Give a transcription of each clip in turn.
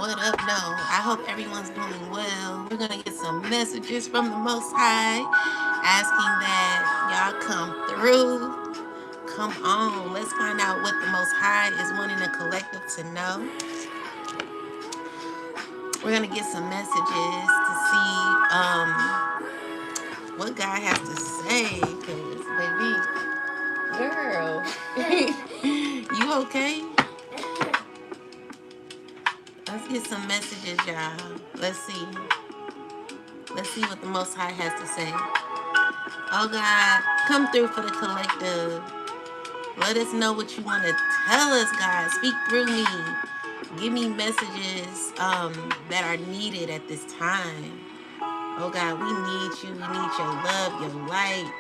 What up? No, I hope everyone's doing well. We're gonna get some messages from the Most High asking that y'all come through. Come on, let's find out what the Most High is wanting the collective to know. We're gonna get some messages to see what God has to say. Cause baby, girl, you okay? Let's get some messages, y'all. Let's see. Let's see what the Most High has to say. Oh God, come through for the collective. Let us know what you want to tell us, God. Speak through me. Give me messages that are needed at this time. Oh God, we need you. We need your love, your light.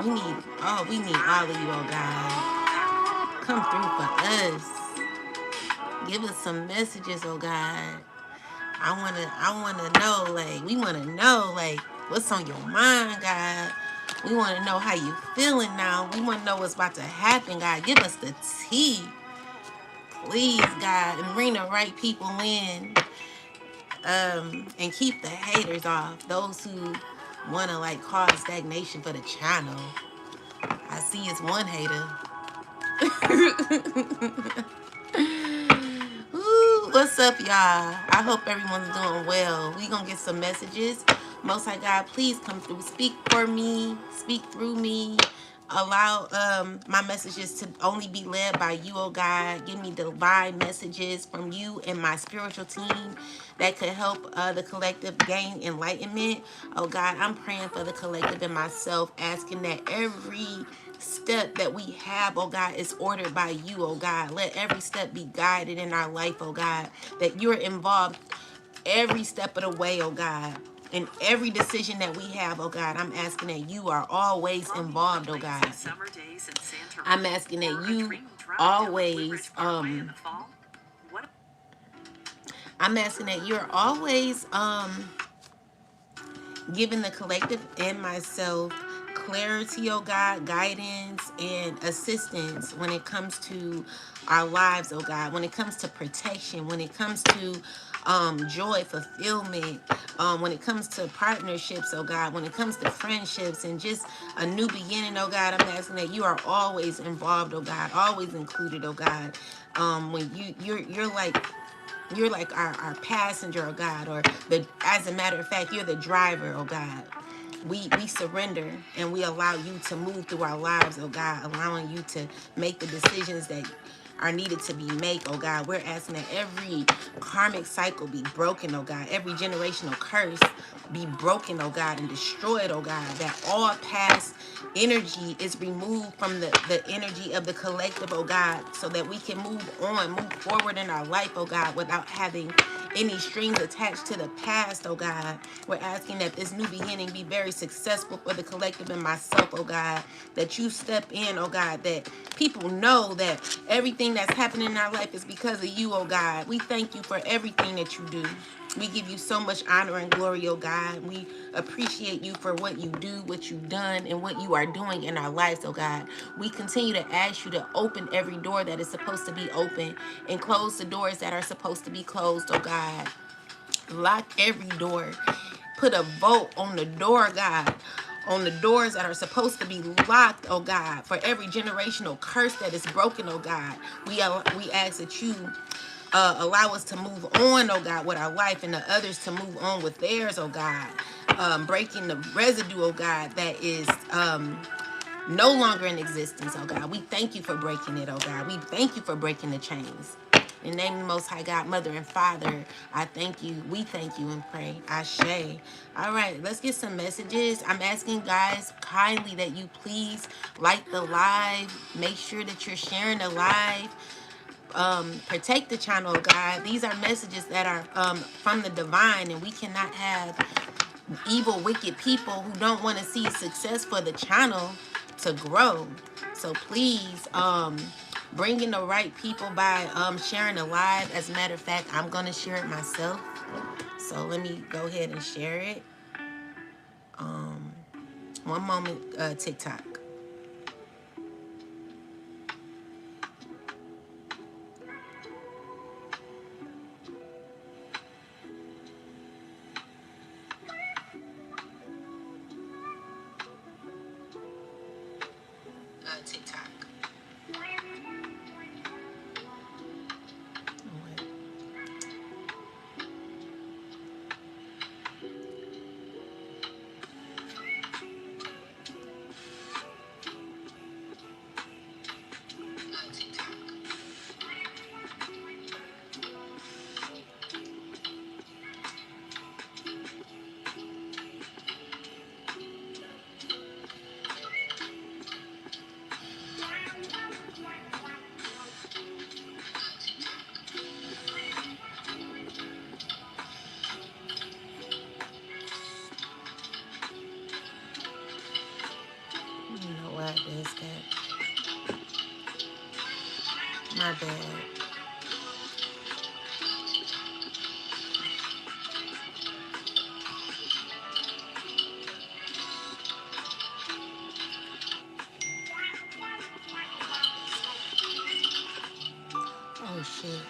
We need all of you, oh God. Come through for us. Give us some messages, oh God. I wanna know, like, we wanna know, like, what's on your mind, God. We wanna know how you feeling now. We wanna know what's about to happen, God. Give us the tea. Please, God, and bring the right people in. And keep the haters off. Those who wanna like cause stagnation for the channel. I see it's one hater. Ooh, what's up, y'all? I hope everyone's doing well. We gonna get some messages. Most High God, please come through. Speak for me. Speak through me. Allow my messages to only be led by you, oh God. Give me divine messages from you and my spiritual team that could help the collective gain enlightenment. Oh God, I'm praying for the collective and myself, asking that every step that we have, oh God, is ordered by you, oh God. Let every step be guided in our life, oh God, that you're involved every step of the way, oh God. In every decision that we have, oh God, I'm asking that you are always involved, oh God. I'm asking that you always, I'm asking that you're always, giving the collective and myself clarity, oh God, guidance and assistance when it comes to our lives, oh God, when it comes to protection, when it comes to joy, fulfillment, when it comes to partnerships, oh God, when it comes to friendships and just a new beginning, oh God, I'm asking that you are always involved, oh God, always included, oh God. When you're like our passenger, oh God, or as a matter of fact, you're the driver, oh God. We surrender and we allow you to move through our lives, oh God, allowing you to make the decisions that are needed to be made, oh God. We're asking that every karmic cycle be broken, oh God. Every generational curse be broken, oh God, and destroyed, oh God. That all past energy is removed from the energy of the collective, oh God, so that we can move forward in our life, oh God, without having any strings attached to the past, oh God. We're asking that this new beginning be very successful for the collective and myself, oh God. That you step in, oh God, that people know that everything that's happening in our life is because of you, oh God. We thank you for everything that you do. We give you so much honor and glory, oh God. We appreciate you for what you do, what you've done, and what you are doing in our lives, oh God. We continue to ask you to open every door that is supposed to be open and close the doors that are supposed to be closed, oh God. Lock every door. Put a vote on the door, God, on the doors that are supposed to be locked, oh God, for every generational curse that is broken, oh God. We ask that you allow us to move on, oh God, with our life, and the others to move on with theirs, oh God. Breaking the residue, oh God, that is no longer in existence, oh God. We thank you for breaking it, oh God. We thank you for breaking the chains. In the name of the Most High God, Mother and Father, I thank you. We thank you and pray. Ashe. All right, let's get some messages. I'm asking guys kindly that you please like the live. Make sure that you're sharing the live. Protect the channel, God. These are messages that are from the divine, and we cannot have evil, wicked people who don't want to see success for the channel to grow. So please, bring in the right people by sharing the live. As a matter of fact, I'm gonna share it myself. So let me go ahead and share it. One moment, TikTok. My bad. Oh shit.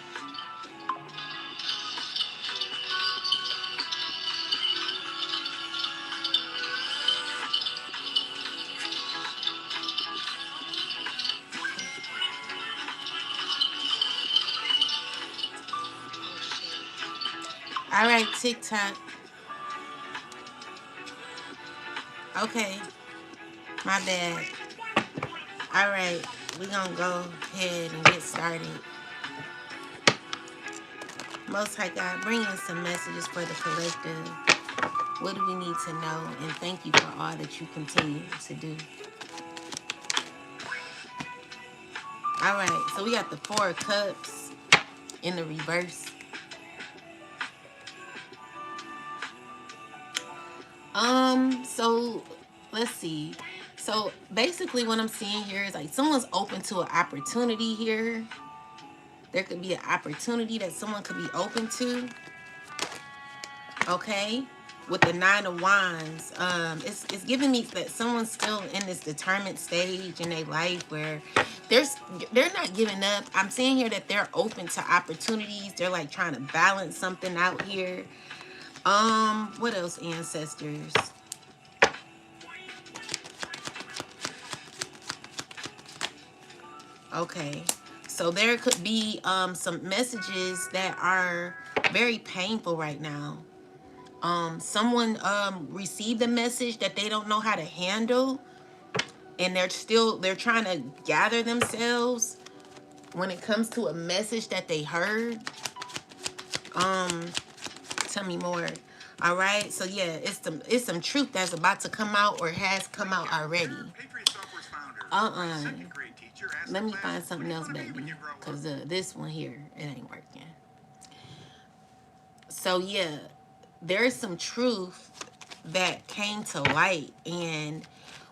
All right, TikTok. Okay, my bad. All right, we're gonna go ahead and get started. Most High God, bring in some messages for the collective. What do we need to know? And thank you for all that you continue to do. All right, so we got the Four of Cups in the reverse. So let's see. So basically what I'm seeing here is like someone's open to an opportunity here. There could be an opportunity that someone could be open to. Okay. With the Nine of Wands, it's giving me that someone's still in this determined stage in their life where they're not giving up. I'm seeing here that they're open to opportunities. They're like trying to balance something out here. What else, ancestors? Okay, so there could be some messages that are very painful right now. Someone received a message that they don't know how to handle, and they're trying to gather themselves when it comes to a message that they heard. Tell me more. All right, so yeah, it's some truth that's about to come out or has come out already. Let me find something else, baby, because this one here, it ain't working. So yeah, there's some truth that came to light, and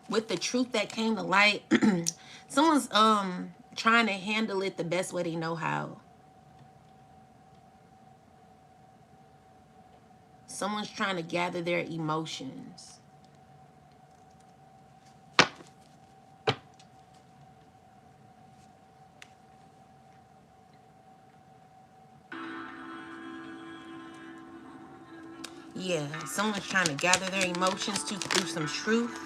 with the truth that came to light, someone's trying to handle it the best way they know how. Someone's trying to gather their emotions. Yeah, someone's trying to gather their emotions through some truth.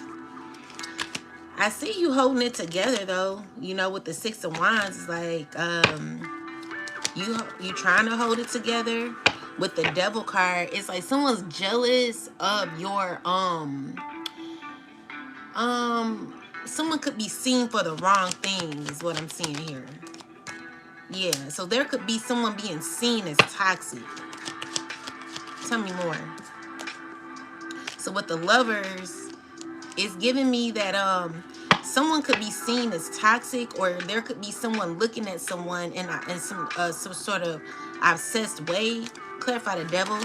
I see you holding it together though. You know, with the Six of Wands, it's like you trying to hold it together. With the Devil card, it's like someone's jealous of your someone could be seen for the wrong thing is what I'm seeing here. Yeah, so there could be someone being seen as toxic. Tell me more. So with the Lovers, it's giving me that someone could be seen as toxic, or there could be someone looking at someone in some sort of obsessed way. Clarify the Devil.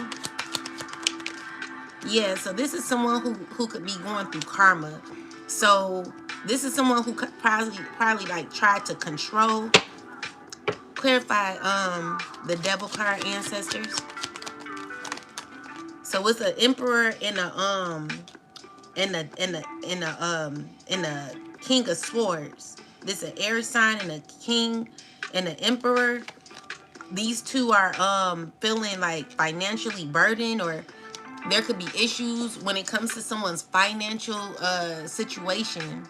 Yeah, so this is someone who could be going through karma. So this is someone who could probably like tried to control. Clarify the Devil card, ancestors. So it's an Emperor and a King of Swords. This is an air sign and a King and an Emperor. These two are feeling like financially burdened, or there could be issues when it comes to someone's financial situation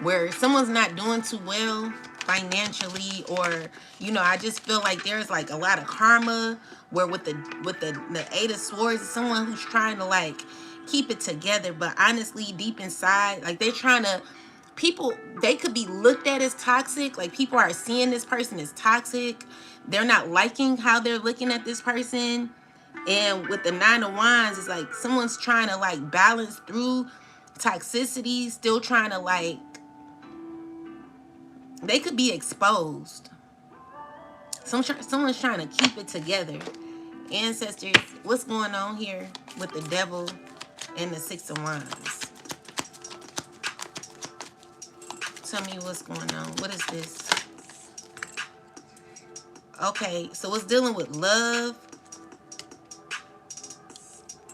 where someone's not doing too well financially, or you know, I just feel like there's like a lot of karma where with the Eight of Swords, someone who's trying to like keep it together, but honestly deep inside, like they're trying to, people, they could be looked at as toxic. Like people are seeing this person as toxic. They're not liking how they're looking at this person. And with the Nine of Wands, it's like someone's trying to like balance through toxicity, still trying to like, they could be exposed. Someone's trying to keep it together. Ancestors, what's going on here with the Devil and the Six of Wands? Tell me what's going on. What is this? Okay, so it's dealing with love.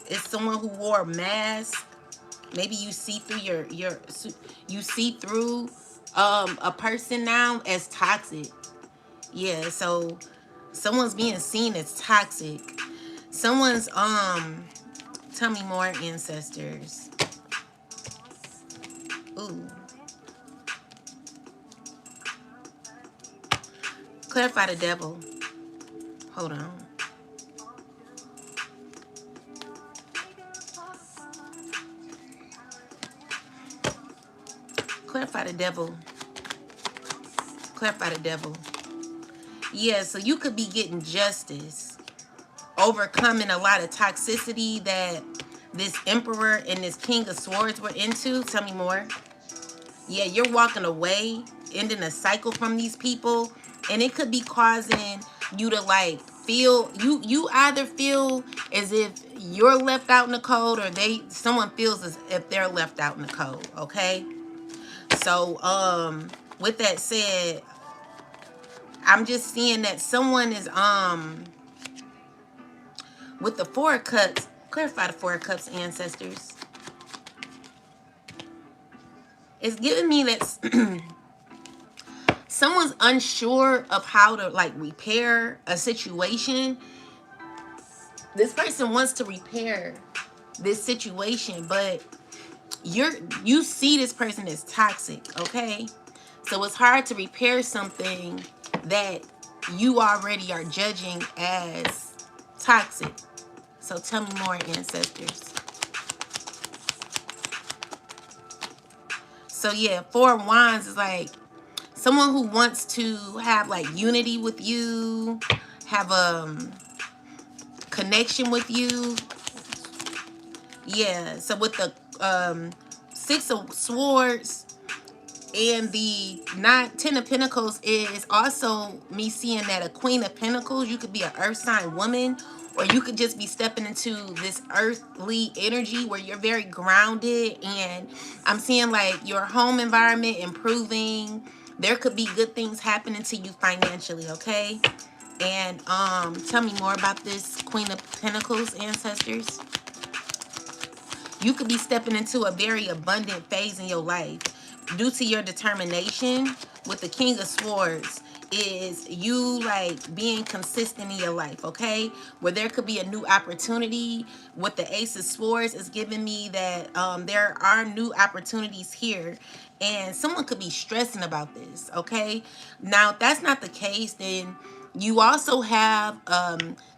It's someone who wore a mask. Maybe you see through you see through a person now as toxic. Yeah, so someone's being seen as toxic. Someone's tell me more, ancestors. Ooh. Clarify the devil. Hold on. Clarify the devil. Clarify the devil. Yeah, so you could be getting justice, overcoming a lot of toxicity that this emperor and this king of swords were into. Tell me more. Yeah, you're walking away, ending a cycle from these people, and it could be causing you to like feel you either feel as if you're left out in the cold, or someone feels as if they're left out in the cold. Okay, so with that said, I'm just seeing that someone is with the Four of Cups. Clarify the Four of Cups, ancestors. It's giving me that someone's unsure of how to like repair a situation. This person wants to repair this situation, but you see this person as toxic, okay? So it's hard to repair something that you already are judging as toxic. So tell me more, ancestors. So yeah, Four of Wands is like someone who wants to have like unity with you, have a connection with you. Yeah, so with the Six of Swords and the Ten of Pentacles is also me seeing that a Queen of Pentacles, you could be an earth sign woman, or you could just be stepping into this earthly energy where you're very grounded, and I'm seeing like your home environment improving. There could be good things happening to you financially, okay? And tell me more about this Queen of Pentacles, ancestors. You could be stepping into a very abundant phase in your life due to your determination. With the King of Swords is you like being consistent in your life, okay? Where there could be a new opportunity. With the Ace of Swords is giving me that there are new opportunities here, and someone could be stressing about this, okay? Now, if that's not the case, then you also have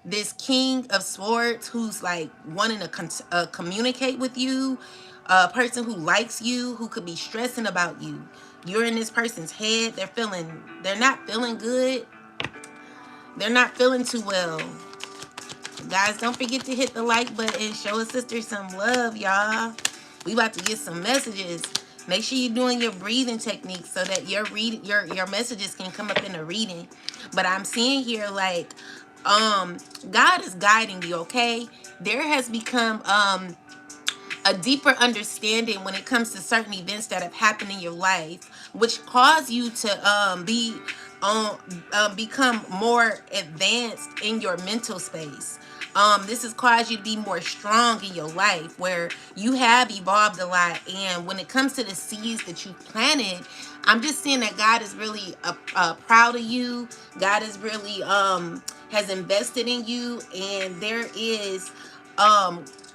this King of Swords who's like wanting to communicate with you, a person who likes you, who could be stressing about you. You're in this person's head. They're not feeling good. They're not feeling too well. Guys, don't forget to hit the like button and show a sister some love, y'all. We about to get some messages. Make sure you're doing your breathing techniques so that your messages can come up in the reading. But I'm seeing here like God is guiding you, okay? There has become a deeper understanding when it comes to certain events that have happened in your life, which cause you to become more advanced in your mental space. This has caused you to be more strong in your life, where you have evolved a lot. And when it comes to the seeds that you planted, I'm just seeing that God is really proud of you. God is really has invested in you, and there is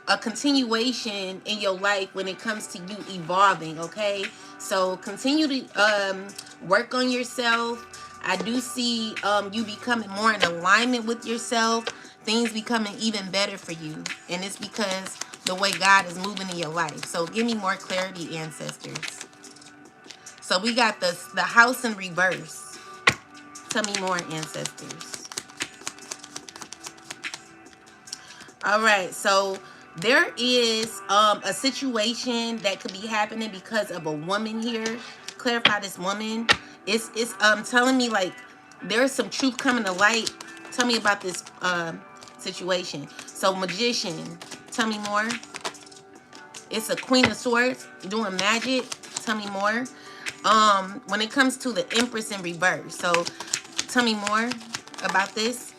a continuation in your life when it comes to you evolving, okay? So continue to work on yourself. I do see you becoming more in alignment with yourself, things becoming even better for you, and it's because the way God is moving in your life. So give me more clarity, ancestors. So we got the house in reverse. Tell me more, ancestors. All right, so there is a situation that could be happening because of a woman here. Clarify this woman. It's telling me like there's some truth coming to light. Tell me about this situation. So magician, tell me more. It's a Queen of Swords doing magic. Tell me more. When it comes to the Empress in reverse, so tell me more. about this?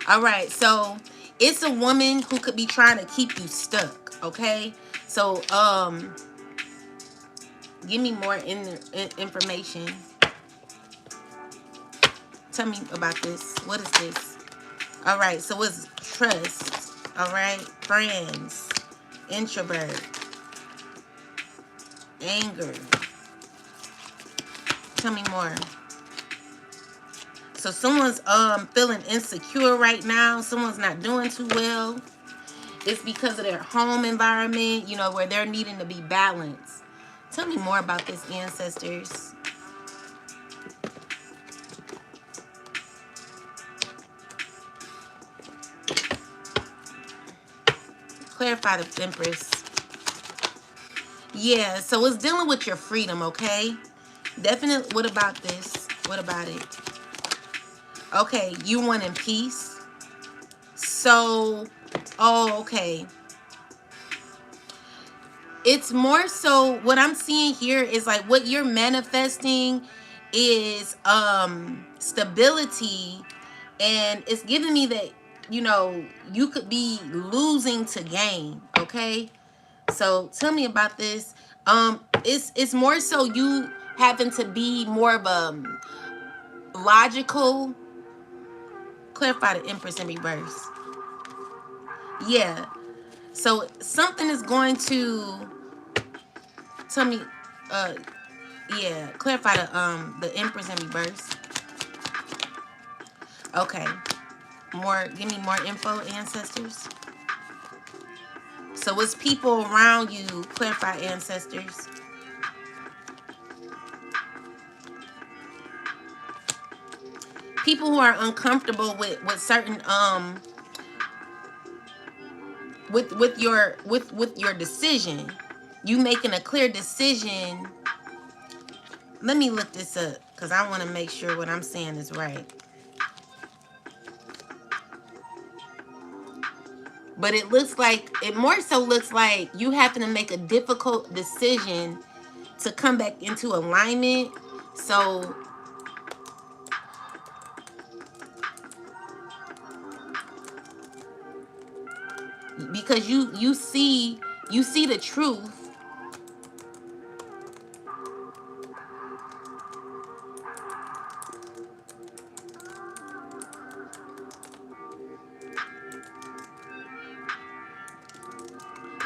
All right, so it's a woman who could be trying to keep you stuck, okay? So, give me more information. Tell me about this. What is this? All right, so it's trust. All right, friends, introvert, anger. Tell me more. So someone's feeling insecure right now. Someone's not doing too well. It's because of their home environment, you know, where they're needing to be balanced. Tell me more about this, ancestors. Clarify the Empress. Yeah, so it's dealing with your freedom, okay? Definitely. What about this? What about it? Okay, you want in peace. So, oh, okay. It's more so what I'm seeing here is like what you're manifesting is stability, and it's giving me that, you know, you could be losing to gain, okay? So tell me about this. It's more so you having to be more of a logical. Clarify the Empress in reverse. Yeah. So something is going to tell me. Yeah. Clarify the Empress in reverse. Okay. More. Give me more info, ancestors. So it's people around you. Clarify, ancestors. People who are uncomfortable with certain with your decision. You making a clear decision. Let me look this up because I want to make sure what I'm saying is right. But it looks like, it more so looks like you having to make a difficult decision to come back into alignment. So because you see the truth.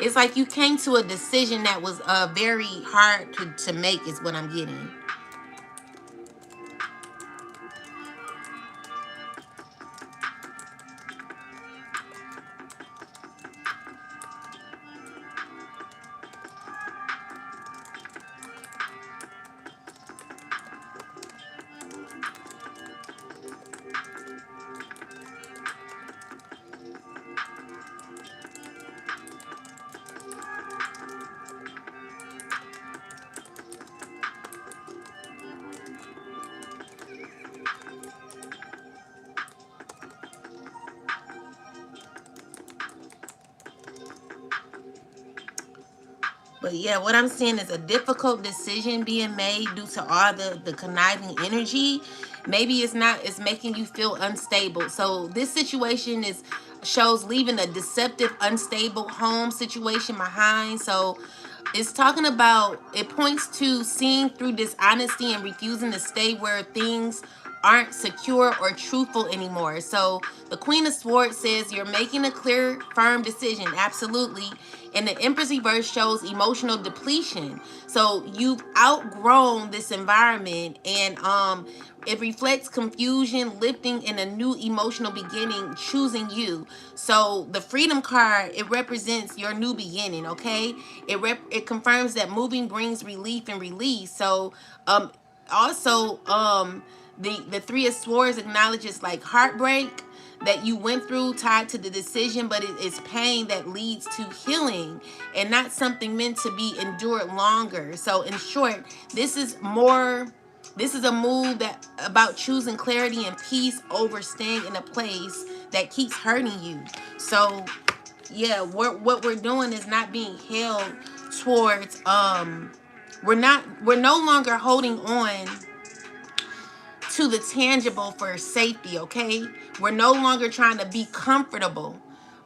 It's like you came to a decision that was very hard to make is what I'm getting. But yeah, what I'm seeing is a difficult decision being made due to all the conniving energy. Maybe it's making you feel unstable. So this situation shows leaving a deceptive, unstable home situation behind. So it's talking about, it points to seeing through dishonesty and refusing to stay where things aren't secure or truthful anymore. So the Queen of Swords says you're making a clear, firm decision. Absolutely. And the Empress reverse shows emotional depletion. So you've outgrown this environment, and it reflects confusion, lifting, and a new emotional beginning, choosing you. So the Freedom card, it represents your new beginning, okay? It confirms that moving brings relief and release. So also the Three of Swords acknowledges like heartbreak that you went through tied to the decision, but it is pain that leads to healing and not something meant to be endured longer. So in short, this is a move that about choosing clarity and peace over staying in a place that keeps hurting you. So yeah, what we're doing is not being held towards we're no longer holding on to the tangible for safety, okay? We're no longer trying to be comfortable.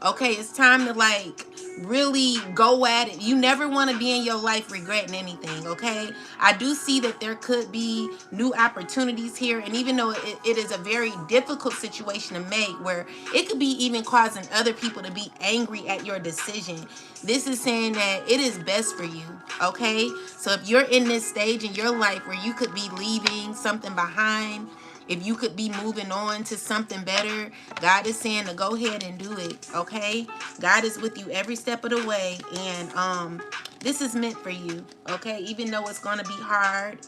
Okay, it's time to like really go at it. You never want to be in your life regretting anything, okay? I do see that there could be new opportunities here, and even though it is a very difficult situation to make where it could be even causing other people to be angry at your decision, this is saying that it is best for you, okay? So if you're in this stage in your life where you could be leaving something behind, if you could be moving on to something better, God is saying to go ahead and do it, okay? God is with you every step of the way, and this is meant for you, okay? Even though it's going to be hard,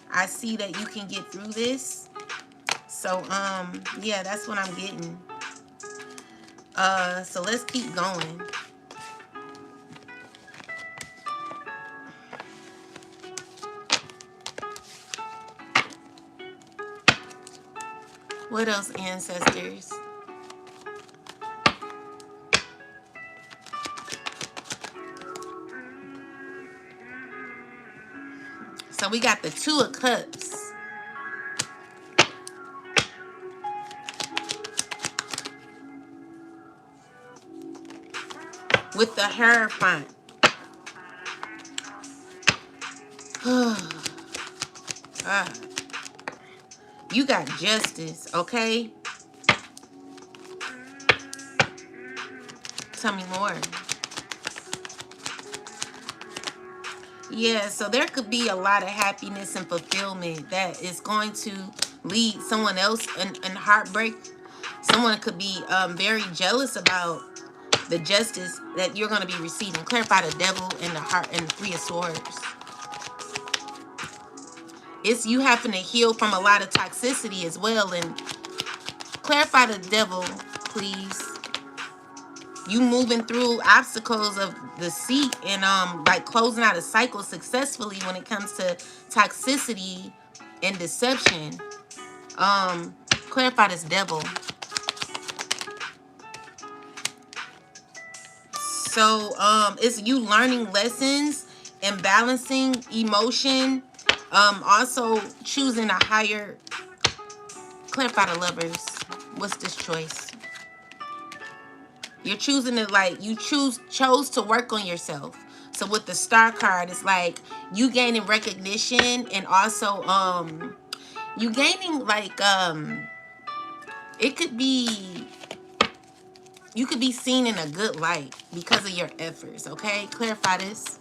I see that you can get through this. So, yeah, that's what I'm getting. So let's keep going. What else, ancestors? So we got the Two of Cups. With the Hierophant. You got justice, okay? Tell me more. Yeah, so there could be a lot of happiness and fulfillment that is going to lead someone else in heartbreak. Someone could be very jealous about the justice that you're going to be receiving. Clarify the Devil and the Heart and the Three of Swords. It's you having to heal from a lot of toxicity as well. And clarify the Devil, please. You moving through obstacles of deceit and like closing out a cycle successfully when it comes to toxicity and deception. Clarify this Devil. So it's you learning lessons and balancing emotion. Also choosing a higher. Clarify the Lovers. What's this choice? You're choosing to like chose to work on yourself. So with the Star card, it's like you gaining recognition and also you gaining like it could be you could be seen in a good light because of your efforts, okay? Clarify this.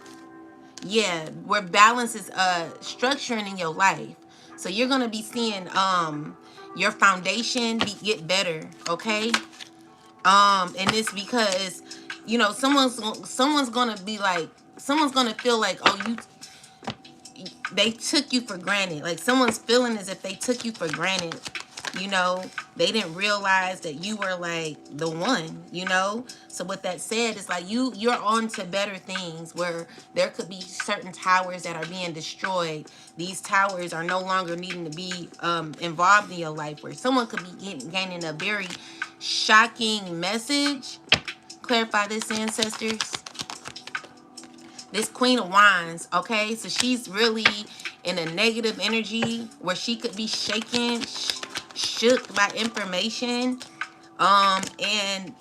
Yeah, where balance is structuring in your life. So you're going to be seeing your foundation get better, okay? And it's because you know someone's gonna be like someone's gonna feel like, oh, they took you for granted. Like someone's feeling as if they took you for granted. You know, they didn't realize that you were like the one, you know. So with that said, it's like you're on to better things where there could be certain towers that are being destroyed. These towers are no longer needing to be involved in your life, where someone could be gaining a very shocking message. Clarify this, ancestors. This Queen of Wands, okay? So she's really in a negative energy where she could be shaken, shook by information. And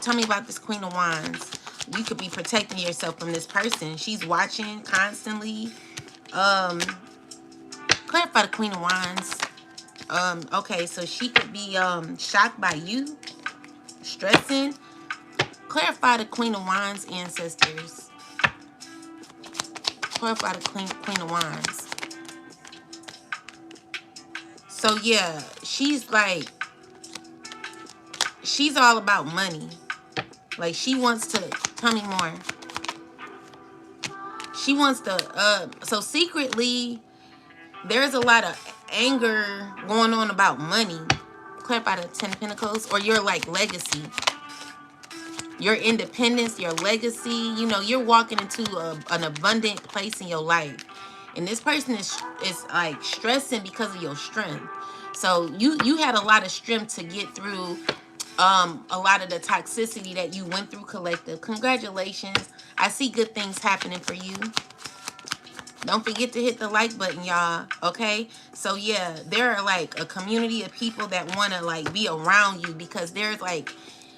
tell me about this Queen of Wands. You could be protecting yourself from this person. She's watching constantly. Clarify the Queen of Wands. Okay, so she could be shocked by you, stressing. Clarify the Queen of Wands, ancestors. Clarify the Queen of Wands. So yeah, she's all about money. Like she wants to, tell me more. She wants to, so secretly, there's a lot of anger going on about money. Clarify the Ten of Pentacles, or your like legacy. Your independence, your legacy, you know, you're walking into an abundant place in your life. And this person is like stressing because of your strength. So you had a lot of strength to get through a lot of the toxicity that you went through, collective. Congratulations. I see good things happening for you. Don't forget to hit the like button, y'all. Okay? So yeah, there are like a community of people that want to like be around you, because there's like,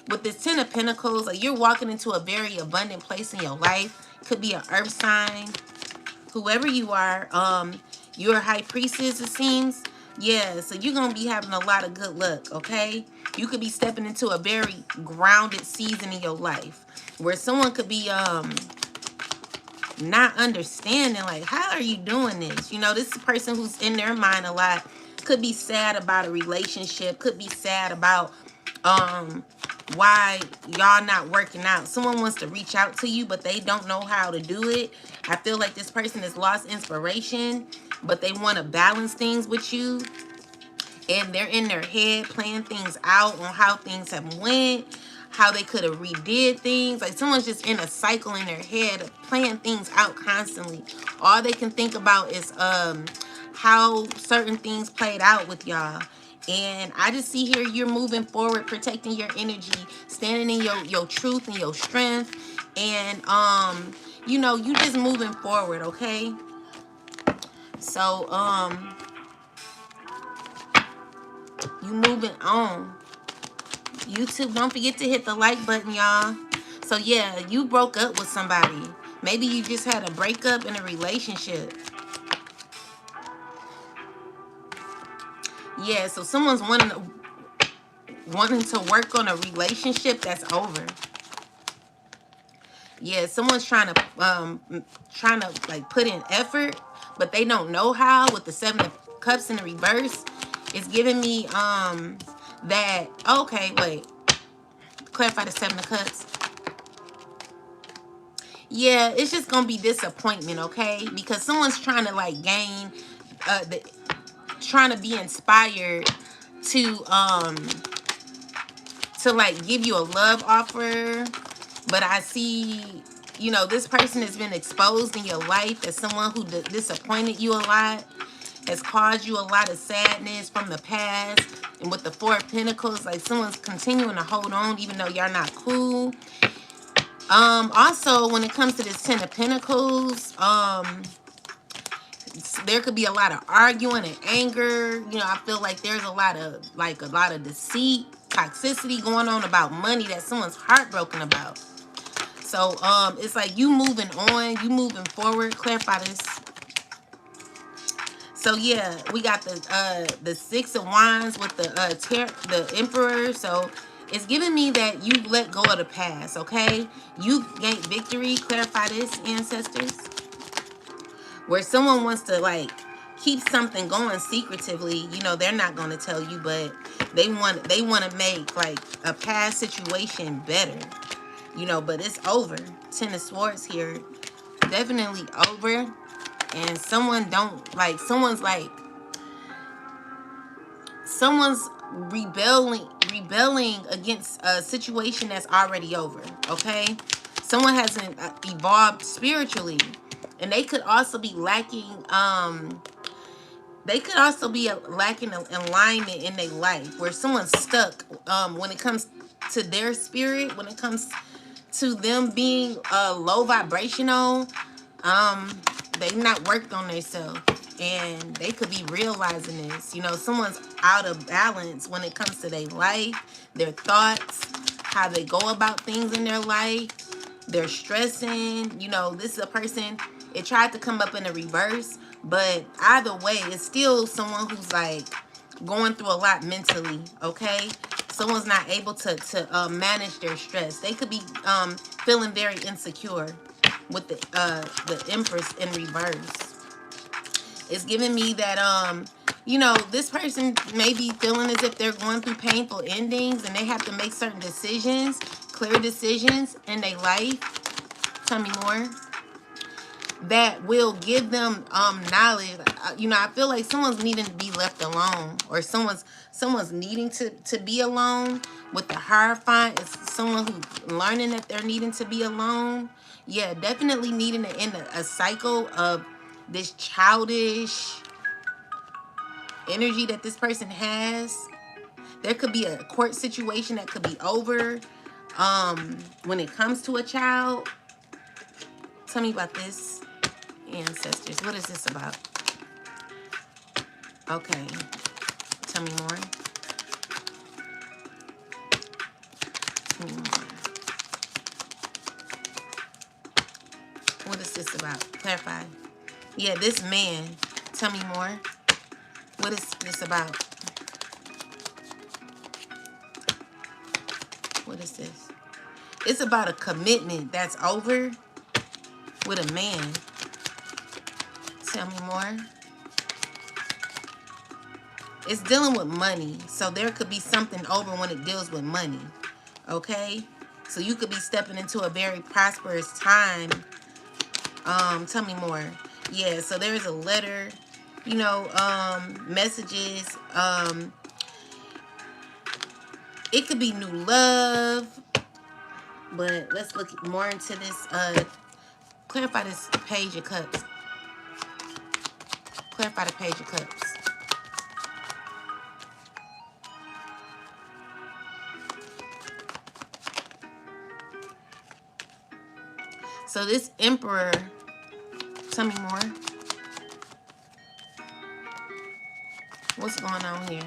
with this 10 of Pentacles, like you're walking into a very abundant place in your life. Could be an earth sign, whoever you are. You're a high priestess, it seems. Yeah, so you're gonna be having a lot of good luck. Okay, you could be stepping into a very grounded season in your life, where someone could be not understanding, like, how are you doing this? You know, this person who's in their mind a lot could be sad about a relationship, could be sad about why y'all not working out. Someone wants to reach out to you, but they don't know how to do it. I feel like this person has lost inspiration, but they want to balance things with you, and they're in their head playing things out on how things have went, how they could have redid things. Like someone's just in a cycle in their head playing things out constantly. All they can think about is how certain things played out with y'all. And I just see here you're moving forward, protecting your energy, standing in your truth and your strength. And you know, you just moving forward, okay? So you moving on. YouTube, don't forget to hit the like button, y'all. So yeah, you broke up with somebody. Maybe you just had a breakup in a relationship. Yeah, so someone's wanting to work on a relationship that's over. Yeah, someone's trying to like put in effort, but they don't know how. With the 7 of Cups in the reverse, it's giving me that, okay, wait, clarify the 7 of Cups. Yeah, it's just gonna be disappointment, okay? Because someone's trying to like gain, trying to be inspired to like give you a love offer, but I see, you know, this person has been exposed in your life as someone who disappointed you a lot, has caused you a lot of sadness from the past. And with the 4 of Pentacles, like someone's continuing to hold on even though y'all not cool. Also, when it comes to this 10 of Pentacles, there could be a lot of arguing and anger. You know, I feel like there's a lot of deceit, toxicity going on about money that someone's heartbroken about. So, it's like you moving on, you moving forward. Clarify this. So yeah, we got the 6 of Wands with the Emperor. So it's giving me that you let go of the past, okay? You gained victory. Clarify this, ancestors. Where someone wants to like keep something going secretively, you know, they're not going to tell you, but they want to make like a past situation better, you know, but it's over. 10 of Swords here, definitely over. And someone's rebelling against a situation that's already over, okay? Someone hasn't evolved spiritually, and they could also be lacking alignment in their life, where someone's stuck when it comes to their spirit, when it comes to them being low vibrational. They've not worked on themselves, and they could be realizing this. You know, someone's out of balance when it comes to their life, their thoughts, how they go about things in their life. They're stressing. You know, this is a person, it tried to come up in a reverse, but either way, it's still someone who's like going through a lot mentally, okay? Someone's not able to manage their stress. They could be feeling very insecure with the Empress in reverse. It's giving me that you know, this person may be feeling as if they're going through painful endings, and they have to make certain decisions, clear decisions in their life. Tell me more. That will give them knowledge. You know, I feel like someone's needing to be left alone, or someone's needing to be alone. With the Hierophant, it's someone who's learning that they're needing to be alone. Yeah, definitely needing to end a cycle of this childish energy that this person has. There could be a court situation that could be over when it comes to a child. Tell me about this, ancestors. What is this about? Okay. Tell me more. Tell me more. What is this about? Clarify. Yeah, this man. Tell me more. What is this about? What is this? It's about a commitment that's over with a man. Tell me more. It's dealing with money. So there could be something over when it deals with money. Okay? So you could be stepping into a very prosperous time. Tell me more. Yeah, so there's a letter, you know, messages. It could be new love. But let's look more into this. Clarify this page of cups. Clarify the page of cups. So this emperor, tell me more. What's going on here?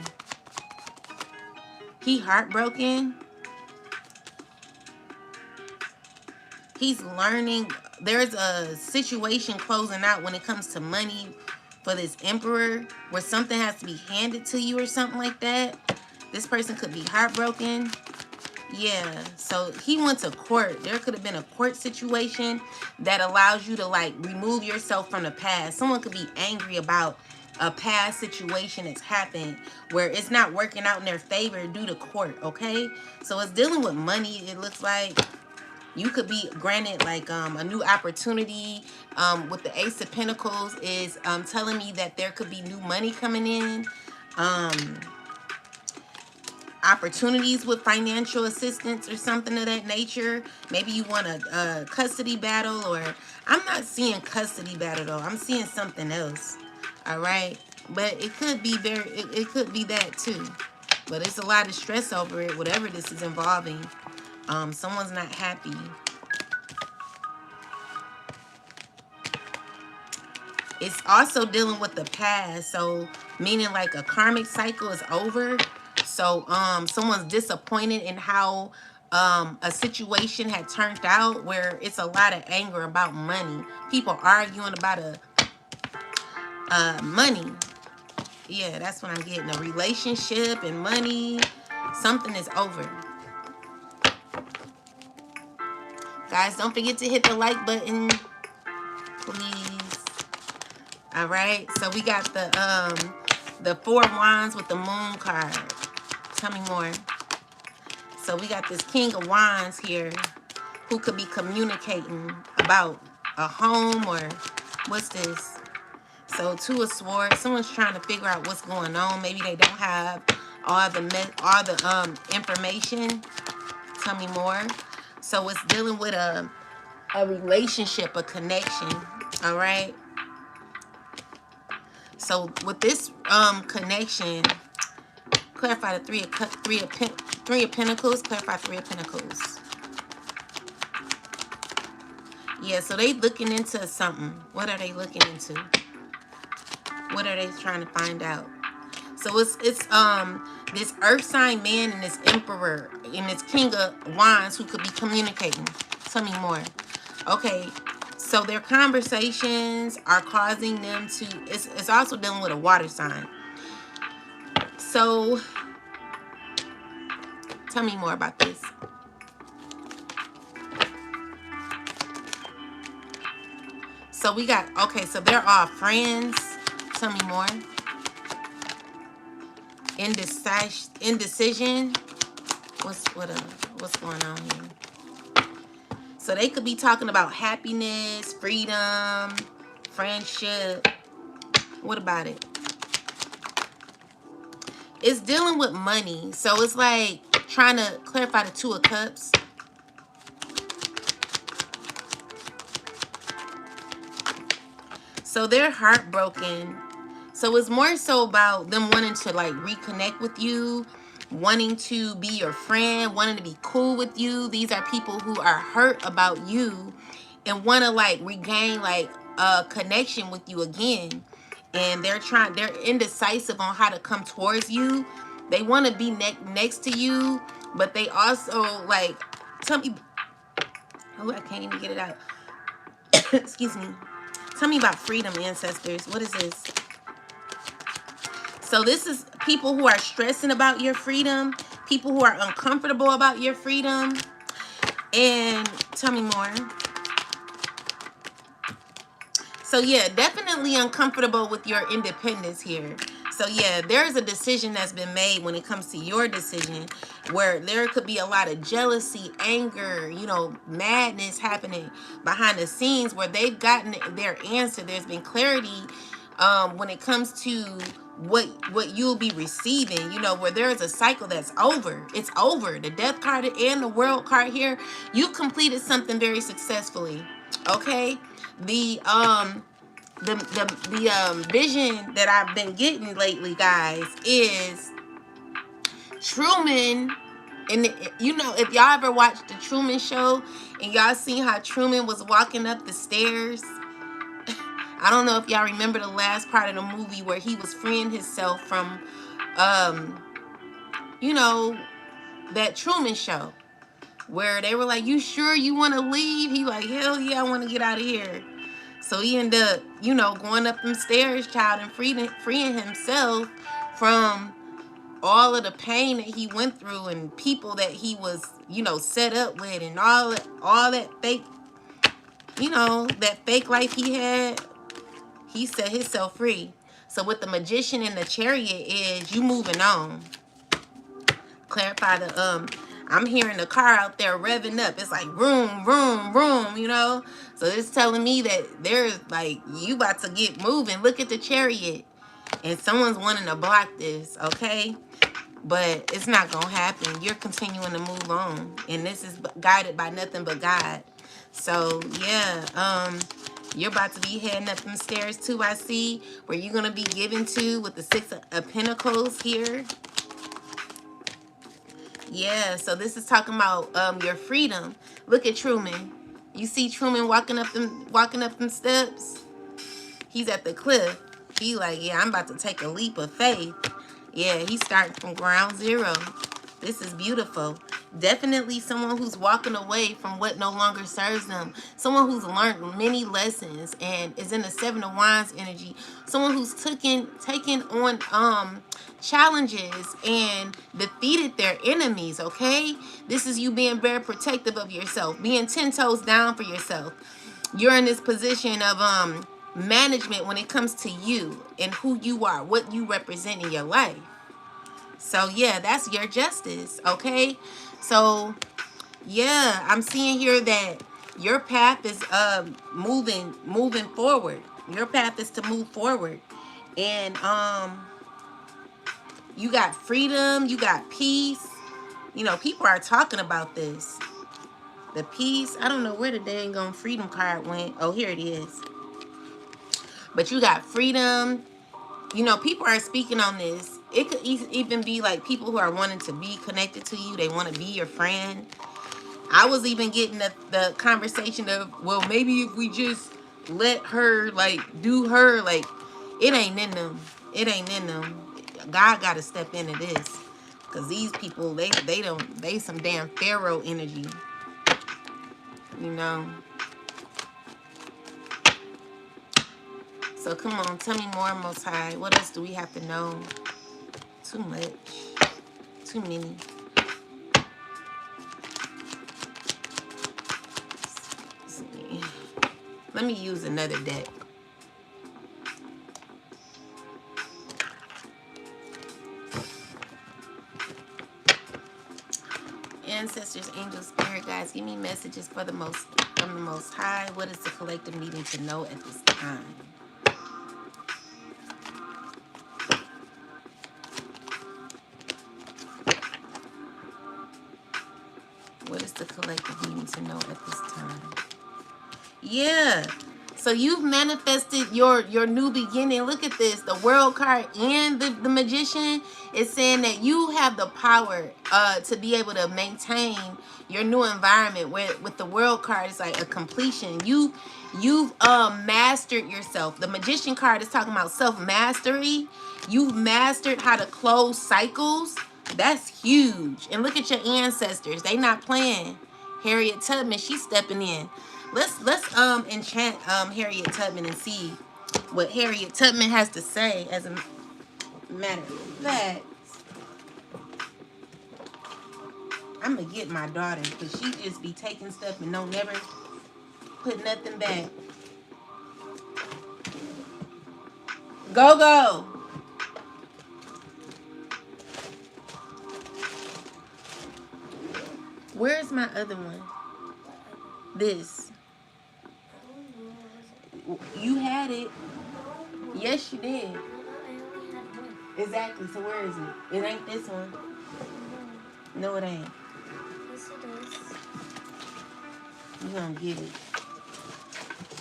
He heartbroken. He's learning. There's a situation closing out when it comes to money for this emperor, where something has to be handed to you or something like that. This person could be heartbroken. Yeah, so he went to court. There could have been a court situation that allows you to like remove yourself from the past. Someone could be angry about a past situation that's happened where it's not working out in their favor due to court, okay? So it's dealing with money. It looks like you could be granted like a new opportunity. With the Ace of Pentacles is telling me that there could be new money coming in. Opportunities with financial assistance or something of that nature. Maybe you want a custody battle, or I'm not seeing custody battle though. I'm seeing something else. All right, but it could be it could be that too. But it's a lot of stress over it. Whatever this is involving, someone's not happy. It's also dealing with the past, so meaning like a karmic cycle is over. So someone's disappointed in how a situation had turned out, where it's a lot of anger about money. People arguing about money. Yeah, that's what I'm getting. A relationship and money. Something is over. Guys, don't forget to hit the like button, please. All right, so we got the Four of Wands with the Moon card. Tell me more. So we got this King of Wands here, who could be communicating about a home, or what's this? So Two of Swords. Someone's trying to figure out what's going on. Maybe they don't have all the information. Tell me more. So it's dealing with a relationship, a connection. All right. So with this connection, clarify the Three of Pentacles. Clarify Three of Pentacles. Yeah, so they looking into something. What are they looking into? What are they trying to find out? So it's this earth sign man and this emperor and this King of Wands who could be communicating. Tell me more. Okay, so their conversations are causing them to, it's also dealing with a water sign. So tell me more about this. So we got, okay, so they're all friends. Tell me more. Indecision. What's going on here? So they could be talking about happiness, freedom, friendship. What about it? It's dealing with money. So it's like trying to clarify the Two of Cups. So they're heartbroken. So it's more so about them wanting to like reconnect with you, wanting to be your friend, wanting to be cool with you. These are people who are hurt about you and want to like regain like a connection with you again, and they're indecisive on how to come towards you. They want to be next to you, but they also like, tell me, oh, I can't even get it out. Excuse me. Tell me about freedom, ancestors. What is this? So this is people who are stressing about your freedom, people who are uncomfortable about your freedom. And tell me more. So yeah, definitely uncomfortable with your independence here. So yeah, there's a decision that's been made when it comes to your decision, where there could be a lot of jealousy, anger, you know, madness happening behind the scenes, where they've gotten their answer. There's been clarity when it comes to what you'll be receiving, you know, where there is a cycle that's over. It's over. The death card and the world card here, you completed something very successfully. Okay? The vision that I've been getting lately, guys, is Truman. And you know, if y'all ever watched the Truman Show and y'all seen how Truman was walking up the stairs, I don't know if y'all remember the last part of the movie where he was freeing himself from, you know, that Truman Show, where they were like, "You sure you want to leave?" He like, "Hell yeah, I want to get out of here." So he ended up, you know, going up them stairs, child, and freeing himself from all of the pain that he went through and people that he was, you know, set up with, and all that fake, you know, that fake life he had. He set himself free. So with the Magician and the Chariot is you moving on. Clarify the I'm hearing the car out there revving up. It's like vroom, vroom, vroom, you know? So it's telling me that there's like, you about to get moving. Look at the Chariot. And someone's wanting to block this, okay? But it's not going to happen. You're continuing to move on. And this is guided by nothing but God. So, yeah, you're about to be heading up them stairs too, I see. Where you're going to be given to with the Six of Pentacles here. Yeah, so this is talking about your freedom. Look at Truman. You see Truman walking up them steps? He's at the cliff. He like, yeah, I'm about to take a leap of faith. Yeah, he's starting from ground zero. This is beautiful. Definitely someone who's walking away from what no longer serves them. Someone who's learned many lessons and is in the Seven of Wands energy. Someone who's taken on challenges and defeated their enemies, okay? This is you being very protective of yourself, being 10 toes down for yourself. You're in this position of management when it comes to you and who you are, what you represent in your life. So yeah, that's your justice, okay? So yeah, I'm seeing here that your path is moving forward. Your path is to move forward. And you got freedom, you got peace. You know, people are talking about this. The peace. I don't know where the dang on freedom card went. Oh, here it is. But you got freedom. You know, people are speaking on this. It could even be like people who are wanting to be connected to you. They want to be your friend. I was even getting the conversation of, well, maybe if we just let her, like, do her, like, it ain't in them. It ain't in them. God got to step into this. Because these people, they some damn pharaoh energy. You know. So come on, tell me more, Most High. What else do we have to know? Too much. Too many. Let me use another deck. Ancestors, angels, spirit guides, give me messages from the Most High. What is the collective needing to know at this time? What is the collective needing to know at this time? Yeah. So you've manifested your new beginning. Look at this. The world card and the magician is saying that you have the power to be able to maintain your new environment, where with the world card it's like a completion. You've mastered yourself. The magician card is talking about self-mastery. You've mastered how to close cycles. That's huge. And look at your ancestors. They not playing. Harriet Tubman, she's stepping in. Let's enchant Harriet Tubman and see what Harriet Tubman has to say. As a matter of fact, I'm gonna get my daughter, because she just be taking stuff and don't never put nothing back. Go go. Where's my other one? This. You had it. Yes, you did. Exactly. So where is it? It ain't this one. No, it ain't. Yes, it is. You gonna get it.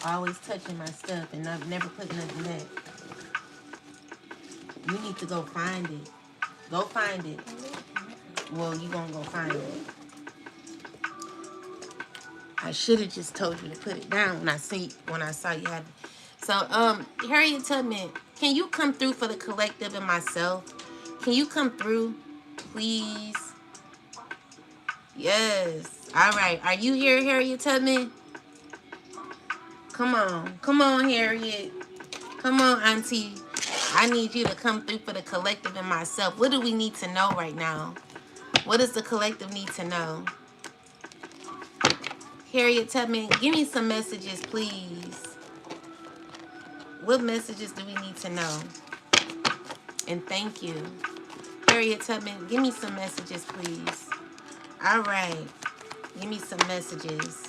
Always touching my stuff and I've never put nothing back. You need to go find it. Go find it. Well, you gonna go find it. I should have just told you to put it down when I saw you had it. So, Harriet Tubman, can you come through for the collective and myself? Can you come through, please? Yes. All right. Are you here, Harriet Tubman? Come on. Come on, Harriet. Come on, Auntie. I need you to come through for the collective and myself. What do we need to know right now? What does the collective need to know? Harriet Tubman, give me some messages, please. What messages do we need to know? And thank you. Harriet Tubman, give me some messages, please. All right. Give me some messages.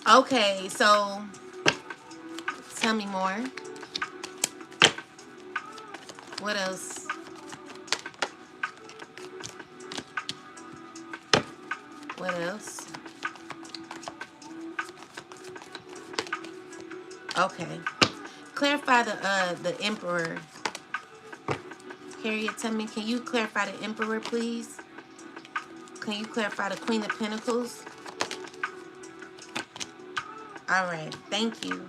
Okay, so tell me more. What else? What else? Okay. Clarify the Emperor. Harriet Tubman, can you clarify the Emperor, please? Can you clarify the Queen of Pentacles? All right. Thank you.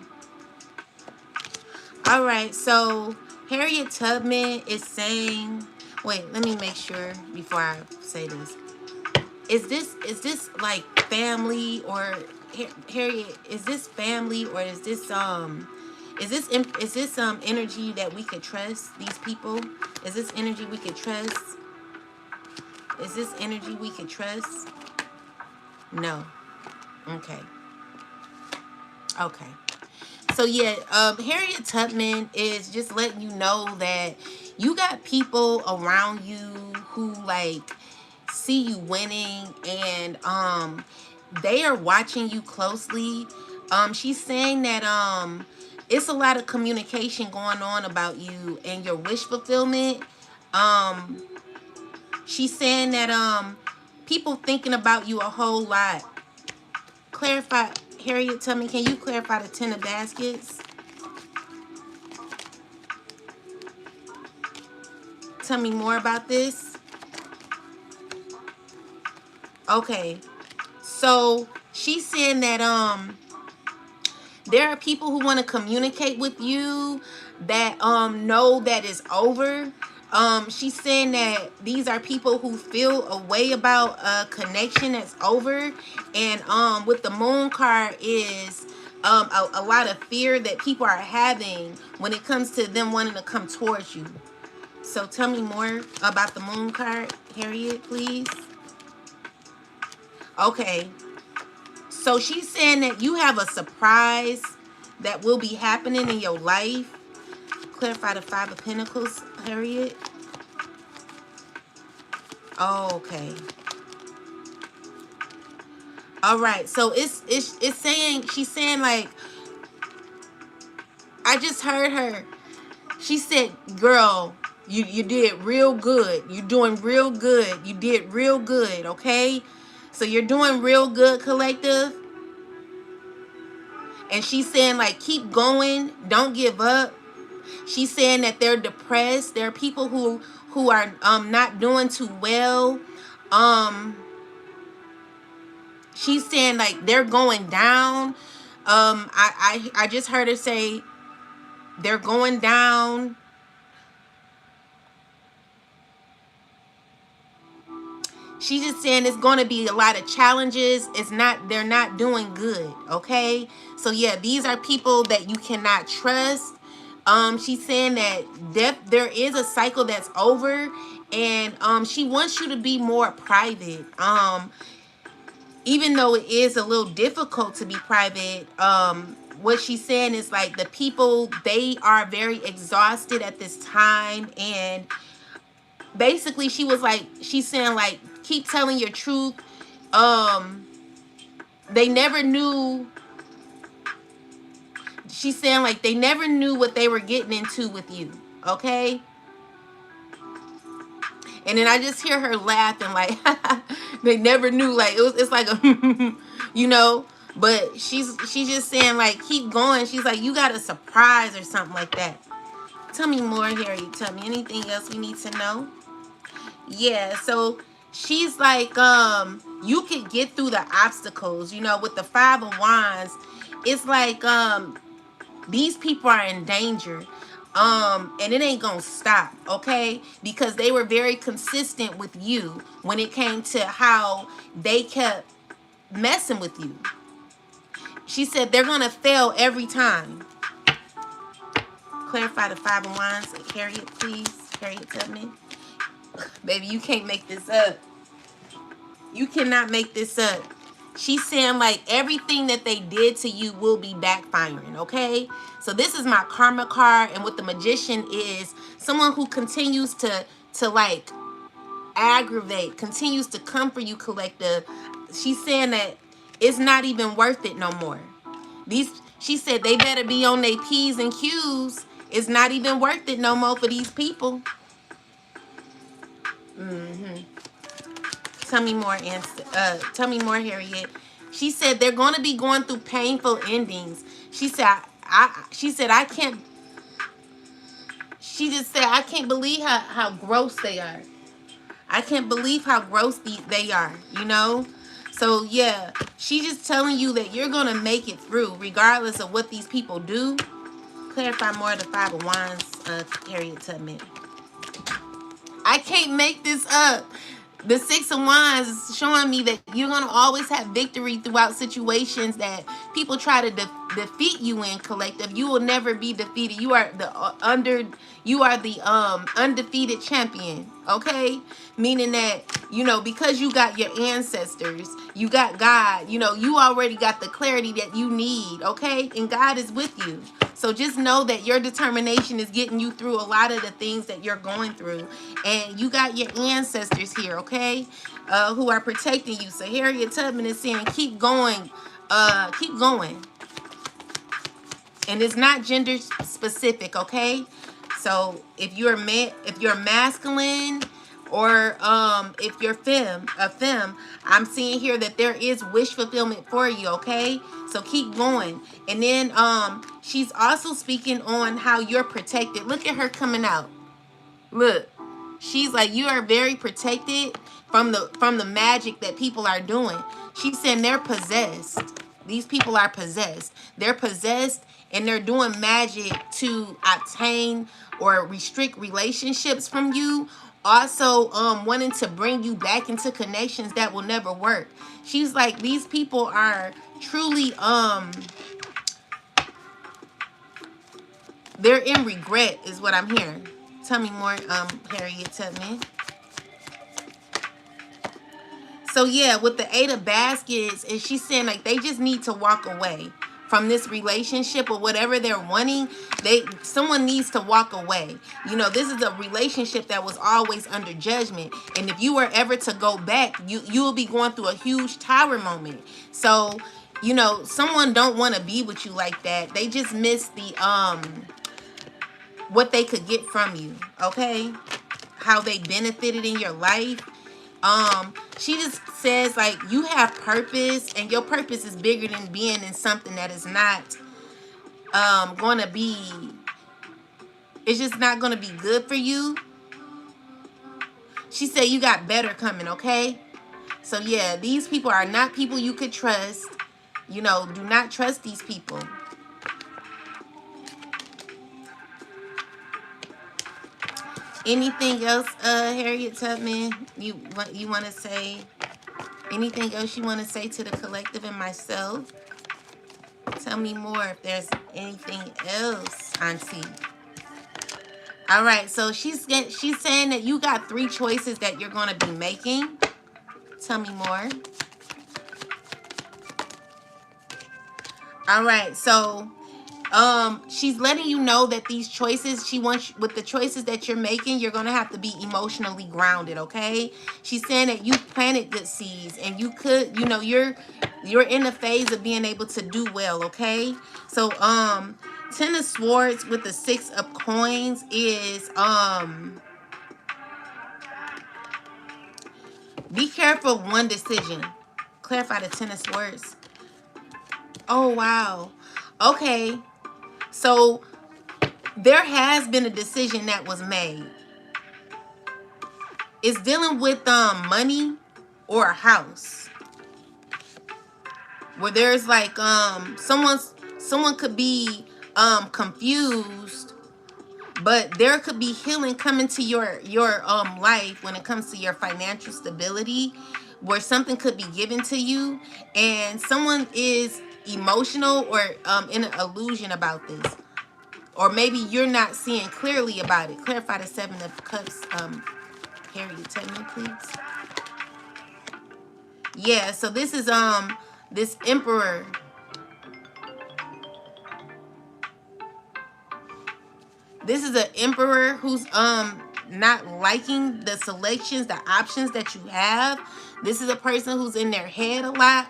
All right. So Harriet Tubman is saying, wait, let me make sure before I say this. Is this like family, or Harriet, is this family, or is this energy that we could trust? These people, is this energy we could trust? Is this energy we could trust? No. Okay. Okay. So yeah, Harriet Tubman is just letting you know that you got people around you who like see you winning, and they are watching you closely. She's saying that it's a lot of communication going on about you and your wish fulfillment. She's saying that people thinking about you a whole lot. Clarify, Harriet Tubman, can you clarify the 10 of baskets? Tell me more about this. Okay. So she's saying that there are people who want to communicate with you that know that it's over. She's saying that these are people who feel a way about a connection that's over. And with the moon card is a lot of fear that people are having when it comes to them wanting to come towards you. So tell me more about the moon card, Harriet, please. Okay. So she's saying that you have a surprise that will be happening in your life. Clarify the 5 of Pentacles, Harriet. Oh, okay. All right. So it's saying, she's saying like, I just heard her. She said, girl, you did real good. You're doing real good. You did real good, okay? So you're doing real good, collective. And she's saying like, keep going, don't give up. She's saying that they're depressed. There are people who are not doing too well. Um she's saying like they're going down. I just heard her say they're going down. She's just saying it's going to be a lot of challenges. They're not doing good. Okay. So yeah, these are people that you cannot trust. She's saying that there is a cycle that's over, and she wants you to be more private. Even though it is a little difficult to be private, what she's saying is like the people, they are very exhausted at this time. And basically she's saying like, keep telling your truth. um they never knew She's saying like they never knew what they were getting into with you. Okay. And then I just hear her laughing like they never knew. Like it's like a you know. But she's just saying like, keep going. She's like, you got a surprise or something like that. Tell me more, Harriet. Tell me anything else we need to know. Yeah, so she's like, you could get through the obstacles, with the 5 of Wands. It's like, these people are in danger. And it ain't gonna stop, okay? Because they were very consistent with you when it came to how they kept messing with you. She said they're gonna fail every time. Clarify the 5 of Wands, Harriet, please. Harriet, tell me. Baby, you can't make this up. You cannot make this up. She's saying like everything that they did to you will be backfiring, okay? So this is my karma card, and what the Magician is someone who continues to like aggravate, continues to come for you, collective. She's saying that it's not even worth it no more. She said they better be on their P's and Q's. It's not even worth it no more for these people. Tell me more, tell me more, Harriet. She said they're going to be going through painful endings. She said, she said, I can't. She just said, I can't believe how gross they are. I can't believe how gross they are, So yeah, she's just telling you that you're going to make it through regardless of what these people do. Clarify more of the 5 of Wands, Harriet Tubman. I can't make this up. The 6 of Wands is showing me that you're going to always have victory throughout situations that people try to defeat you in, collective. You will never be defeated. You are the undefeated champion, okay? Meaning that, because you got your ancestors, you got God, you already got the clarity that you need, okay? And God is with you. So just know that your determination is getting you through a lot of the things that you're going through. And you got your ancestors here, okay? Who are protecting you. So Harriet Tubman is saying, keep going. Keep going. And it's not gender specific, okay? So if you're masculine, or if you're a femme, I'm seeing here that there is wish fulfillment for you, okay? So keep going. And then she's also speaking on how you're protected. Look at her coming out. Look. She's like, you are very protected from the magic that people are doing. She's saying they're possessed. These people are possessed. They're possessed, and they're doing magic to obtain or restrict relationships from you. Also, wanting to bring you back into connections that will never work. She's like, these people are truly, they're in regret, is what I'm hearing. Tell me more, Harriet Tubman. So yeah, with the 8 of Baskets, and she's saying like they just need to walk away from this relationship or whatever they're wanting. Someone needs to walk away. This is a relationship that was always under judgment, and if you were ever to go back, you will be going through a huge tower moment. So someone don't want to be with you like that. They just miss the what they could get from you, okay? How they benefited in your life. She just says like you have purpose, and your purpose is bigger than being in something that is not gonna be, it's just not gonna be good for you. She said you got better coming, okay? So yeah, these people are not people you could trust. You know, do not trust these people. Anything else, Harriet Tubman? You want to say anything else you want to say to the collective and myself? Tell me more if there's anything else, Auntie. All right, so she's saying that you got 3 choices that you're gonna be making. Tell me more. All right, so she's letting you know that these choices, she wants, with the choices that you're making, you're gonna have to be emotionally grounded, okay? She's saying that you planted good seeds, and you could, you know, you're in a phase of being able to do well, okay? So 10 of Swords with the 6 of Coins is be careful of one decision. Clarify the 10 of Swords. Oh wow. Okay, so there has been a decision that was made. It's dealing with money or a house, where there's like someone could be confused, but there could be healing coming to your life when it comes to your financial stability, where something could be given to you, and someone is emotional or in an illusion about this. Or maybe you're not seeing clearly about it. Clarify the 7 of Cups, Harriet Tubman, please. Yeah, so this is this Emperor. This is an Emperor who's not liking the selections, the options that you have. This is a person who's in their head a lot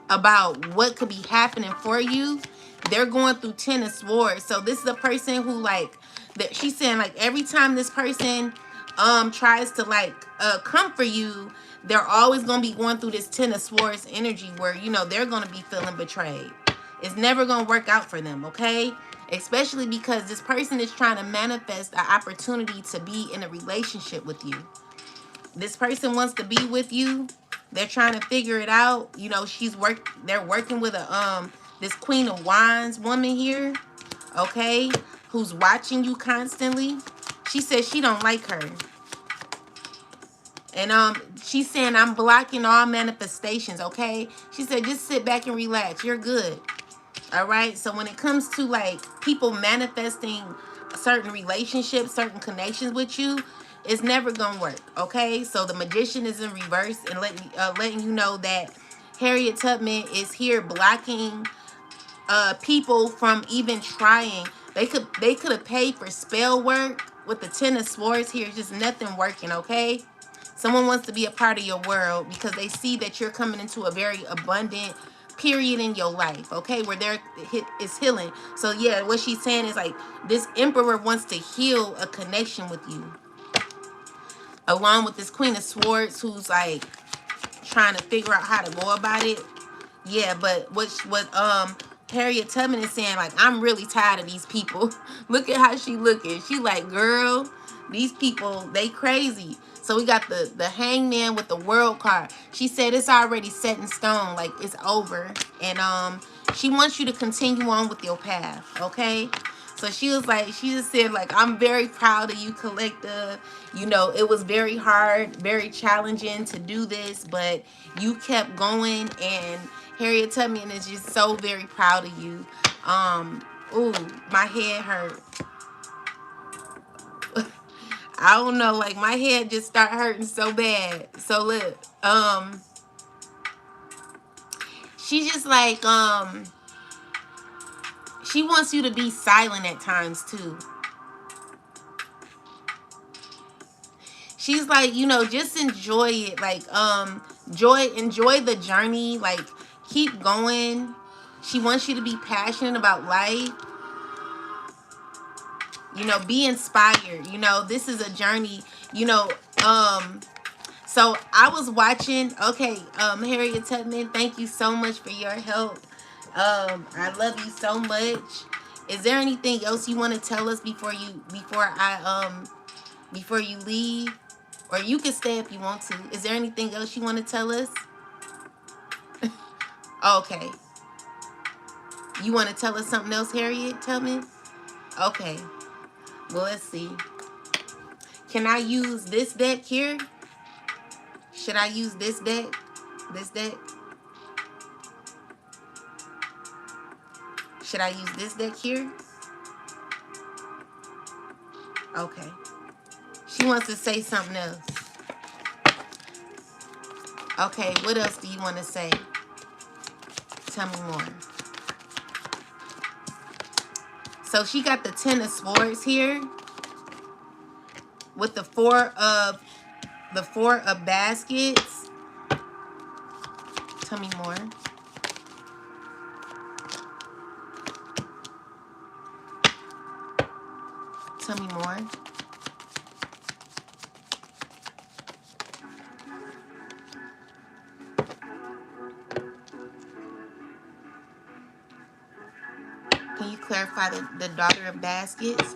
about what could be happening for you. They're going through 10 of Swords. So this is a person who, like, that she's saying, like, every time this person tries to like come for you, they're always gonna be going through this 10 of Swords energy where, you know, they're gonna be feeling betrayed. It's never gonna work out for them, okay? Especially because this person is trying to manifest an opportunity to be in a relationship with you. This person wants to be with you. They're trying to figure it out. You know, they're working with a this Queen of Wands woman here, okay, who's watching you constantly. She says she don't like her. And she's saying, I'm blocking all manifestations, okay? She said, just sit back and relax. You're good. All right? So when it comes to, like, people manifesting certain relationships, certain connections with you, it's never going to work, okay? So the Magician is in reverse and letting you know that Harriet Tubman is here blocking people from even trying. They could have paid for spell work with the 10 of Swords here. It's just nothing working, okay? Someone wants to be a part of your world because they see that you're coming into a very abundant period in your life, okay, where there is healing. So yeah, what she's saying is like this Emperor wants to heal a connection with you, along with this Queen of Swords who's like trying to figure out how to go about it. Yeah, but what Harriet Tubman is saying, like, I'm really tired of these people. Look at how she looking. She like, girl, these people, they crazy. So we got the Hangman with the World card. She said it's already set in stone, like it's over. And she wants you to continue on with your path, okay? So she was like, she just said, like, I'm very proud of you, collective. You know, it was very hard, very challenging to do this, but you kept going, and Harriet Tubman is just so very proud of you. Ooh, my head hurt. I don't know, like my head just started hurting so bad. So look, she just like, she wants you to be silent at times too. She's like, you know, just enjoy it. Like, enjoy the journey. Like, keep going. She wants you to be passionate about life. You know, be inspired. You know, this is a journey. You know, So I was watching. Okay, Harriet Tubman, thank you so much for your help. I love you so much. Is there anything else you want to tell us before you leave? Or you can stay if you want to. Is there anything else you want to tell us? Okay. You want to tell us something else, Harriet Tubman? Okay. Well, let's see. Can I use this deck here? Should I use this deck? This deck? Should I use this deck here? Okay. She wants to say something else. Okay, what else do you want to say? Tell me more. So she got the Ten of Swords here with the four of baskets. Tell me more. Tell me more. Can you clarify the Daughter of Baskets?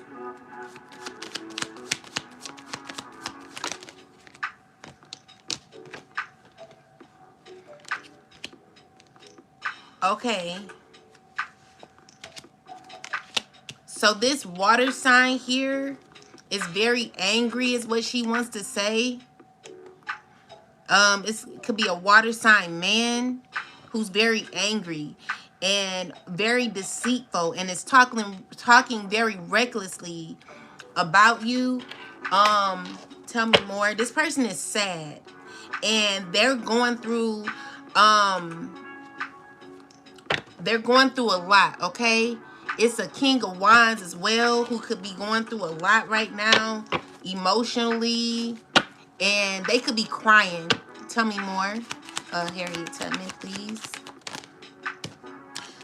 Okay. So this water sign here is very angry is what she wants to say. It could be a water sign man who's very angry and very deceitful and is talking very recklessly about you. Tell me more. This person is sad and they're going through a lot, okay? It's a King of Wands as well who could be going through a lot right now emotionally, and they could be crying. Tell me more, Harriet Tubman, please.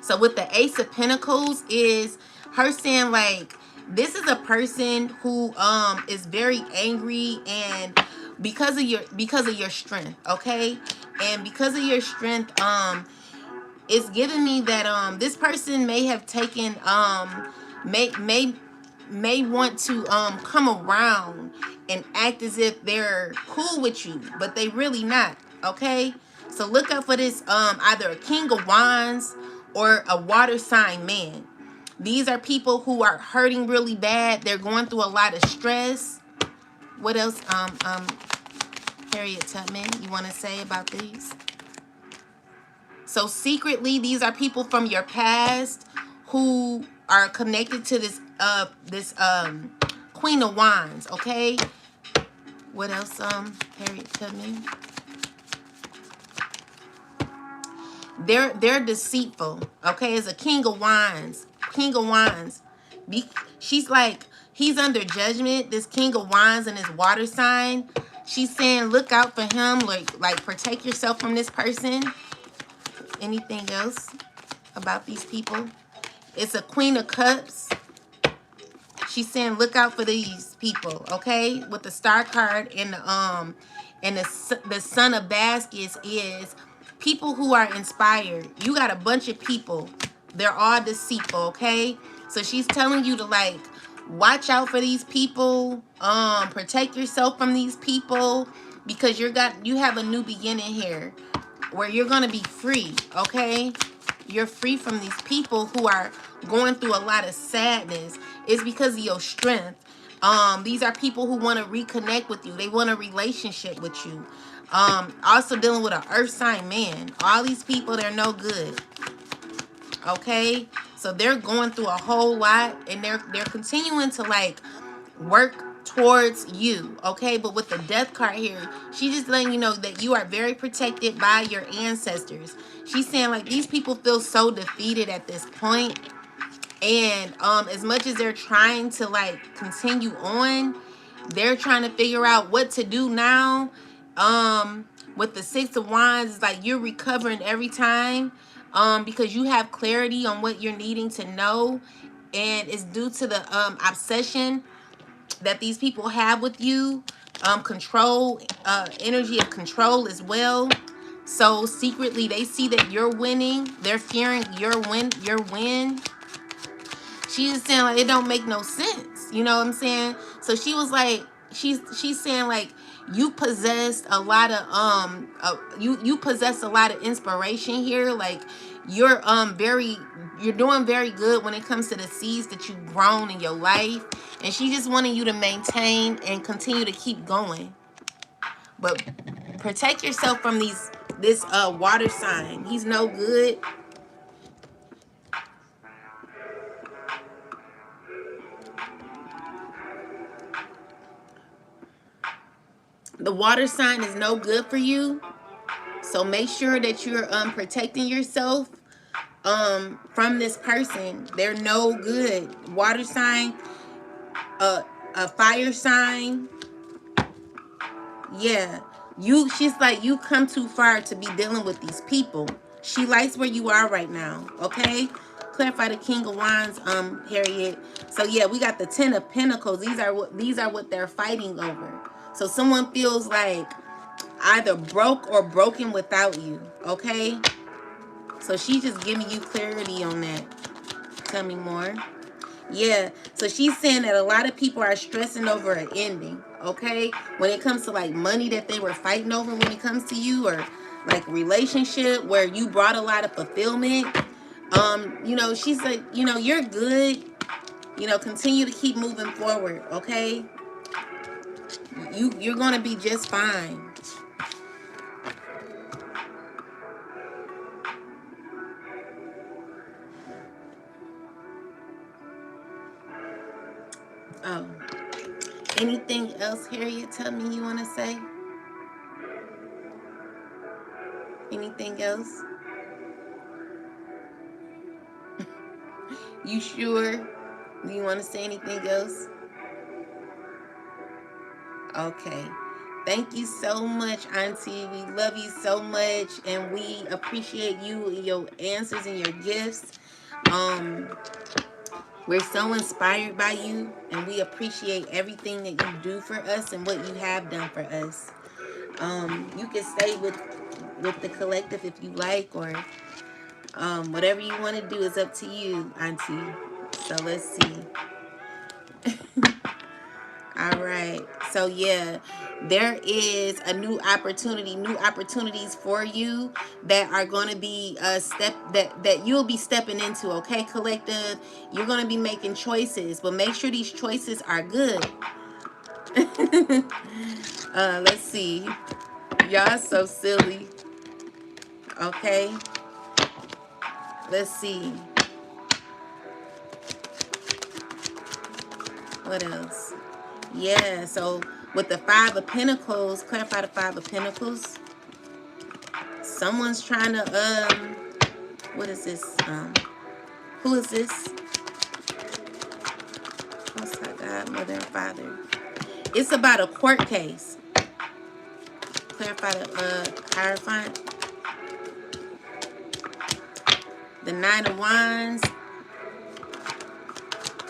So with the Ace of Pentacles is her saying like this is a person who is very angry and because of your strength, okay? And because of your strength, it's giving me that this person may have taken may want to come around and act as if they're cool with you, but they really not, okay? So look out for this either a King of Wands or a water sign man. These are people who are hurting really bad. They're going through a lot of stress. What else Harriet Tubman you want to say about these? So secretly, these are people from your past who are connected to this Queen of Wands, okay? What else, Harriet Tubman? They're deceitful, okay? It's a King of Wands. King of Wands. She's like, he's under judgment, this King of Wands and his water sign. She's saying, look out for him, like protect yourself from this person. Anything else about these people? It's a Queen of Cups. She's saying look out for these people, okay? With the Star card and the Son of Baskets is people who are inspired. You got a bunch of people. They're all deceitful, okay? So she's telling you to like watch out for these people. Protect yourself from these people because you have a new beginning here where you're gonna be free, okay? You're free from these people who are going through a lot of sadness. It's because of your strength. These are people who want to reconnect with you. They want a relationship with you. Also dealing with an earth sign man. All these people, they're no good. Okay? So they're going through a whole lot and they're continuing to like work towards you, okay? But with the Death card here, she's just letting you know that you are very protected by your ancestors. She's saying like these people feel so defeated at this point, and as much as they're trying to like continue on, they're trying to figure out what to do now. With the Six of Wands, it's like you're recovering every time because you have clarity on what you're needing to know, and it's due to the obsession that these people have with you. control, energy of control as well. So secretly they see that you're winning. They're fearing your win. She was saying like it don't make no sense. You know what I'm saying? So she was like, she's saying like you possessed a lot of you possess a lot of inspiration here. Like you're very you're doing very good when it comes to the seeds that you've grown in your life, and she just wanted you to maintain and continue to keep going. But protect yourself from this water sign. He's no good. The water sign is no good for you. So make sure that you're protecting yourself from this person. They're no good. Water sign, a fire sign. Yeah. She's like, you come too far to be dealing with these people. She likes where you are right now. Okay? Clarify the King of Wands, Harriet. So yeah, we got the Ten of Pentacles. These are what they're fighting over. So someone feels like either broke or broken without you. Okay? So she's just giving you clarity on that. Tell me more. Yeah. So she's saying that a lot of people are stressing over an ending. Okay. When it comes to like money that they were fighting over when it comes to you, or like relationship where you brought a lot of fulfillment. She's like, you're good. Continue to keep moving forward. Okay. You're gonna be just fine. Oh. Anything else, Harriet? Tell me you want to say? Anything else? You sure? Do you want to say anything else? Okay. Thank you so much, Auntie. We love you so much, and we appreciate you, your answers, and your gifts. Um, we're so inspired by you, and we appreciate everything that you do for us and what you have done for us. You can stay with the collective if you like, or whatever you want to do is up to you, Auntie. So let's see. All right. So yeah, there is a new opportunities for you that are going to be a step that you'll be stepping into. Okay, collective. You're going to be making choices, but make sure these choices are good. Let's see. Y'all so silly. Okay. Let's see. What else? Yeah, so with the Five of Pentacles, clarify the Five of Pentacles. Someone's trying to, what is this? Who is this? Most High God, Mother and Father. It's about a court case. Clarify the, Hierophant. The Nine of Wands.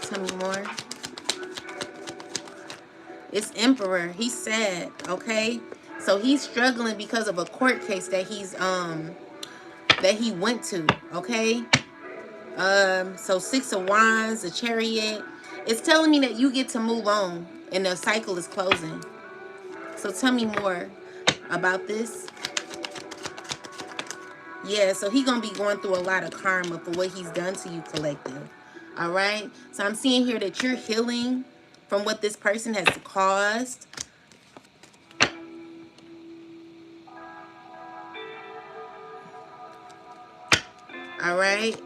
Tell me more. It's Emperor. He's sad, okay? So he's struggling because of a court case that he went to, okay? So Six of Wands, the Chariot. It's telling me that you get to move on and the cycle is closing. So tell me more about this. Yeah, so he's going to be going through a lot of karma for what he's done to you, collective. All right? So I'm seeing here that you're healing from what this person has caused. All right?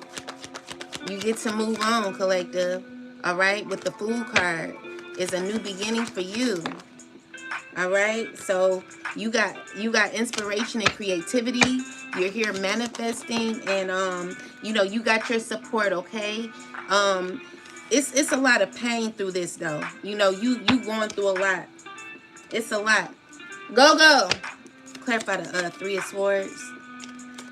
You get to move on, collective. All right? With the Fool card. It's a new beginning for you. All right? So you got inspiration and creativity. You're here manifesting, and you got your support, okay? It's a lot of pain through this though. You going through a lot. It's a lot. Go. Clarify the Three of Swords.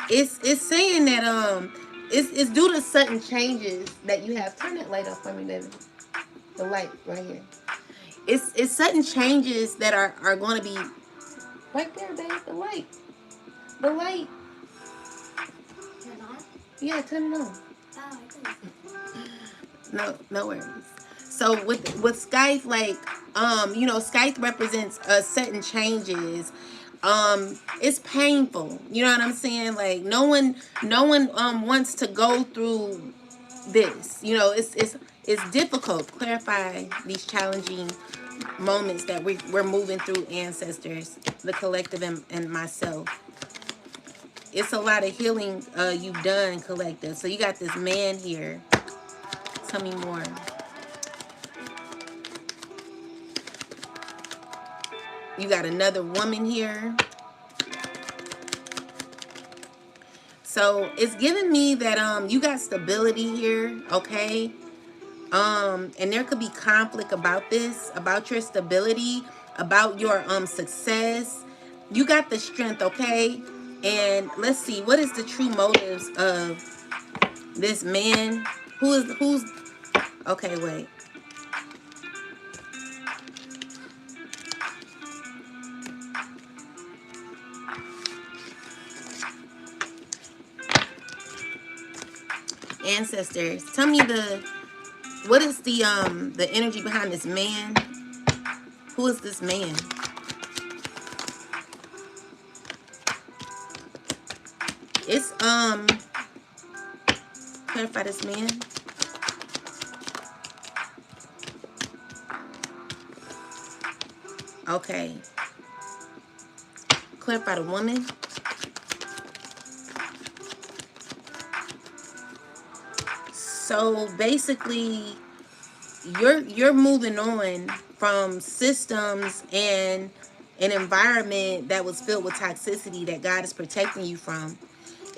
It's saying that it's due to sudden changes that you have. Turn that light off for me, baby. The light right here. it's sudden changes that are going to be right there, babe. The light. Turn it on? Yeah, turn it on. Oh, I couldn't. No worries. So with Skype, like Skype represents certain changes. It's painful. You know what I'm saying? Like no one wants to go through this. It's difficult. Clarify these challenging moments that we're moving through, ancestors, the collective, and myself. It's a lot of healing you've done, collective. So you got this man here. Tell me more. You got another woman here. So it's giving me that you got stability here, okay? And there could be conflict about this, about your stability, about your success. You got the strength, okay? And let's see, what is the true motives of this man? Who's okay, wait. Ancestors, tell me what is the energy behind this man? Who is this man? It's clarify this man. Okay. Clarify the woman. So basically, you're moving on from systems and an environment that was filled with toxicity that God is protecting you from.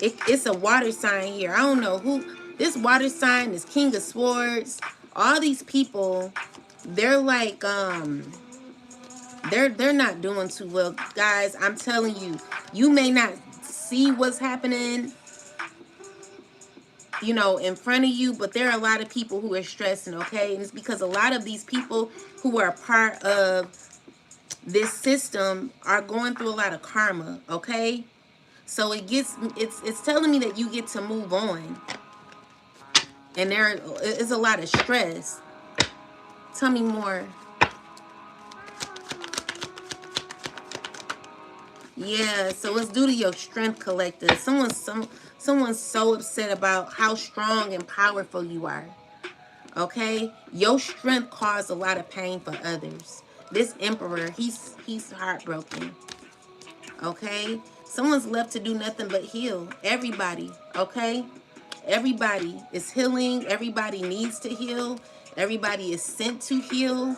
It's a water sign here. I don't know who this water sign is. King of Swords. All these people, they're like they're not doing too well, guys. I'm telling you, you may not see what's happening, in front of you, but there are a lot of people who are stressing, okay? And it's because a lot of these people who are a part of this system are going through a lot of karma, okay? So it's telling me that you get to move on. And there is a lot of stress. Tell me more. Yeah, so it's due to your strength, collector. Someone's so upset about how strong and powerful you are. Okay? Your strength caused a lot of pain for others. This emperor, he's heartbroken. Okay? Someone's left to do nothing but heal. Everybody, okay? Everybody is healing. Everybody needs to heal. Everybody is sent to heal.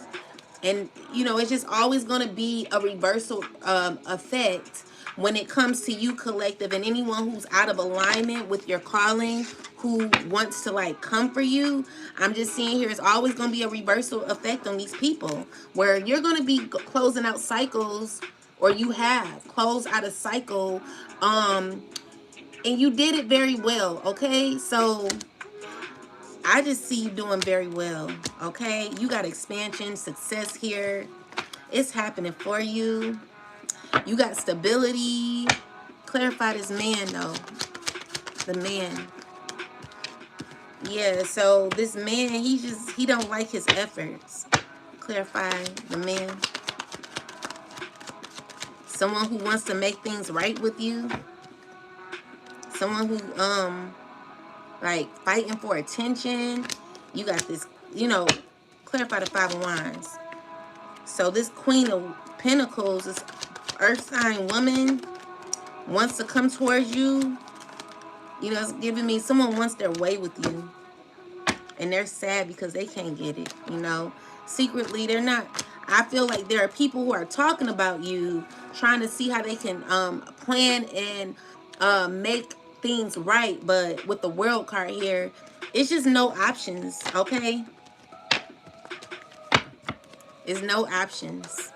And it's just always going to be a reversal effect when it comes to you, collective, and anyone who's out of alignment with your calling, who wants to like come for you. I'm just seeing here, it's always going to be a reversal effect on these people where you're going to be closing out cycles, or you have closed out a cycle, and you did it very well. Okay, so I just see you doing very well, okay? You got expansion, success here. It's happening for you. You got stability. Clarify this man, though. The man. Yeah, so this man, he don't like his efforts. Clarify the man. Someone who wants to make things right with you. Someone who, like, fighting for attention. You got this, clarify the Five of Wands. So this Queen of Pentacles, this earth sign woman, wants to come towards you. It's giving me someone wants their way with you. And they're sad because they can't get it, Secretly, they're not. I feel like there are people who are talking about you, trying to see how they can plan and make things right. But with the World card here, it's just no options, okay? It's no options.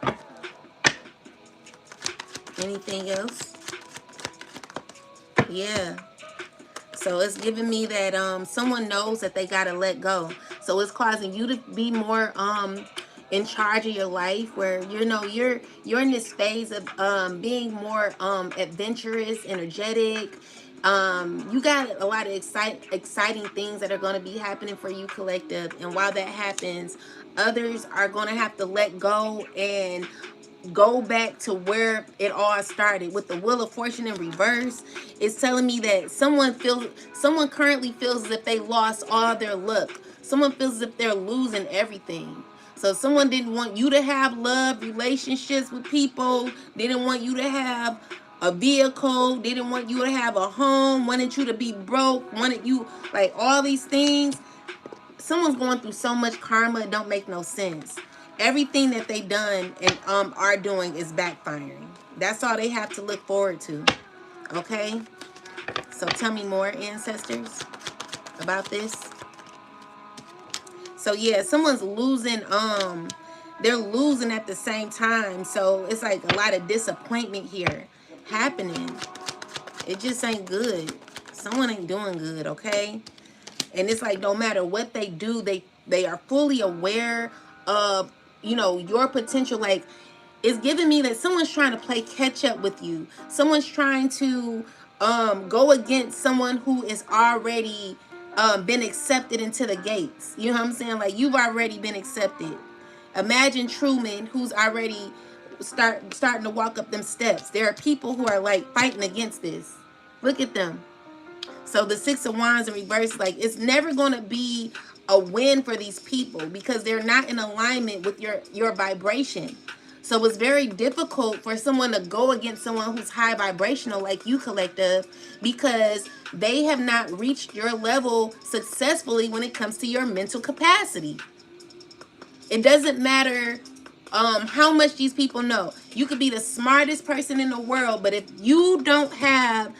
Anything else? Yeah. So it's giving me that someone knows that they gotta let go. So it's causing you to be more in charge of your life, where you're in this phase of being more adventurous, energetic. You got a lot of exciting things that are going to be happening for you, collective. And while that happens, others are going to have to let go and go back to where it all started. With the wheel of fortune in reverse, it's telling me that someone currently feels as if they lost all their luck. Someone feels as if they're losing everything. So someone didn't want you to have love relationships with people, didn't want you to have a vehicle, didn't want you to have a home, wanted you to be broke, wanted you, like, all these things. Someone's going through so much karma, it don't make no sense. Everything that they done and are doing is backfiring. That's all they have to look forward to. Okay? So tell me more, ancestors, about this. So yeah, someone's losing, they're losing at the same time. So it's like a lot of disappointment here happening. It just ain't good. Someone ain't doing good, okay? And it's like no matter what they do, they are fully aware of, your potential. Like, it's giving me that someone's trying to play catch up with you. Someone's trying to go against someone who is already been accepted into the gates. You know what I'm saying? Like, you've already been accepted. Imagine Truman, who's already starting to walk up them steps. There are people who are like fighting against this. Look at them. So the Six of Wands in reverse, like, it's never going to be a win for these people because they're not in alignment with your vibration. So it's very difficult for someone to go against someone who's high vibrational like you, collective, because they have not reached your level successfully when it comes to your mental capacity. It doesn't matter how much these people know. You could be the smartest person in the world, but if you don't have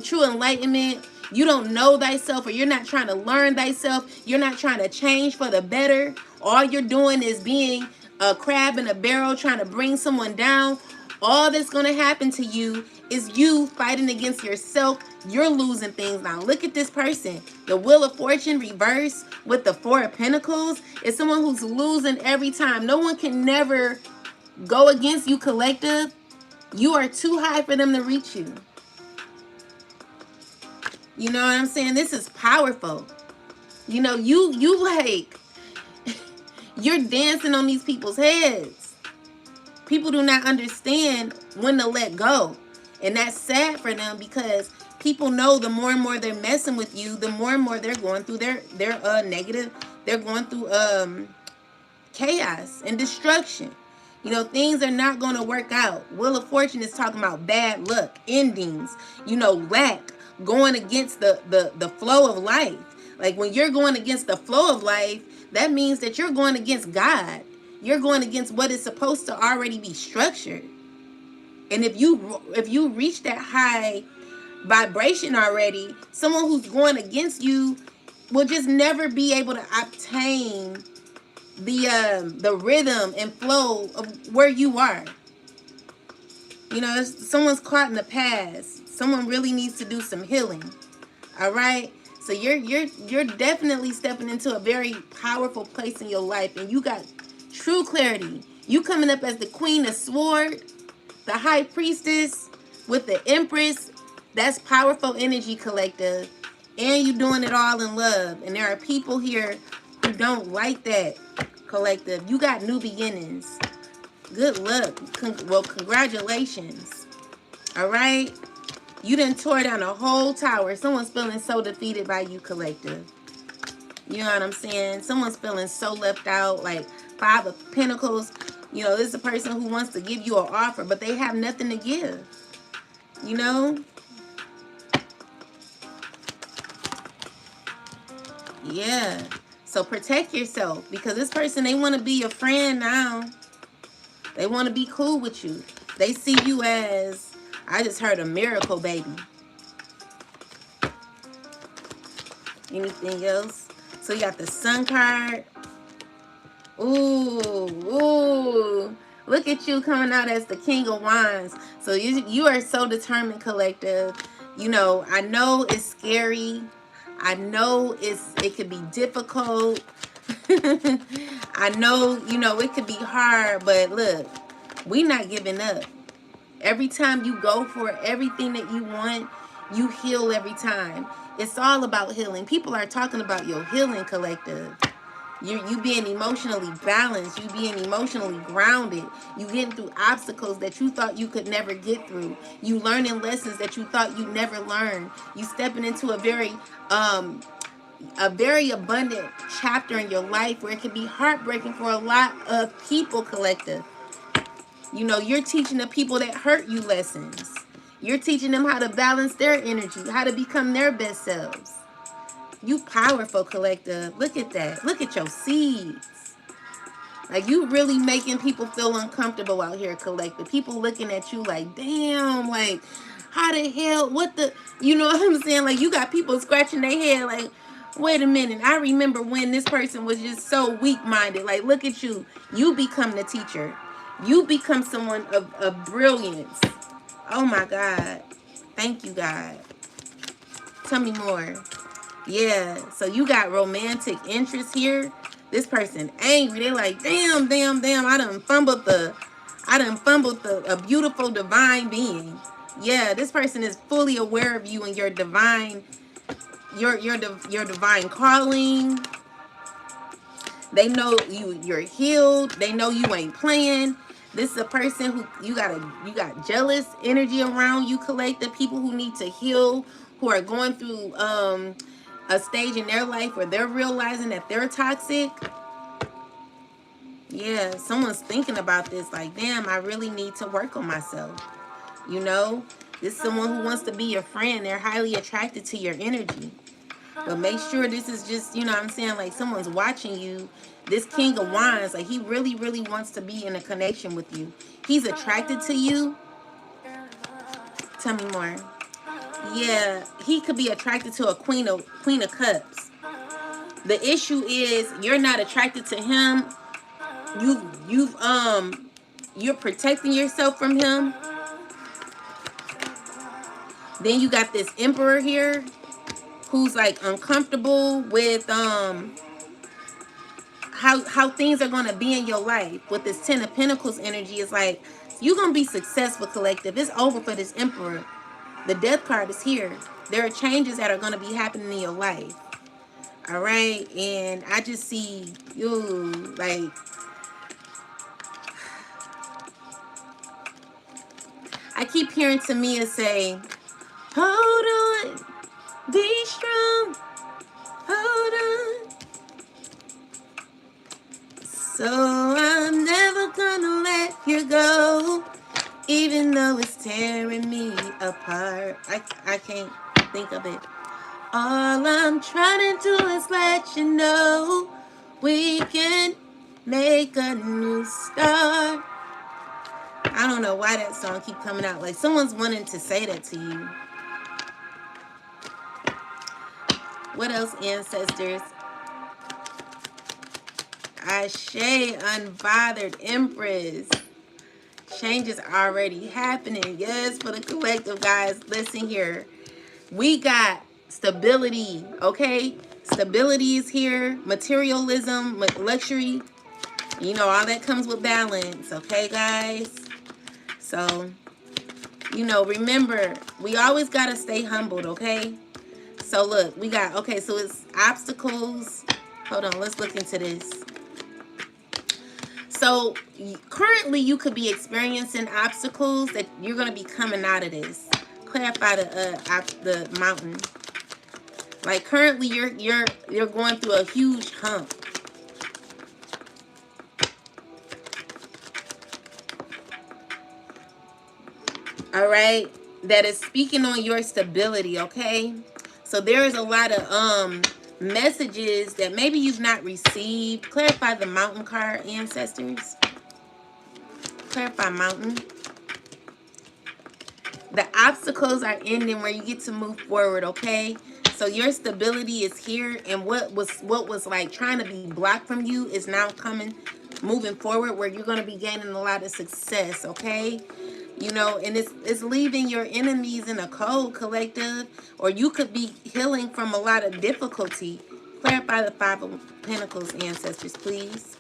true enlightenment, you don't know thyself, or you're not trying to learn thyself, you're not trying to change for the better, all you're doing is being a crab in a barrel trying to bring someone down. All that's going to happen to you is you fighting against yourself. You're losing things. Now look at this person. The Wheel of Fortune reverse with the Four of Pentacles is someone who's losing every time. No one can never go against you, collective. You are too high for them to reach you. You know what I'm saying? This is powerful. You like, you're dancing on these people's heads. People do not understand when to let go. And that's sad for them because people know the more and more they're messing with you, the more and more they're going through their negative, they're going through chaos and destruction. Things are not going to work out. Wheel of Fortune is talking about bad luck, endings, lack, going against the flow of life. Like, when you're going against the flow of life, that means that you're going against God. You're going against what is supposed to already be structured. And if you reach that high vibration already, someone who's going against you will just never be able to obtain the rhythm and flow of where you are. Someone's caught in the past. Someone really needs to do some healing. All right. So you're definitely stepping into a very powerful place in your life, and you got true clarity. You coming up as the Queen of Sword, the High Priestess with the Empress. That's powerful energy, collective. And you doing it all in love. And there are people here who don't like that, collective. You got new beginnings. Good luck. Congratulations. All right. You done tore down a whole tower. Someone's feeling so defeated by you, collective. You know what I'm saying? Someone's feeling so left out. Like, Five of Pentacles. This is a person who wants to give you an offer, but they have nothing to give. Yeah. So protect yourself, because this person, they want to be your friend now. They want to be cool with you. They see you as, I just heard, a miracle baby. Anything else? So you got the Sun card. Ooh. Look at you coming out as the King of Wands. So you are so determined, collective. I know it's scary. I know it could be difficult. I know, it could be hard, but look, we not giving up. Every time you go for everything that you want, you heal every time. It's all about healing. People are talking about your healing, collective. You being emotionally balanced, you being emotionally grounded, you getting through obstacles that you thought you could never get through, you learning lessons that you thought you never learned, you stepping into a very abundant chapter in your life where it can be heartbreaking for a lot of people, collective. You're teaching the people that hurt you lessons. You're teaching them how to balance their energy, how to become their best selves. You powerful, collective. Look at that. Look at your seeds. Like, you really making people feel uncomfortable out here, collective. People looking at you like, damn, like, how the hell, what the, you know what I'm saying? Like, you got people scratching their head like, wait a minute. I remember when this person was just so weak-minded. Like, look at you. You become the teacher. You become someone of brilliance. Oh, my God. Thank you, God. Tell me more. Yeah, so you got romantic interest here. This person angry. They like, damn, damn, damn. I done fumbled the a beautiful divine being. Yeah, this person is fully aware of you and your divine, your divine calling. They know you're healed. They know you ain't playing. This is a person who you got jealous energy around you, collective people who need to heal, who are going through a stage in their life where they're realizing that they're toxic. Yeah, someone's thinking about this like, damn, I really need to work on myself. You know, this is someone who wants to be your friend. They're highly attracted to your energy. But make sure this is just, what I'm saying, like someone's watching you. This King of Wands, like he really, really wants to be in a connection with you. He's attracted to you. Tell me more. Yeah, he could be attracted to a Queen of Cups. The issue is you're not attracted to him. You're protecting yourself from him. Then you got this Emperor here who's like uncomfortable with how things are gonna be in your life. With this Ten of Pentacles energy, it's like you're gonna be successful, collective. It's over for this Emperor. The Death card is here. There are changes that are gonna be happening in your life. All right, and I just see you like I keep hearing Tamia say, "Hold on, be strong, hold on." So I'm never gonna let you go, even though it's tearing me apart. I can't think of it. All I'm trying to do is let you know we can make a new start. I don't know why that song keep coming out. Like someone's wanting to say that to you. What else, ancestors? Ashe, unbothered Empress. Change is already happening. Yes, for the collective, guys. Listen here. We got stability, okay? Stability is here. Materialism, luxury. All that comes with balance, okay, guys? So, remember, we always got to stay humbled, okay? So, look, we got, okay, so it's obstacles. Hold on, let's look into this. So currently you could be experiencing obstacles that you're going to be coming out of this. Clarify the mountain. Like currently you're going through a huge hump. All right, that is speaking on your stability, okay? So there is a lot of messages that maybe you've not received. Clarify the mountain card, ancestors. Clarify mountain. The obstacles are ending where you get to move forward, okay? So your stability is here, and what was like trying to be blocked from you is now moving forward, where you're going to be gaining a lot of success, okay? And it's leaving your enemies in a cold, collective, or you could be healing from a lot of difficulty Clarify the Five of Pentacles, ancestors, please.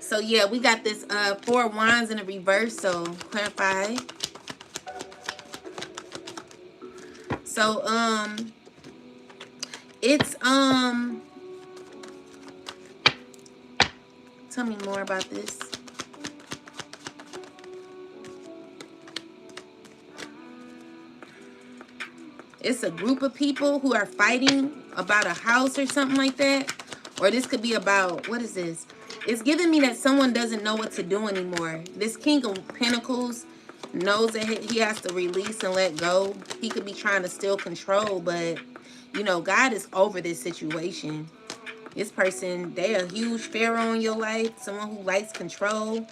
So yeah, we got this Four of Wands in a reverse. So clarify. So it's tell me more about this. It's a group of people who are fighting about a house or something like that. Or this could be about, what is this? It's giving me that someone doesn't know what to do anymore. This King of Pentacles knows that he has to release and let go. He could be trying to still control, but, you know, God is over this situation. This person, they're a huge pharaoh in your life. Someone who likes control.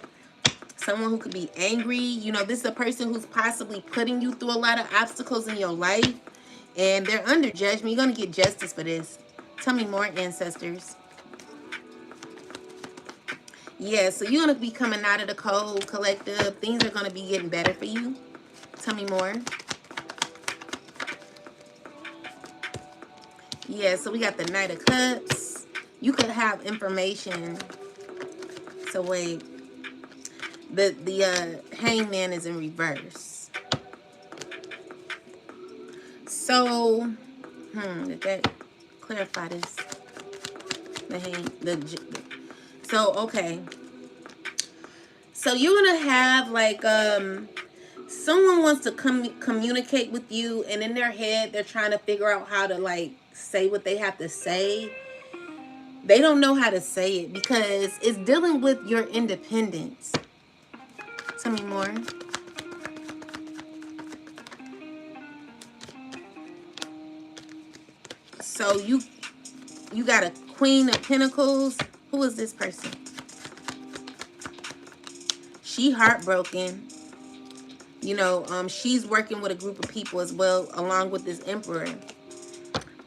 Someone who could be angry. You know, this is a person who's possibly putting you through a lot of obstacles in your life. And they're under judgment. You're going to get justice for this. Tell me more, ancestors. Yeah, so you're going to be coming out of the cold, collective. Things are going to be getting better for you. Tell me more. Yeah, so we got the Knight of Cups. You could have information. So wait. The Hangman is in reverse. So, did that clarify this? So, okay. So you're going to have like, someone wants to communicate with you, and in their head, they're trying to figure out how to like say what they have to say. They don't know how to say it because it's dealing with your independence. Tell me more. So you got a Queen of Pentacles. Who is this person? She heartbroken. You know, she's working with a group of people as well, along with this Emperor.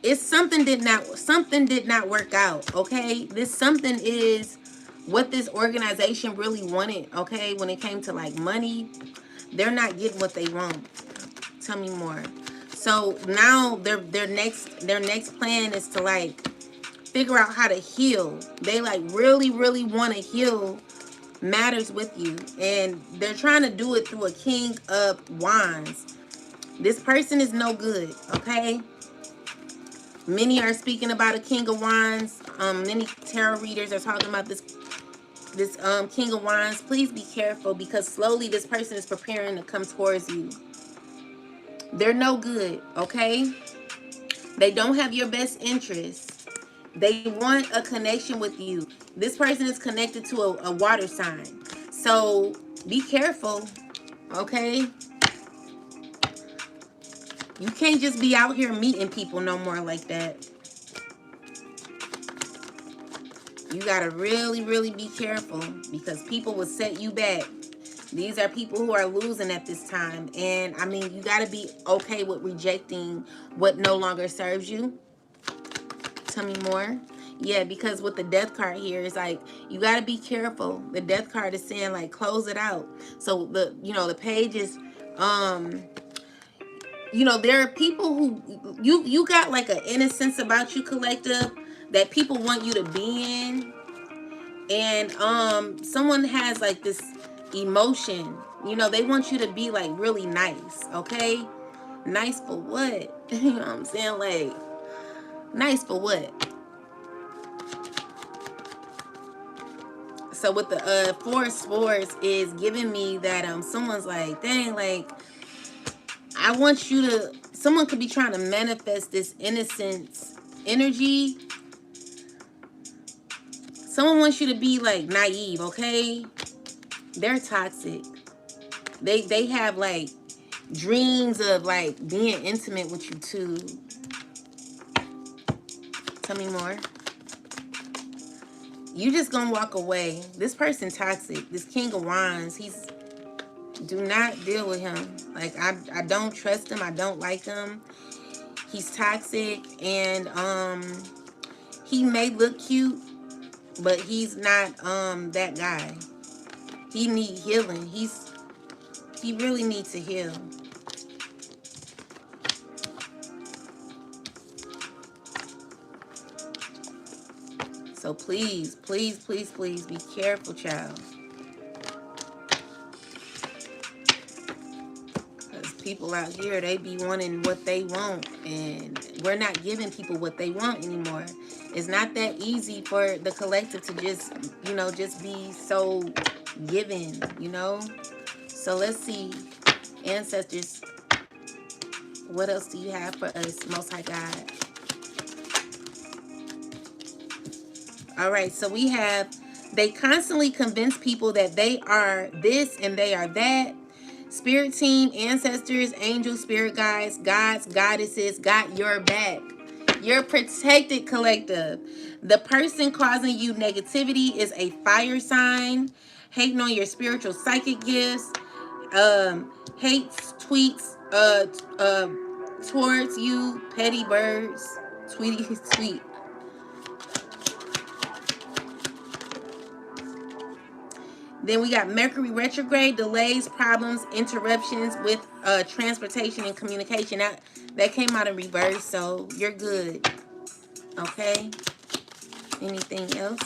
It's something did not work out. Okay, this something is what this organization really wanted. Okay, when it came to like money, they're not getting what they want. Tell me more. So now their next plan is to like figure out how to heal. They like really want to heal matters with you, and they're trying to do it through a King of Wands. This person is no good. Okay, many are speaking about a King of Wands. Many tarot readers are talking about this King of Wands. Please be careful, because slowly this person is preparing to come towards you. They're no good. Okay, they don't have your best interest. They want a connection with you. This person is connected to a water sign. So be careful, okay? You can't just be out here meeting people no more like that. You gotta really be careful, because people will set you back. These are people who are losing at this time. And I mean, you gotta be okay with rejecting what no longer serves you. Tell me more. Yeah, because with the Death card here, it's like you got to be careful. The Death card is saying like close it out. So the page is there are people who you got like an innocence about you, collective, that people want you to be in. And someone has like this emotion. They want you to be like really nice, okay? Nice for what? You know what I'm saying? Like, nice for what? So with the Four of Swords is giving me that someone's like, dang, like, I want you to, someone could be trying to manifest this innocence energy. Someone wants you to be like naive, okay? They're toxic. They have like dreams of like being intimate with you too. Tell me more. You just gonna walk away. This person toxic. This King of Wands, do not deal with him. Like, I don't trust him. I don't like him. He's toxic, and he may look cute, but he's not that guy. He need healing. He really needs to heal. So please, please, please, please be careful, child. Because people out here, they be wanting what they want. And we're not giving people what they want anymore. It's not that easy for the collective to just, just be so giving. So let's see. Ancestors, what else do you have for us, Most High God? All right, so we have, they constantly convince people that they are this and they are that. Spirit team, ancestors, angels, spirit guides, gods, goddesses got your back. You're protected, collective. The person causing you negativity is a fire sign, hating on your spiritual psychic gifts, hates tweets towards you, petty birds, tweety tweet. Then we got Mercury retrograde, delays, problems, interruptions with transportation and communication. That came out in reverse, so you're good. Okay. Anything else?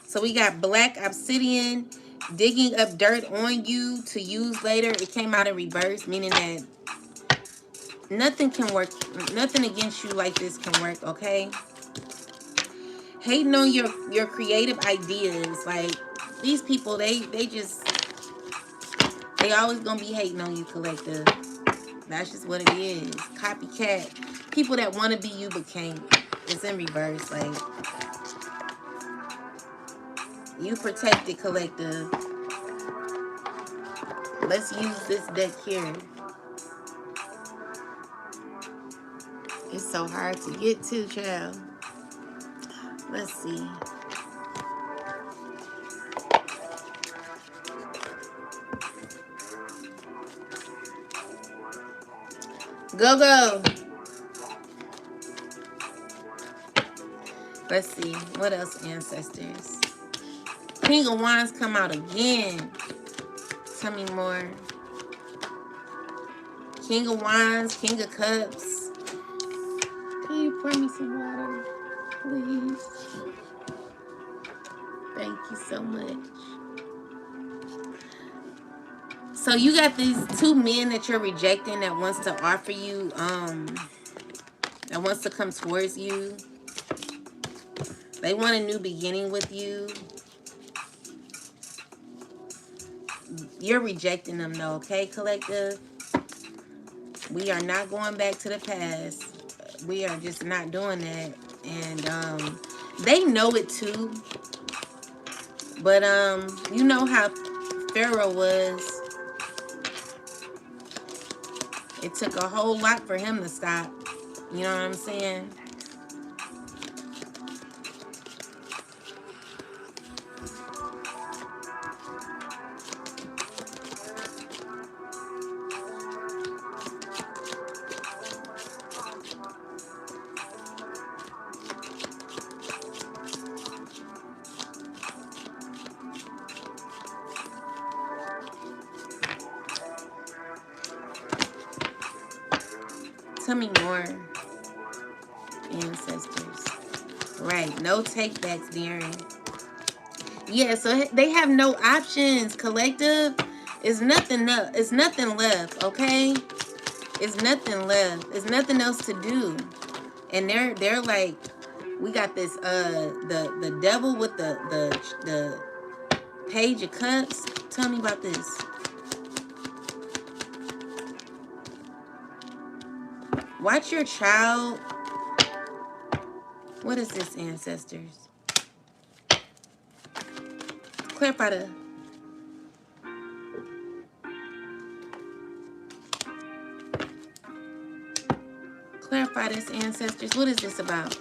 So we got black obsidian, digging up dirt on you to use later. It came out in reverse, meaning that nothing can work, nothing against you like this can work, okay? Hating on your creative ideas. Like, these people, they always gonna be hating on you, collective. That's just what it is. Copycat. People that want to be you but can't. It's in reverse. Like, you protected, collective. Let's use this deck here. It's so hard to get to, child. Let's see. Go, go. Let's see. What else, ancestors? King of Wands come out again. Tell me more. King of Wands, King of Cups. Can you pour me some water, please? Thank you so much. So you got these two men that you're rejecting that wants to offer you, that wants to come towards you. They want a new beginning with you. You're rejecting them though, okay, collective? We are not going back to the past. We are just not doing that. And they know it too. But you know how Pharaoh was. It took a whole lot for him to stop. You know what I'm saying? Tell me more, ancestors. Right, no takebacks, Darren. Yeah, so they have no options, collective. It's nothing up. It's nothing left, okay? It's nothing left. It's nothing else to do. And they're like, we got this the devil with the page of cups. Tell me about this. Watch your child. What is this, ancestors? Clarify the. Clarify this, ancestors. What is this about?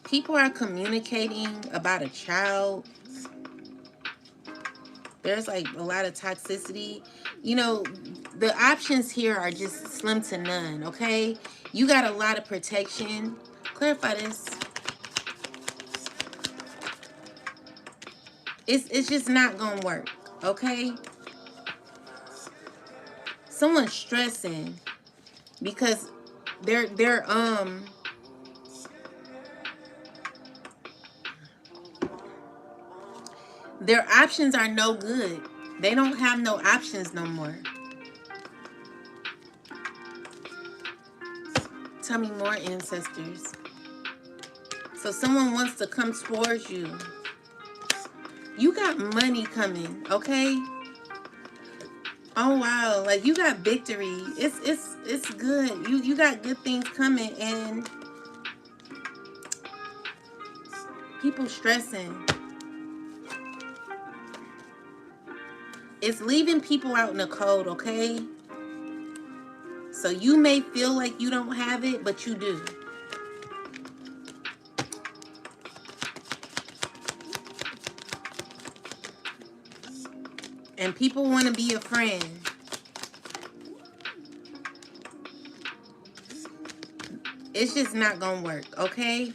People are communicating about a child. There's like a lot of toxicity. You know, the options here are just slim to none, okay? You got a lot of protection Clarify this. It's just not gonna work. Okay? Someone's stressing because they're their options are no good. They don't have no options no more. Tell me more, ancestors. So someone wants to come towards you. You got money coming, okay? Oh wow, like you got victory. It's good. You got good things coming, and people stressing. It's leaving people out in the cold, okay? So you may feel like you don't have it, but you do. And people want to be a friend. It's just not gonna work, okay?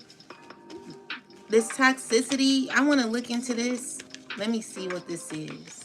This toxicity, I want to look into this. Let me see what this is.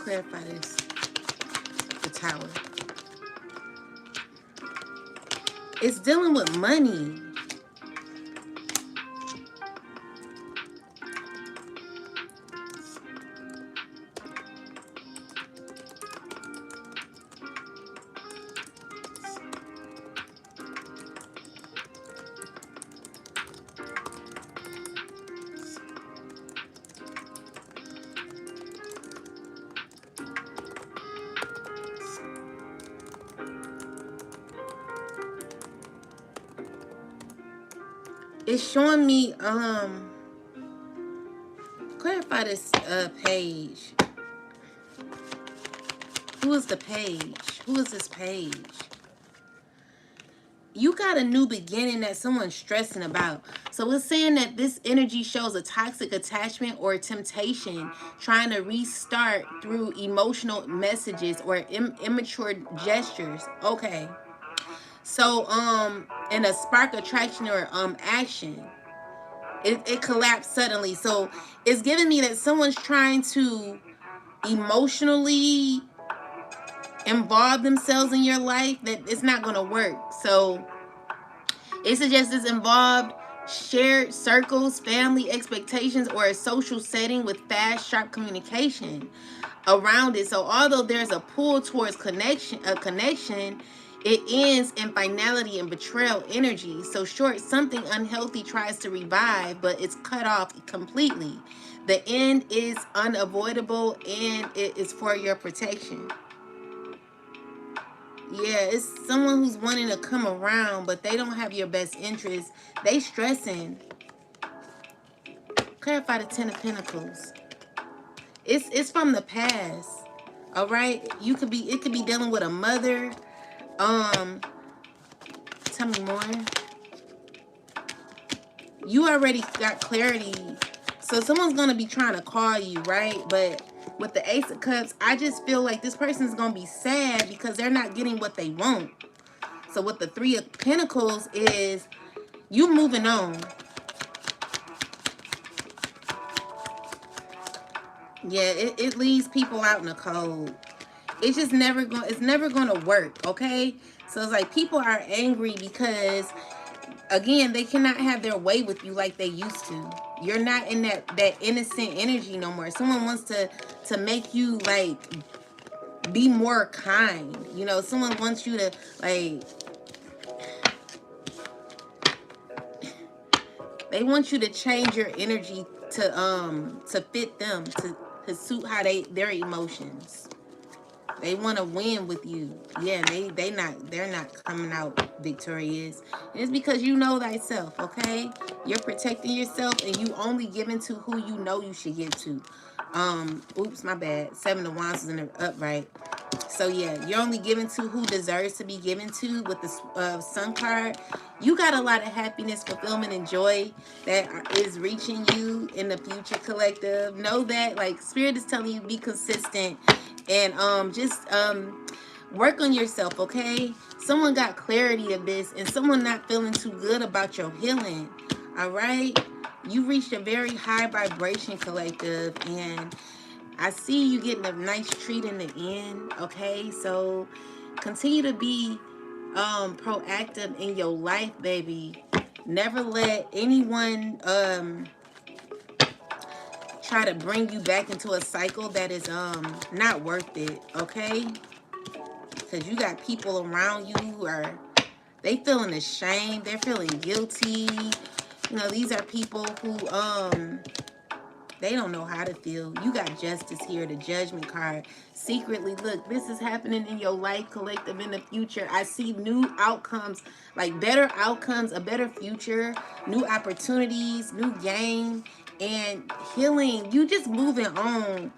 Clarify this. The tower. It's dealing with money. It's showing me clarify this page. Who is the page? Who is this page? You got a new beginning that someone's stressing about. So it's saying that this energy shows a toxic attachment or temptation trying to restart through emotional messages or immature gestures. Okay. So in a spark attraction or action, it collapsed suddenly. So it's giving me that someone's trying to emotionally involve themselves in your life, that it's not going to work. So it suggests it's involved shared circles, family expectations, or a social setting with fast, sharp communication around it. So although there's a pull towards connection, it ends in finality and betrayal energy. So short, something unhealthy tries to revive, but it's cut off completely. The end is unavoidable, and it is for your protection. Yeah, it's someone who's wanting to come around, but they don't have your best interest. They stressing. Clarify the Ten of Pentacles. It's from the past. All right, it could be dealing with a mother. Tell me more. You already got clarity. So someone's gonna be trying to call you, right? But with the Ace of Cups, I just feel like this person's gonna be sad because they're not getting what they want. So with the Three of Pentacles is you moving on. Yeah, it leaves people out in the cold. It's just never gonna work, okay? So it's like people are angry because again, they cannot have their way with you like they used to. You're not in that innocent energy no more. Someone wants to make you like be more kind. You know, someone wants you to like, they want you to change your energy to fit them, to suit how their emotions. They want to win with you. Yeah, they're not coming out victorious. And it's because you know thyself, okay? You're protecting yourself and you only giving to who you know you should give to. Oops, my bad. Seven of Wands is in the upright. So yeah, you're only giving to who deserves to be given to with the Sun card. You got a lot of happiness, fulfillment, and joy that is reaching you in the future, collective. Know that, like, Spirit is telling you, be consistent and just work on yourself, okay? Someone got clarity of this and someone not feeling too good about your healing. All right? You reached a very high vibration, collective, and I see you getting a nice treat in the end, okay? So continue to be proactive in your life, baby. Never let anyone try to bring you back into a cycle that is not worth it, okay? Because you got people around you who are, they feeling ashamed, they're feeling guilty. You know, these are people who they don't know how to feel. You got justice here, the judgment card. Secretly, look, this is happening in your life, collective, in the future. I see new outcomes, like better outcomes, a better future, new opportunities, new game, and healing. You just moving on,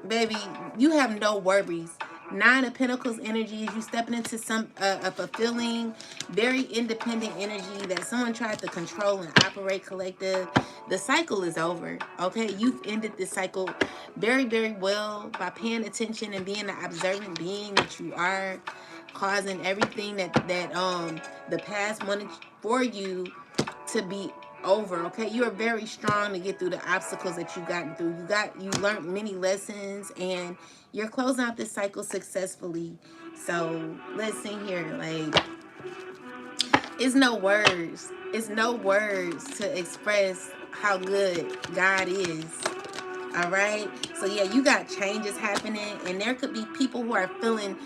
baby. You have no worries. Nine of Pentacles energy is you stepping into some a fulfilling, very independent energy that someone tried to control and operate, collective. The cycle is over. Okay, you've ended this cycle very, very well by paying attention and being the observant being that you are, causing everything that the past wanted for you to be over. Okay, you are very strong to get through the obstacles that you gotten through. You learned many lessons and you're closing out this cycle successfully. So listen here, like, it's no words, it's no words to express how good God is. All right. So yeah, you got changes happening, and there could be people who are feeling,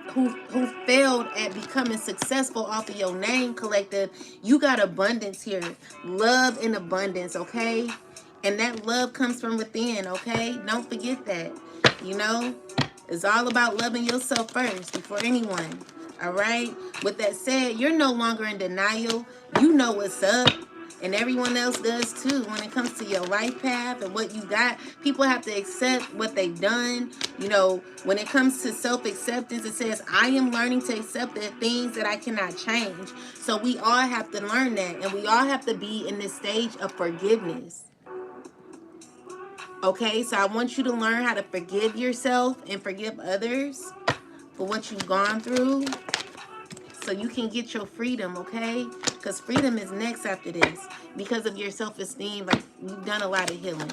who failed at becoming successful off of your name, collective. You got abundance here, love and abundance. Okay, and that love comes from within. Okay, don't forget that. You know, it's all about loving yourself first before anyone. All right. With that said, you're no longer in denial. You know what's up, and everyone else does too. When it comes to your life path and what you got, people have to accept what they've done. You know, when it comes to self-acceptance, it says, I am learning to accept the things that I cannot change. So we all have to learn that, and we all have to be in this stage of forgiveness. Okay, so I want you to learn how to forgive yourself and forgive others for what you've gone through, so you can get your freedom, okay? Because freedom is next after this. Because of your self-esteem, like, you've done a lot of healing.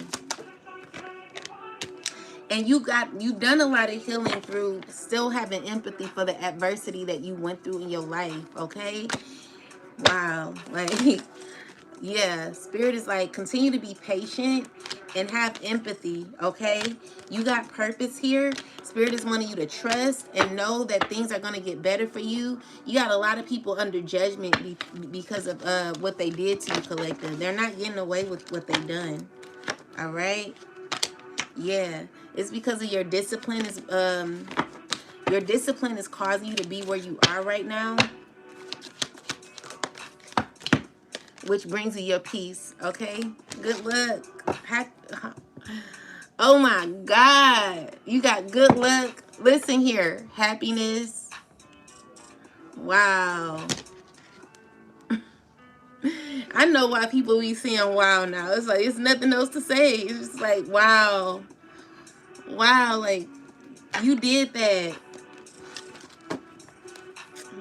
And you've done a lot of healing through still having empathy for the adversity that you went through in your life, okay? Wow. Like, yeah, Spirit is like, continue to be patient and have empathy, okay? You got purpose here. Spirit is wanting you to trust and know that things are going to get better for you. You got a lot of people under judgment because of what they did to you, collective. They're not getting away with what they've done, all right? Yeah, it's because of your discipline is causing you to be where you are right now, which brings you your peace, okay? Good luck. Oh my God. You got good luck. Listen here. Happiness. Wow. I know why people be saying wow now. It's like, it's nothing else to say. It's just like, wow. Wow. Like, you did that.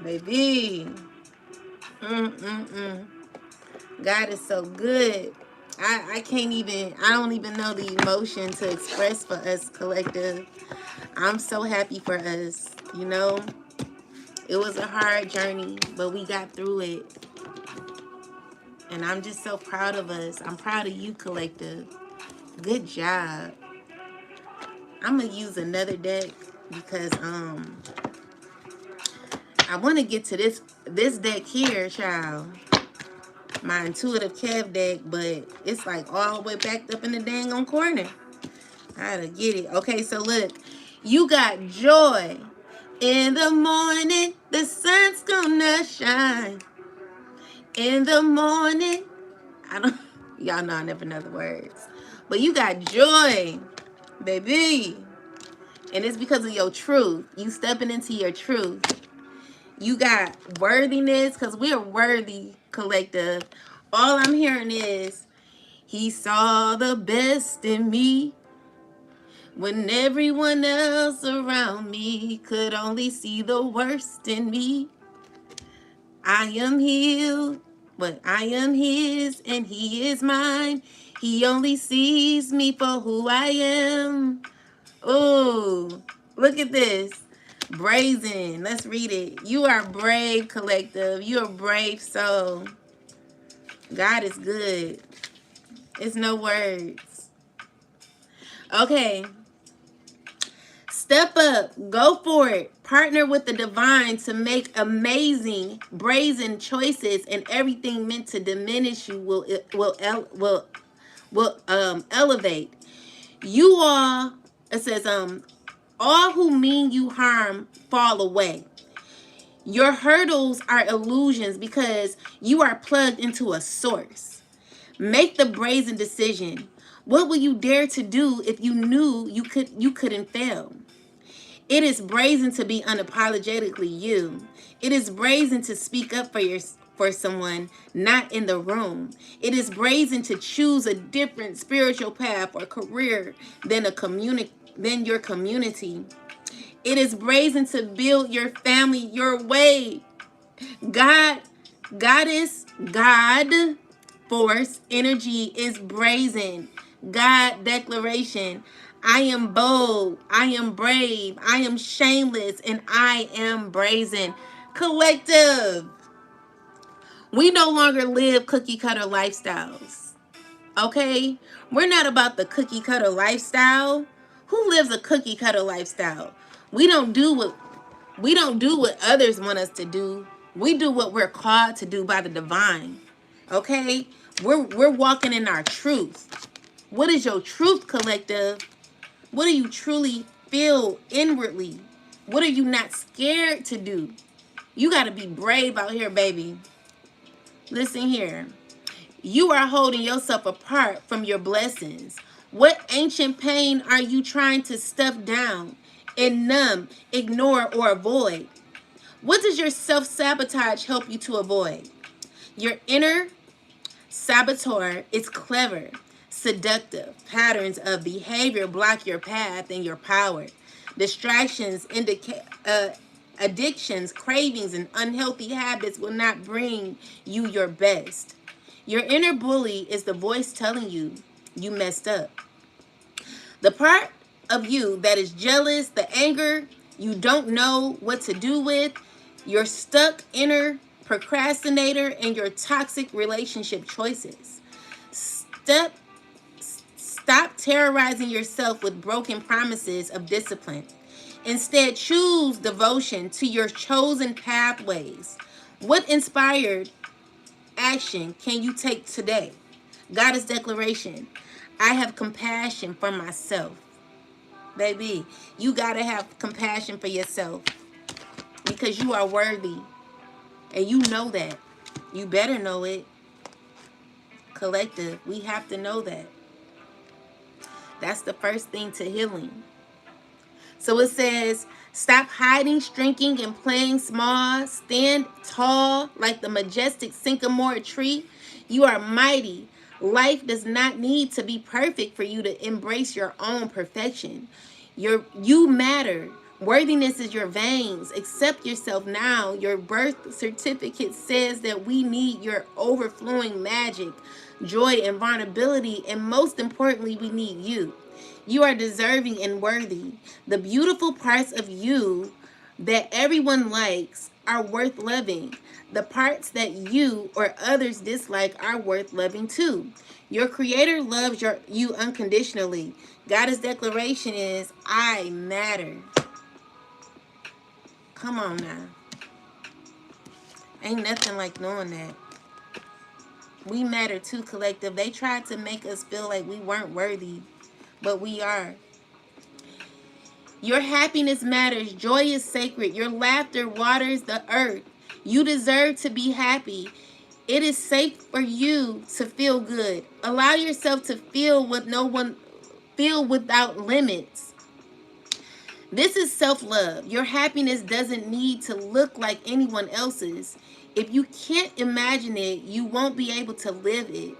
Baby. Mm-mm-mm. God is so good. I can't even, I don't even know the emotion to express for us, collective. I'm so happy for us, you know. It was a hard journey, but we got through it. And I'm just so proud of us. I'm proud of you, collective. Good job. I'm going to use another deck because I want to get to this deck here, child. My intuitive Kev deck, but it's like all the way backed up in the dang on corner. I gotta get it. Okay, so look, You got joy. In the morning, the sun's gonna shine. In the morning, I don't, y'all know I never know the words. But you got joy, baby. And it's because of your truth. You stepping into your truth. You got worthiness, because we're worthy collective. All I'm hearing is, he saw the best in me when everyone else around me could only see the worst in me. I am healed, but I am his and he is mine. He only sees me for who I am. Oh, look at this. Brazen. Let's read it. You are brave, collective. You are brave soul. God is good. It's no words. Okay. Step up. Go for it. Partner with the divine to make amazing, brazen choices, and everything meant to diminish you will elevate. You all, it says, all who mean you harm fall away. Your hurdles are illusions because you are plugged into a source. Make the brazen decision. What will you dare to do if you knew you couldn't fail? It is brazen to be unapologetically you. It is brazen to speak up for someone not in the room. It is brazen to choose a different spiritual path or career than your community. It is brazen to build your family your way. God, Goddess, God, force, energy is brazen. God declaration. I am bold. I am brave. I am shameless. And I am brazen. Collective. We no longer live cookie cutter lifestyles. Okay? We're not about the cookie cutter lifestyle. Who lives a cookie cutter lifestyle? We don't do what others want us to do. We do what we're called to do by the divine. Okay? We're walking in our truth. What is your truth, collective? What do you truly feel inwardly? What are you not scared to do? You got to be brave out here, baby. Listen here. You are holding yourself apart from your blessings. What ancient pain are you trying to stuff down and numb, ignore, or avoid? What does your self-sabotage help you to avoid? Your inner saboteur is clever, seductive. Patterns of behavior block your path and your power. Distractions, addictions, cravings, and unhealthy habits will not bring you your best. Your inner bully is the voice telling you you messed up. The part of you that is jealous, the anger you don't know what to do with, your stuck inner procrastinator, and your toxic relationship choices. Step Stop terrorizing yourself with broken promises of discipline. Instead, choose devotion to your chosen pathways. What inspired action can you take today? Goddess declaration. I have compassion for myself. Baby, you got to have compassion for yourself because you are worthy. And you know that. You better know it. Collective, we have to know that. That's the first thing to healing. So it says, stop hiding, shrinking, and playing small. Stand tall like the majestic sycamore tree. You are mighty. Life does not need to be perfect for you to embrace your own perfection. You matter. Worthiness is your veins. Accept yourself now. Your birth certificate says that we need your overflowing magic, joy, and vulnerability. And most importantly, we need you. You are deserving and worthy. The beautiful parts of you that everyone likes are worth loving. The parts that you or others dislike are worth loving too. Your creator loves you unconditionally. Goddess declaration is, I matter. Come on now. Ain't nothing like knowing that. We matter too, collective. They tried to make us feel like we weren't worthy, but we are. Your happiness matters. Joy is sacred. Your laughter waters the earth. You deserve to be happy. It is safe for you to feel good. Allow yourself to feel what no one feel without limits. This is self-love. Your happiness doesn't need to look like anyone else's. If you can't imagine it, you won't be able to live it.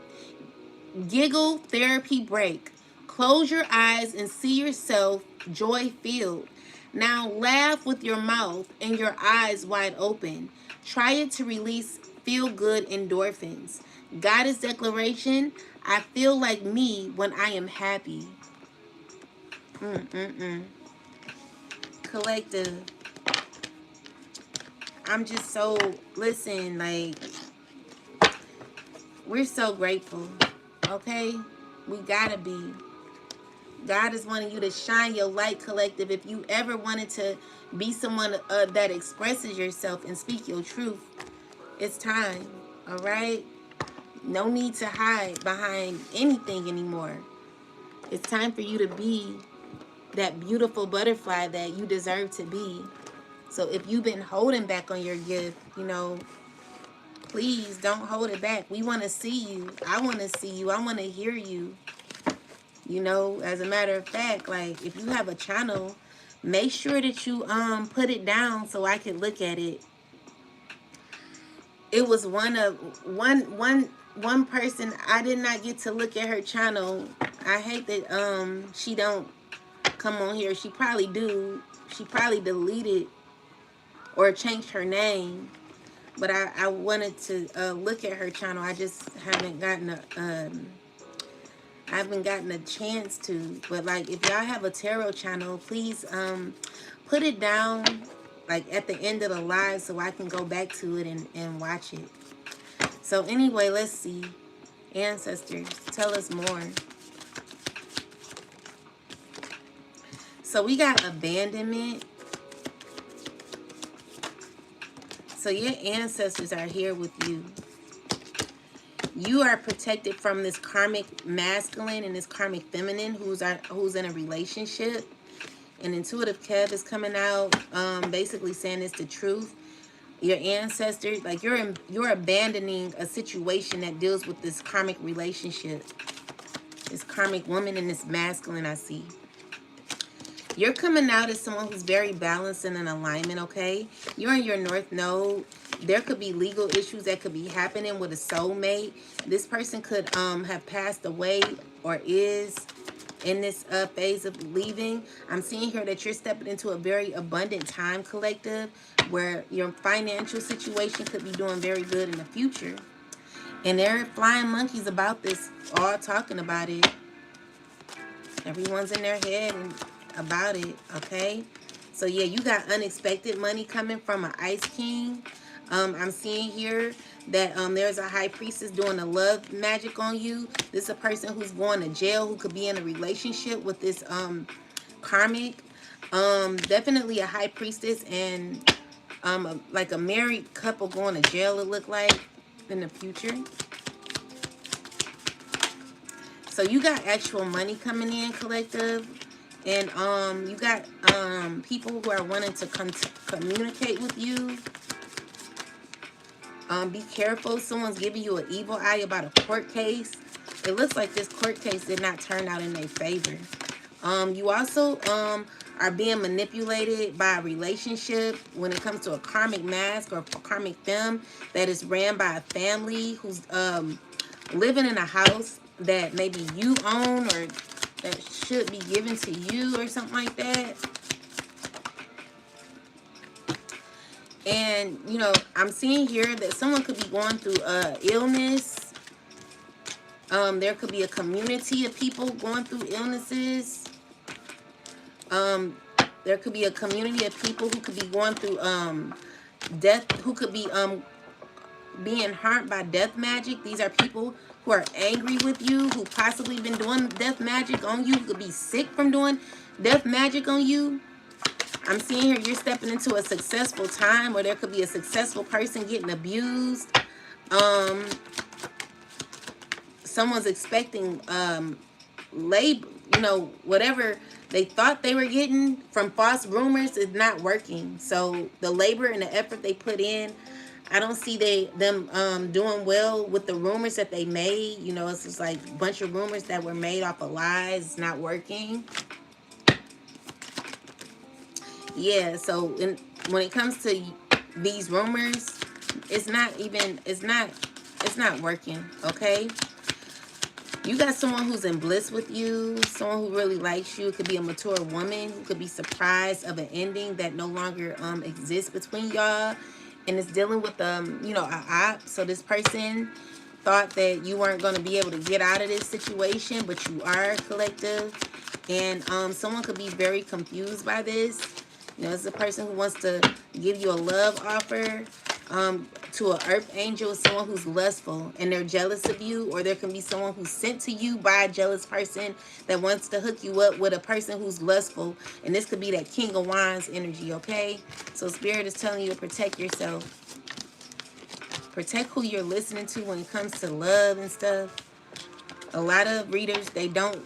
Giggle therapy break. Close your eyes and see yourself joy filled. Now laugh with your mouth and your eyes wide open. Try it to release feel good endorphins. Goddess declaration, I feel like me when I am happy. Mm-mm-mm. Collective. I'm just so, listen, like, we're so grateful. Okay? We gotta be. God is wanting you to shine your light, collective. If you ever wanted to be someone that expresses yourself and speak your truth, it's time. All right? No need to hide behind anything anymore. It's time for you to be that beautiful butterfly that you deserve to be. So if you've been holding back on your gift, please don't hold it back. We want to see you. I want to see you. I want to hear you. As a matter of fact, like, if you have a channel, make sure that you put it down so I can look at it. It was one person, I did not get to look at her channel. I hate that she don't come on here. She probably do. She probably deleted or changed her name. But I wanted to look at her channel. I just haven't gotten a chance to. But like, if y'all have a tarot channel, please put it down like at the end of the live so I can go back to it and watch it. So anyway, let's see. Ancestors, tell us more. So we got abandonment. So your ancestors are here with you. You are protected from this karmic masculine and this karmic feminine who's in a relationship. And intuitive Kev is coming out, basically saying it's the truth. Your ancestors, like, you're abandoning a situation that deals with this karmic relationship. This karmic woman and this masculine I see. You're coming out as someone who's very balanced and in alignment, okay? You're in your North Node. There could be legal issues that could be happening with a soulmate. This person could have passed away or is in this phase of leaving. I'm seeing here that you're stepping into a very abundant time, collective, where your financial situation could be doing very good in the future. And there are flying monkeys about this, all talking about it. Everyone's in their head and about it, okay? So yeah, you got unexpected money coming from an Ice King. I'm seeing here that there's a high priestess doing a love magic on you. This is a person who's going to jail, who could be in a relationship with this karmic. Definitely a high priestess and like a married couple going to jail, it look like, in the future. So you got actual money coming in, collective. And you got people who are wanting to communicate with you. Be careful. Someone's giving you an evil eye about a court case. It looks like this court case did not turn out in their favor. You also are being manipulated by a relationship when it comes to a karmic mask or a karmic femme that is ran by a family who's living in a house that maybe you own or that should be given to you or something like that. And, I'm seeing here that someone could be going through illness. There could be a community of people going through illnesses. There could be a community of people who could be going through death, who could be being harmed by death magic. These are people who are angry with you, who possibly been doing death magic on you, who could be sick from doing death magic on you. I'm seeing here you're stepping into a successful time, or there could be a successful person getting abused. Someone's expecting labor, whatever they thought they were getting from false rumors is not working. So the labor and the effort they put in, I don't see them doing well with the rumors that they made. It's just like a bunch of rumors that were made off of lies. It's not working. Yeah, so when it comes to these rumors, it's not working, okay? You got someone who's in bliss with you, someone who really likes you. It could be a mature woman who could be surprised of an ending that no longer exists between y'all, and it's dealing with a op. So this person thought that you weren't going to be able to get out of this situation, but you are, collective. And someone could be very confused by this. It's a person who wants to give you a love offer to an earth angel, someone who's lustful and they're jealous of you, or there can be someone who's sent to you by a jealous person that wants to hook you up with a person who's lustful, and this could be that King of Wands energy, okay? So Spirit is telling you to protect yourself. Protect who you're listening to when it comes to love and stuff. A lot of readers, they don't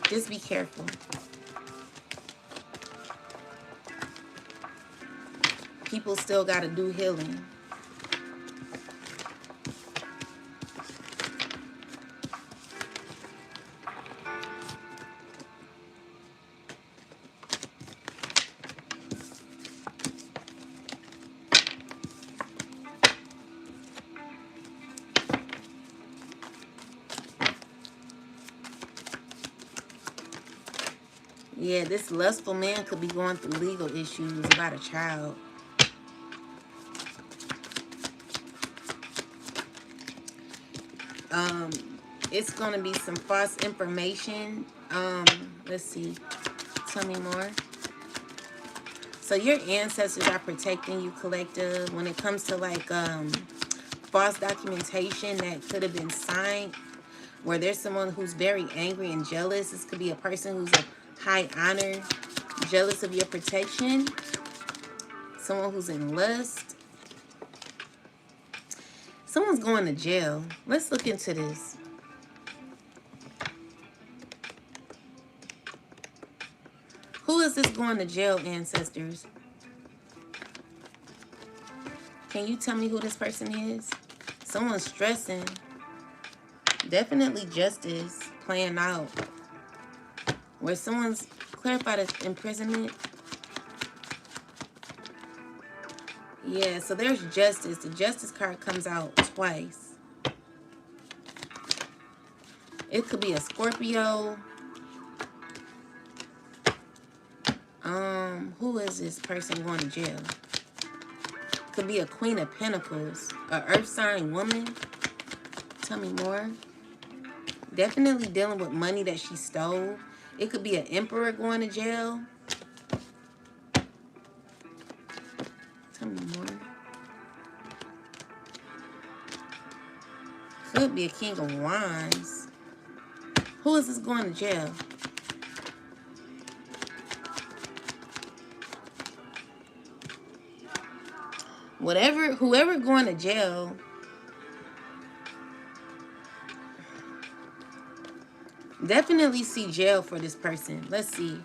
just be careful. People still got to do healing. Yeah, this lustful man could be going through legal issues about a child. It's going to be some false information. Let's see. Tell me more. So your ancestors are protecting you, collective, when it comes to like false documentation that could have been signed, where there's someone who's very angry and jealous. This could be a person who's of high honor, jealous of your protection. Someone who's in lust. Someone's going to jail. Let's look into this. Who is this going to jail, ancestors? Can you tell me who this person is? Someone's stressing. Definitely justice playing out. Where someone's clarified as imprisonment. Yeah, so there's justice. The justice card comes out twice. It could be a Scorpio. Who is this person going to jail? Could be a Queen of Pentacles. A earth sign woman. Tell me more. Definitely dealing with money that she stole. It could be an emperor going to jail. Tell me more. Could be a King of Wands. Who is this going to jail? Whoever going to jail, definitely see jail for this person. Let's see.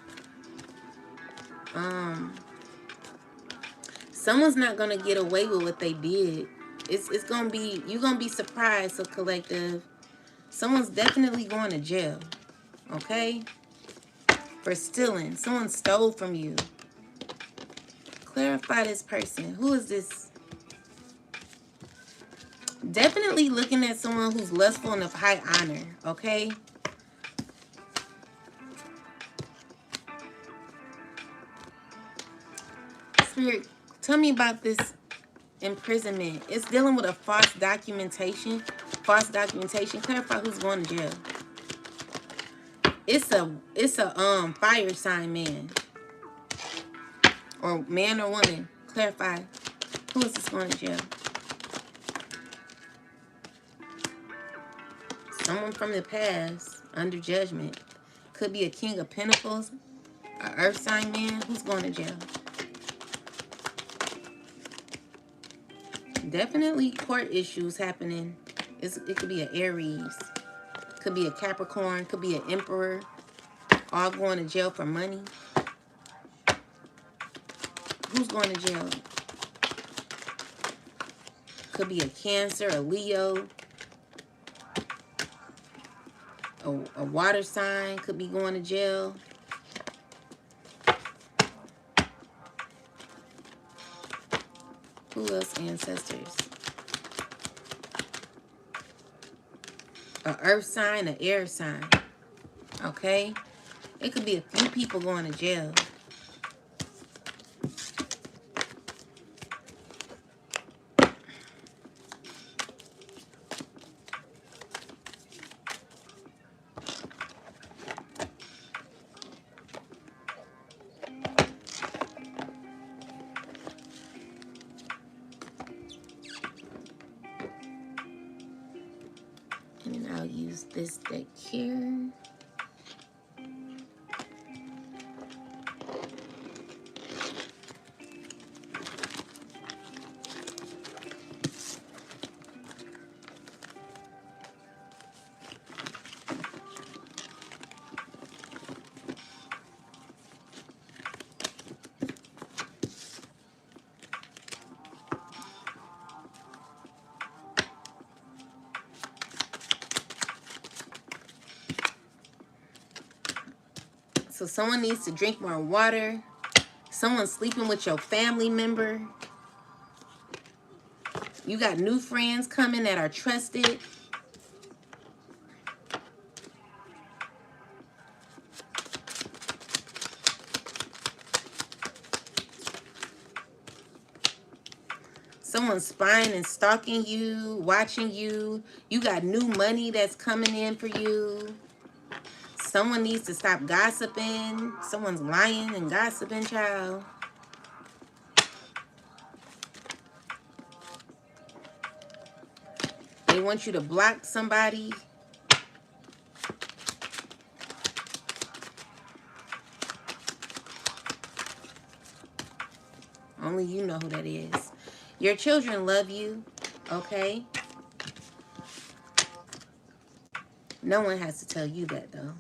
Someone's not gonna get away with what they did. It's gonna be, you're gonna be surprised. So collective, someone's definitely going to jail. Okay, for stealing. Someone stole from you. Clarify this person. Who is this? Definitely looking at someone who's lustful and of high honor, okay? Spirit, tell me about this imprisonment. It's dealing with a false documentation. False documentation. Clarify who's going to jail. It's a fire sign man. Or man or woman. Clarify. Who is this going to jail? Someone from the past, under judgment. Could be a King of Pentacles, an earth sign man. Who's going to jail? Definitely court issues happening. It could be an Aries, could be a Capricorn, could be an Emperor, all going to jail for money. Who's going to jail? Could be a Cancer, a Leo, a water sign could be going to jail. Who else? Ancestors. A earth sign, an air sign. Okay? It could be a few people going to jail. And then I'll use this deck here. So someone needs to drink more water. Someone's sleeping with your family member. You got new friends coming that are trusted. Someone's spying and stalking you, watching you. You got new money that's coming in for you. Someone needs to stop gossiping. Someone's lying and gossiping, child. They want you to block somebody. Only you know who that is. Your children love you, okay? No one has to tell you that, though.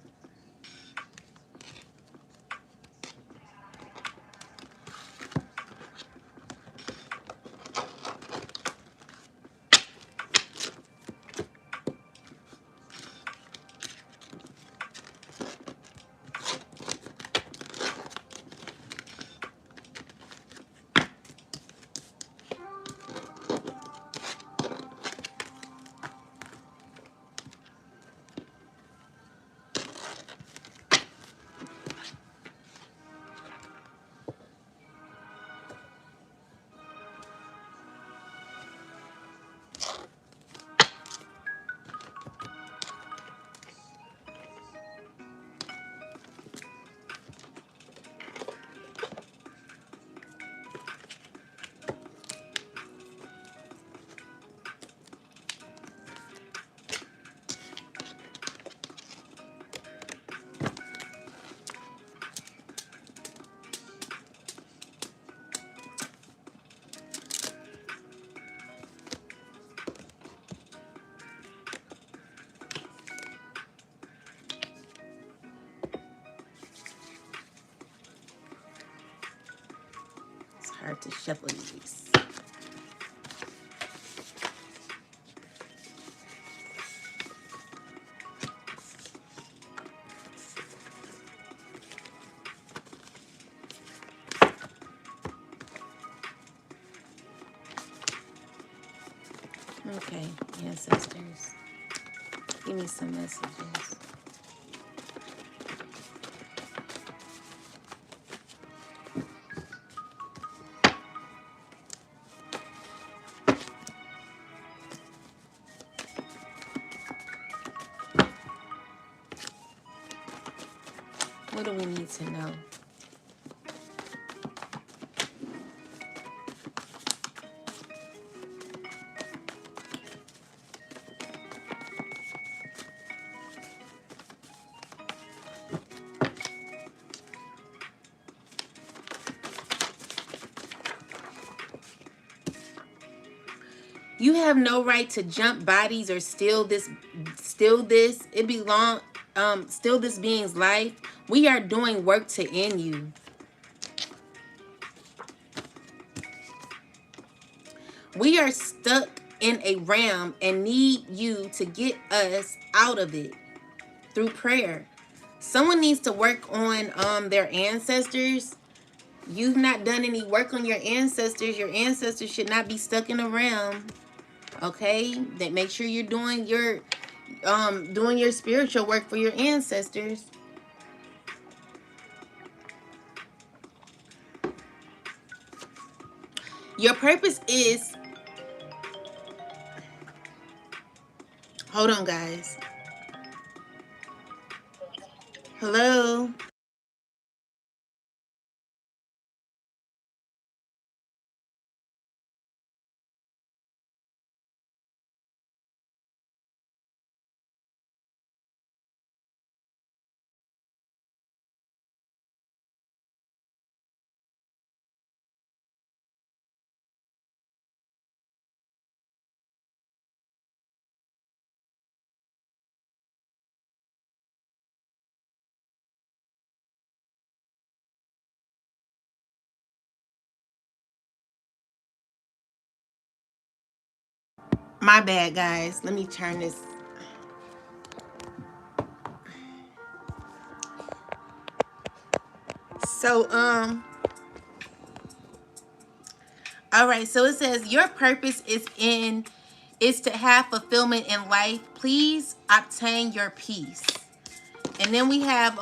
It's hard to shuffle these. Okay, ancestors, give me some messages. What do we need to know? You have no right to jump bodies or steal this. It belong steal this being's life. We are doing work to end you. We are stuck in a realm and need you to get us out of it through prayer. Someone needs to work on their ancestors. You've not done any work on your ancestors. Your ancestors should not be stuck in a realm. Okay? That make sure you're doing your spiritual work for your ancestors. Your purpose is, hold on guys. Hello. My bad guys. Let me turn this. So all right, so it says your purpose is to have fulfillment in life. Please obtain your peace. And then we have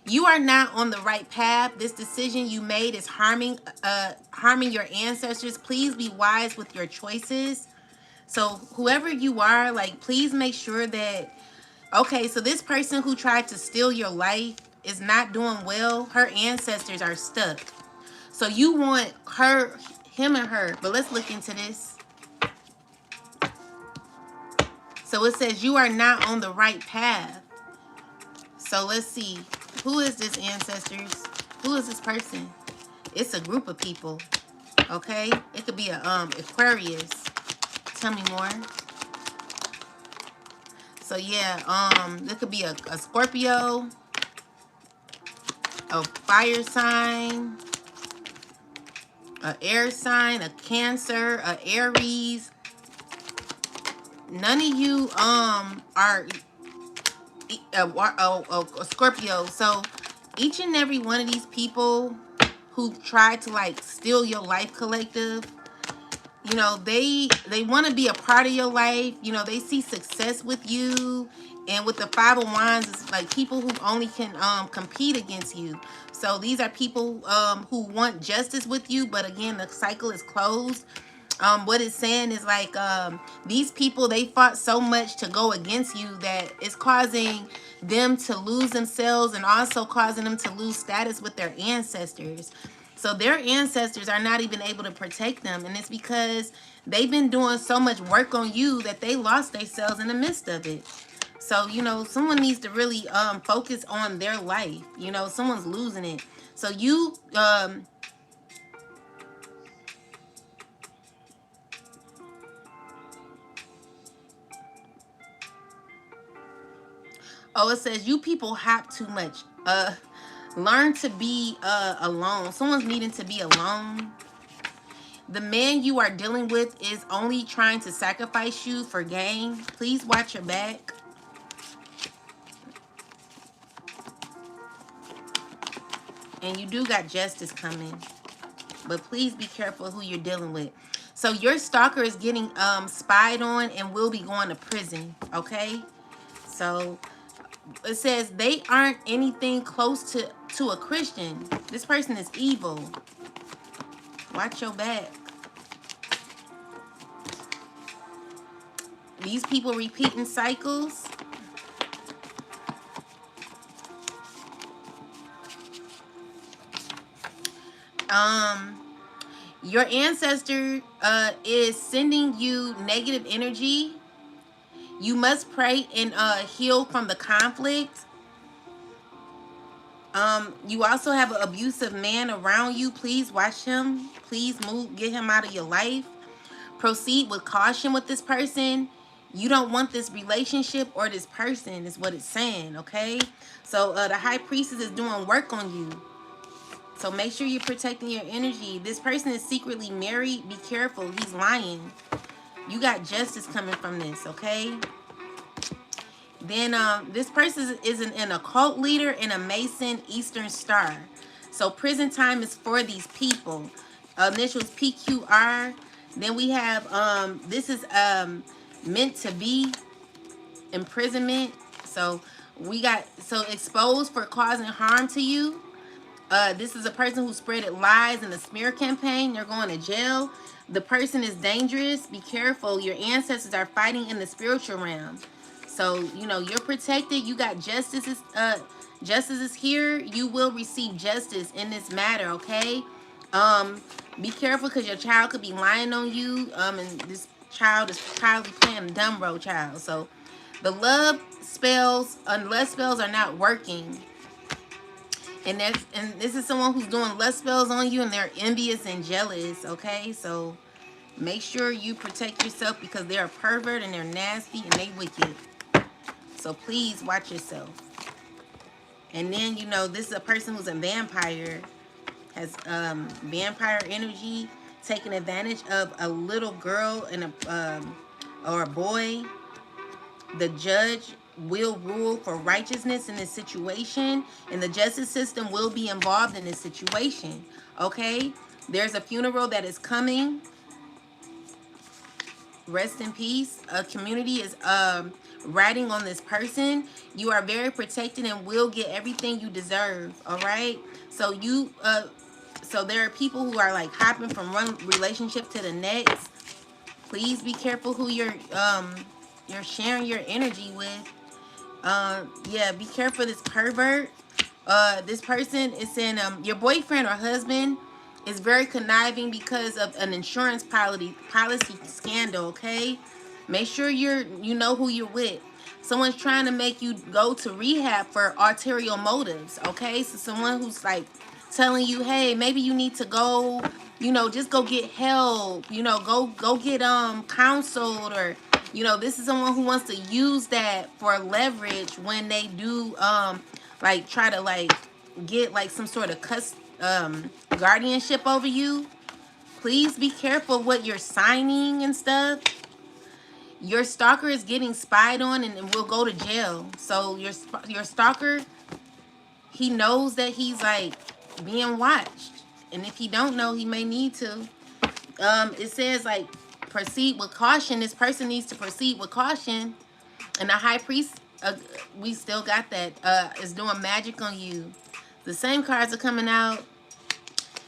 you are not on the right path. This decision you made is harming your ancestors. Please be wise with your choices. So whoever you are, like please make sure that okay, so this person who tried to steal your life is not doing well. Her ancestors are stuck. So you want him and her, but let's look into this. So it says you are not on the right path. So let's see. Who is this ancestors? Who is this person? It's a group of people. Okay? It could be a Aquarius. Tell me more. So yeah, there could be a Scorpio, a fire sign, a air sign, a Cancer, a Aries. None of you are a Scorpio. So each and every one of these people who tried to like steal your life collective, you know, they want to be a part of your life. You know, they see success with you. And with the Five of Wands, it's like people who only can compete against you. So these are people who want justice with you, but again, the cycle is closed. What it's saying is like these people, they fought so much to go against you that it's causing them to lose themselves and also causing them to lose status with their ancestors. So their ancestors are not even able to protect them, and it's because they've been doing so much work on you that they lost themselves in the midst of it. So, you know, someone needs to really focus on their life. You know, someone's losing it. So you oh, it says you people hop too much. Learn to be alone. Someone's needing to be alone. The man you are dealing with is only trying to sacrifice you for gain. Please watch your back. And you do got justice coming. But please be careful who you're dealing with. So your stalker is getting spied on and will be going to prison. Okay? So it says they aren't anything close to a Christian. This person is evil. Watch your back. These people repeating cycles. Your ancestor is sending you negative energy. You must pray and heal from the conflict. You also have an abusive man around you. Please watch him. Please get him out of your life. Proceed with caution with this person. You don't want this relationship or this person, is what it's saying, okay? So the high priestess is doing work on you. So make sure you're protecting your energy. This person is secretly married. Be careful. He's lying. You got justice coming from this, okay? Then this person is an occult leader and a Mason Eastern Star. So prison time is for these people. Initials PQR. Then we have this is meant to be imprisonment. So we got exposed for causing harm to you. This is a person who spread lies in a smear campaign. They're going to jail. The person is dangerous. Be careful. Your ancestors are fighting in the spiritual realm. So, you know, you're protected. You got justice. Justice is here. You will receive justice in this matter, okay? Be careful because your child could be lying on you. And this child is probably playing a dumb road child. So, the love spells, unless spells are not working. And this is someone who's doing lust spells on you, and they're envious and jealous, okay? So make sure you protect yourself because they're a pervert and they're nasty and they wicked. So please watch yourself. And then, you know, this is a person who's a vampire, has vampire energy, taking advantage of a little girl and or a boy. The judge will rule for righteousness in this situation, and the justice system will be involved in this situation, okay? There's a funeral that is coming. Rest in peace. A community is riding on this person. You are very protected and will get everything you deserve, all right? So so there are people who are like hopping from one relationship to the next. Please be careful who you're sharing your energy with. Yeah, be careful this pervert. This person is saying your boyfriend or husband is very conniving because of an insurance policy scandal, okay? Make sure you know who you're with. Someone's trying to make you go to rehab for ulterior motives, okay? So someone who's like telling you, hey, maybe you need to go, you know, just go get help, you know, go get counseled, or you know, this is someone who wants to use that for leverage when they do like try to like get like some sort of guardianship over you. Please be careful what you're signing and stuff. Your stalker is getting spied on and will go to jail. So your stalker, he knows that he's like being watched, and if he don't know, he may need to. It says like proceed with caution. This person needs to proceed with caution, and the high priest, we still got that, is doing magic on you. The same cards are coming out.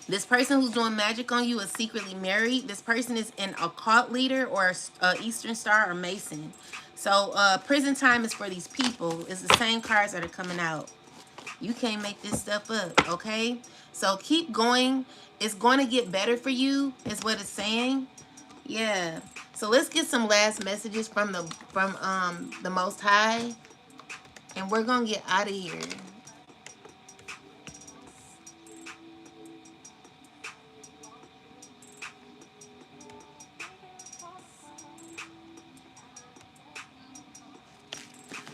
This person who's doing magic on you is secretly married. This person is an occult leader or Eastern Star or Mason. So prison time is for these people. It's the same cards that are coming out. You can't make this stuff up, okay? So keep going. It's going to get better for you, is what it's saying. Yeah. So let's get some last messages from the Most High, and we're gonna get out of here.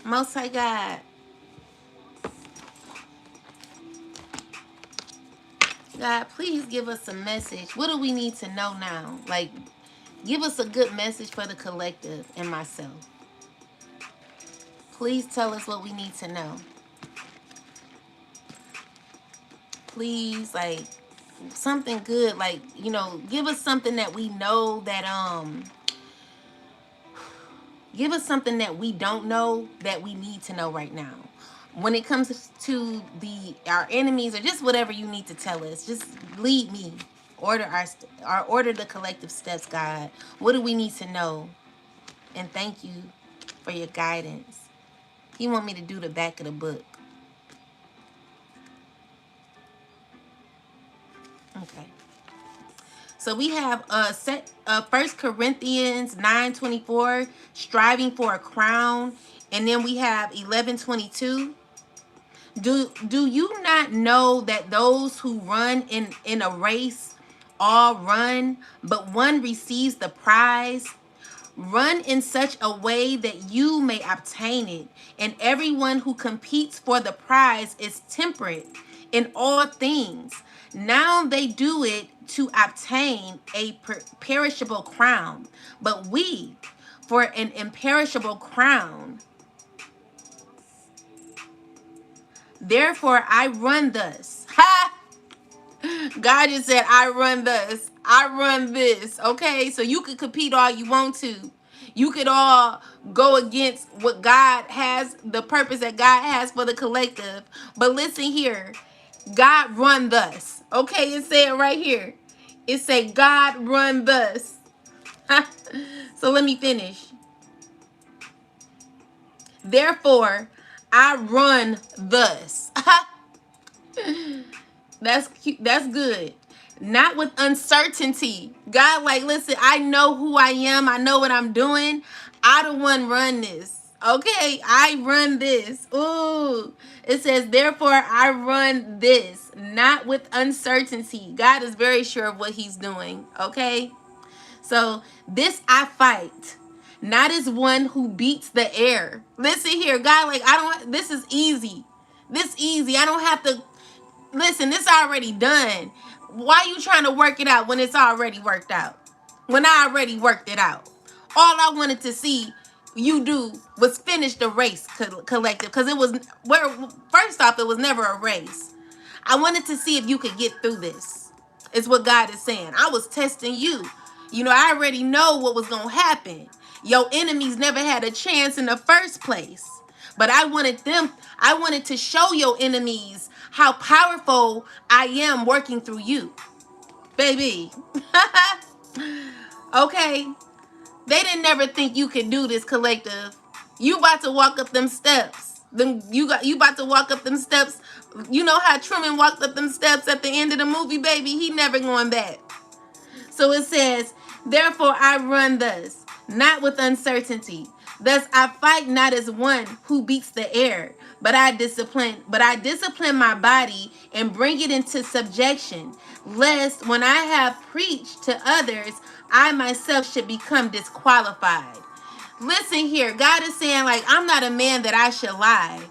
Most High God, God, please give us a message. What do we need to know now? Like, give us a good message for the collective and myself. Please tell us what we need to know. Please, like, something good. Like, you know, give us something that we know that, give us something that we don't know that we need to know right now. When it comes to our enemies or just whatever you need to tell us, just lead me. Order the collective steps, God. What do we need to know? And thank you for your guidance. He want me to do the back of the book. Okay. So we have 1 Corinthians 9:24, striving for a crown. And then we have 11:22. Do you not know that those who run in a race all run, but one receives the prize. Run in such a way that you may obtain it, and everyone who competes for the prize is temperate in all things. Now they do it to obtain a perishable crown, but we for an imperishable crown. Therefore I run thus. Ha! God just said, I run thus. I run this. Okay? So you could compete all you want to. You could all go against what God has, the purpose that God has for the collective. But listen here. God run thus. Okay? It said right here. It said, God run thus. So let me finish. Therefore, I run thus. That's cute. That's good. Not with uncertainty. God, like, listen, I know who I am. I know what I'm doing. I the one run this. Okay, I run this. Ooh. It says, therefore, I run this, not with uncertainty. God is very sure of what he's doing. Okay? So, this I fight, not as one who beats the air. Listen here, God, like, this is easy. This easy. I don't have to. Listen, this already done. Why you trying to work it out when it's already worked out? When I already worked it out. All I wanted to see you do was finish the race, collective, because it was where first off, it was never a race. I wanted to see if you could get through this. Is what God is saying. I was testing you. You know, I already know what was going to happen. Your enemies never had a chance in the first place. But I wanted to show your enemies how powerful I am working through you. Baby. Okay. They didn't never think you could do this, collective. You about to walk up them steps. You about to walk up them steps. You know how Truman walked up them steps at the end of the movie, baby? He never going back. So it says, therefore I run thus, not with uncertainty. Thus I fight not as one who beats the air, but I discipline my body and bring it into subjection, lest when I have preached to others, I myself should become disqualified. Listen here, God is saying, like, I'm not a man that I should lie.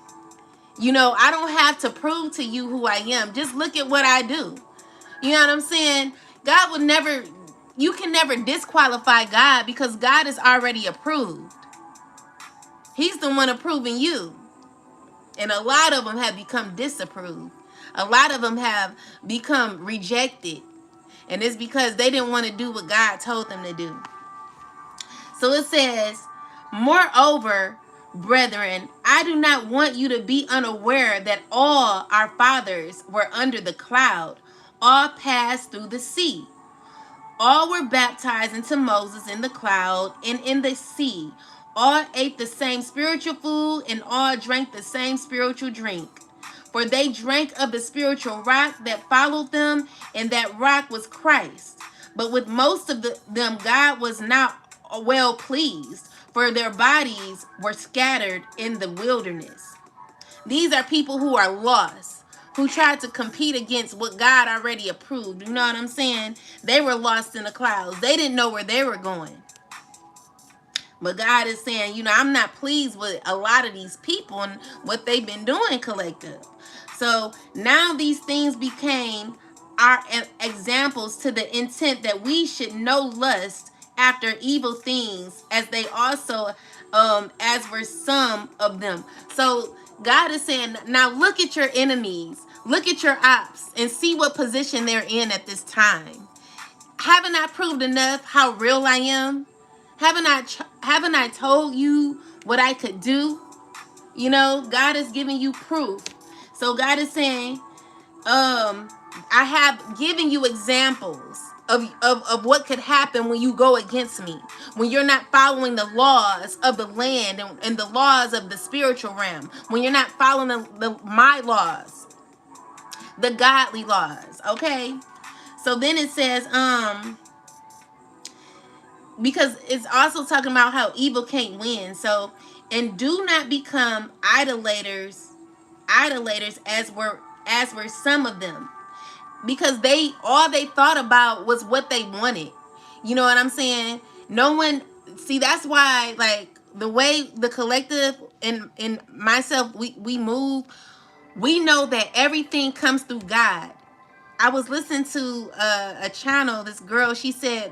You know, I don't have to prove to you who I am. Just look at what I do. You know what I'm saying? God would never, you can never disqualify God because God is already approved. He's the one approving you. And a lot of them have become disapproved. A lot of them have become rejected. And it's because they didn't want to do what God told them to do. So it says, moreover, brethren, I do not want you to be unaware that all our fathers were under the cloud, all passed through the sea. All were baptized into Moses in the cloud and in the sea. All ate the same spiritual food and all drank the same spiritual drink. For they drank of the spiritual rock that followed them, and that rock was Christ. But with most of them, God was not well pleased, for their bodies were scattered in the wilderness. These are people who are lost, who tried to compete against what God already approved. You know what I'm saying? They were lost in the clouds. They didn't know where they were going. But God is saying, you know, I'm not pleased with a lot of these people and what they've been doing, collective. So now these things became our examples to the intent that we should know lust after evil things as they also as were some of them. So God is saying, now look at your enemies, look at your ops, and see what position they're in at this time. Haven't I proved enough how real I am? Haven't I told you what I could do? You know, God is giving you proof. So God is saying, I have given you examples of what could happen when you go against me, when you're not following the laws of the land and the laws of the spiritual realm, when you're not following my laws, the godly laws. Okay. So then it says, because it's also talking about how evil can't win. So, and do not become idolaters as were some of them. because they all they thought about was what they wanted. You know what I'm saying? No one see that's why like the way the collective and myself we move, we know that everything comes through God. I was listening to a channel, this girl, she said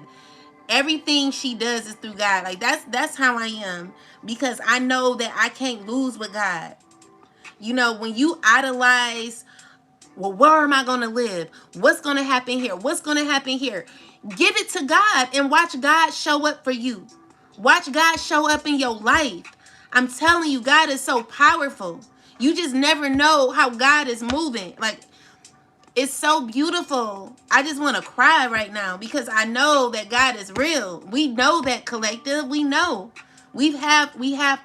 everything she does is through God. Like that's how I am because I know that I can't lose with God. You know, when you idolize, well, where am I going to live? What's going to happen here? What's going to happen here? Give it to God and watch God show up for you. Watch God show up in your life. I'm telling you, God is so powerful. You just never know how God is moving. Like, it's so beautiful. I just want to cry right now because I know that God is real. We know that, collective. We know. We have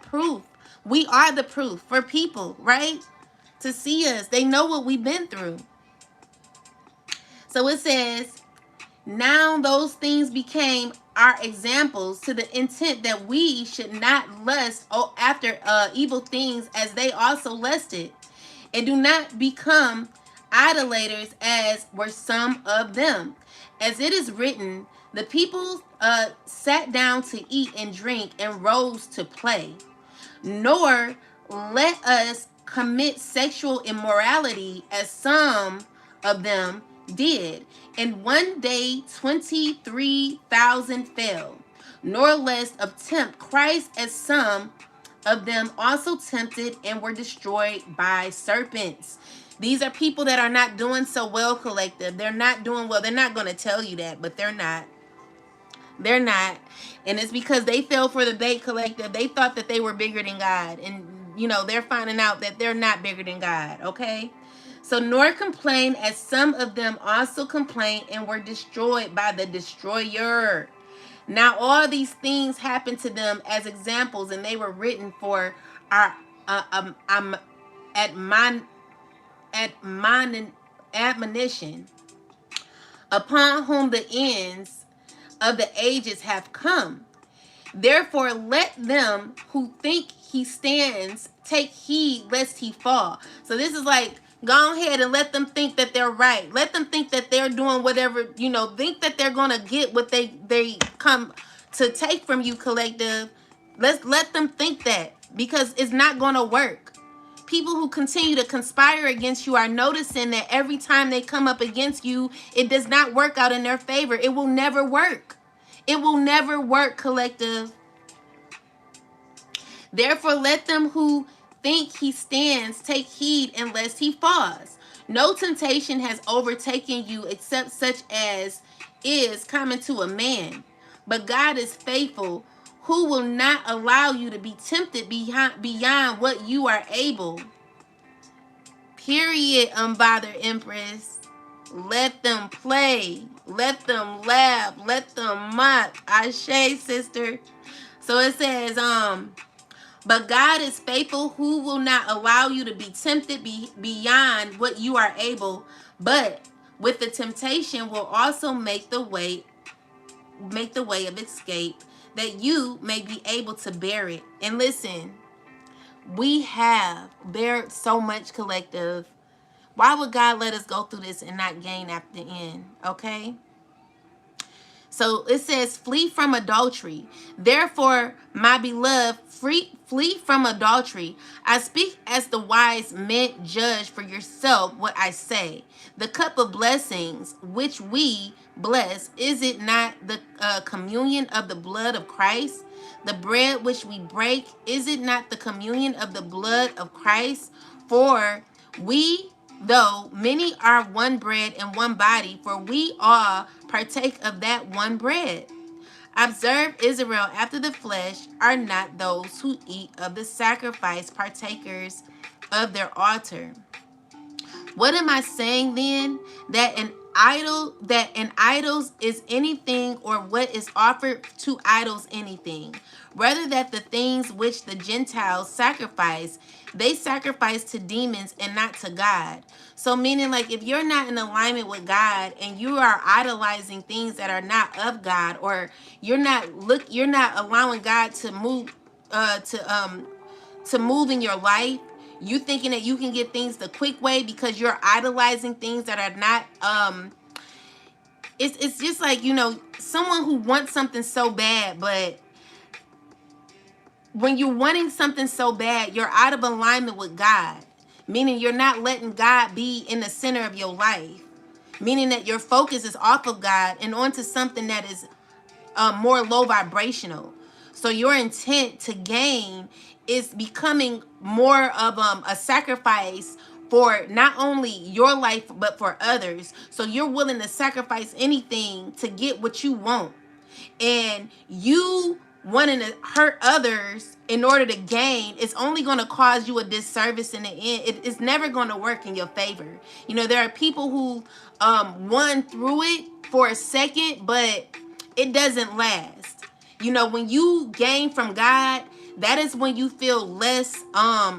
proof. We are the proof for people, right? To see us. They know what we've been through. So it says, now those things became our examples to the intent that we should not lust after evil things as they also lusted, and do not become idolaters as were some of them. As it is written, the people sat down to eat and drink and rose to play. Nor let us commit sexual immorality as some of them did. And one day 23,000 fell. Nor lest of tempt Christ as some of them also tempted and were destroyed by serpents. These are people that are not doing so well, collective. They're not doing well. They're not going to tell you that, but they're not. They're not. And it's because they fell for the bait, collective. They thought that they were bigger than God. And, you know, they're finding out that they're not bigger than God, okay? So, nor complain as some of them also complained and were destroyed by the destroyer. Now, all these things happened to them as examples, and they were written for our admon, admonition, upon whom the ends of the ages have come. Therefore, let them who think he stands take heed lest he fall. So this is like, go ahead and let them think that they're right. Let them think that they're doing whatever, you know, think that they're going to get what they come to take from you, collective. Let's let them think that, because it's not going to work. People who continue to conspire against you are noticing that every time they come up against you, it does not work out in their favor. It will never work. It will never work, collective. Therefore, let them who think he stands take heed lest he falls. No temptation has overtaken you except such as is common to a man. But God is faithful, who will not allow you to be tempted beyond what you are able. Period, unbothered Empress. Let them play. Let them laugh. Let them mock. Ashe, sister. So it says, but God is faithful, who will not allow you to be tempted beyond what you are able, but with the temptation will also make the way of escape, that you may be able to bear it. And listen, we have bared so much, collective. Why would God let us go through this and not gain at the end? Okay? So it says, flee from adultery. Therefore, my beloved, flee from adultery. I speak as the wise men. Judge for yourself what I say. The cup of blessings which we bless, is it not the communion of the blood of Christ? The bread which we break, is it not the communion of the blood of Christ? For we, though many, are one bread and one body, for we all partake of that one bread. Observe, Israel after the flesh are not those who eat of the sacrifice partakers of their altar. What am I saying then? That an idols is anything, or what is offered to idols anything. Rather that the things which the Gentiles sacrifice, they sacrifice to demons and not to God. So meaning, like, if you're not in alignment with God and you are idolizing things that are not of God, or you're not allowing God to move to move in your life, You thinking that you can get things the quick way because you're idolizing things that are not it's just like, someone who wants something so bad, but when you're wanting something so bad, you're out of alignment with God, meaning you're not letting God be in the center of your life, meaning that your focus is off of God and onto something that is more low vibrational. So your intent to gain is becoming more of a sacrifice for not only your life but for others. So you're willing to sacrifice anything to get what you want, and you wanting to hurt others in order to gain is only going to cause you a disservice in the end. It's never going to work in your favor. There are people who won through it for a second, but it doesn't last. When you gain from God, that is when you feel less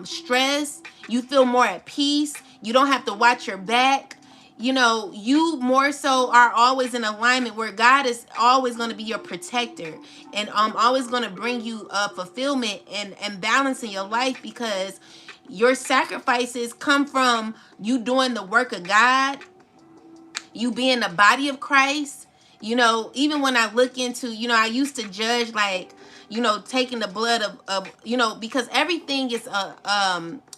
stress. You feel more at peace. You don't have to watch your back. You more so are always in alignment where God is always going to be your protector, and always going to bring you fulfillment and balance in your life, because your sacrifices come from you doing the work of God, you being the body of Christ. Even when I look into, I used to judge, like, taking the blood of because everything is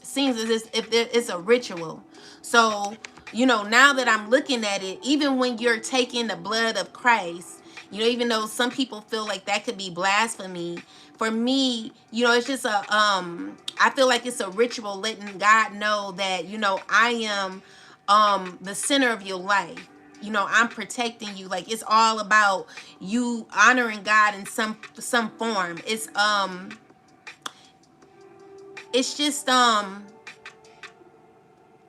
seems as if it's a ritual. So, now that I'm looking at it, even when you're taking the blood of Christ, even though some people feel like that could be blasphemy, for me, it's just I feel like it's a ritual, letting God know that, I am the center of your life. I'm protecting you. Like, it's all about you honoring God in some form. It's just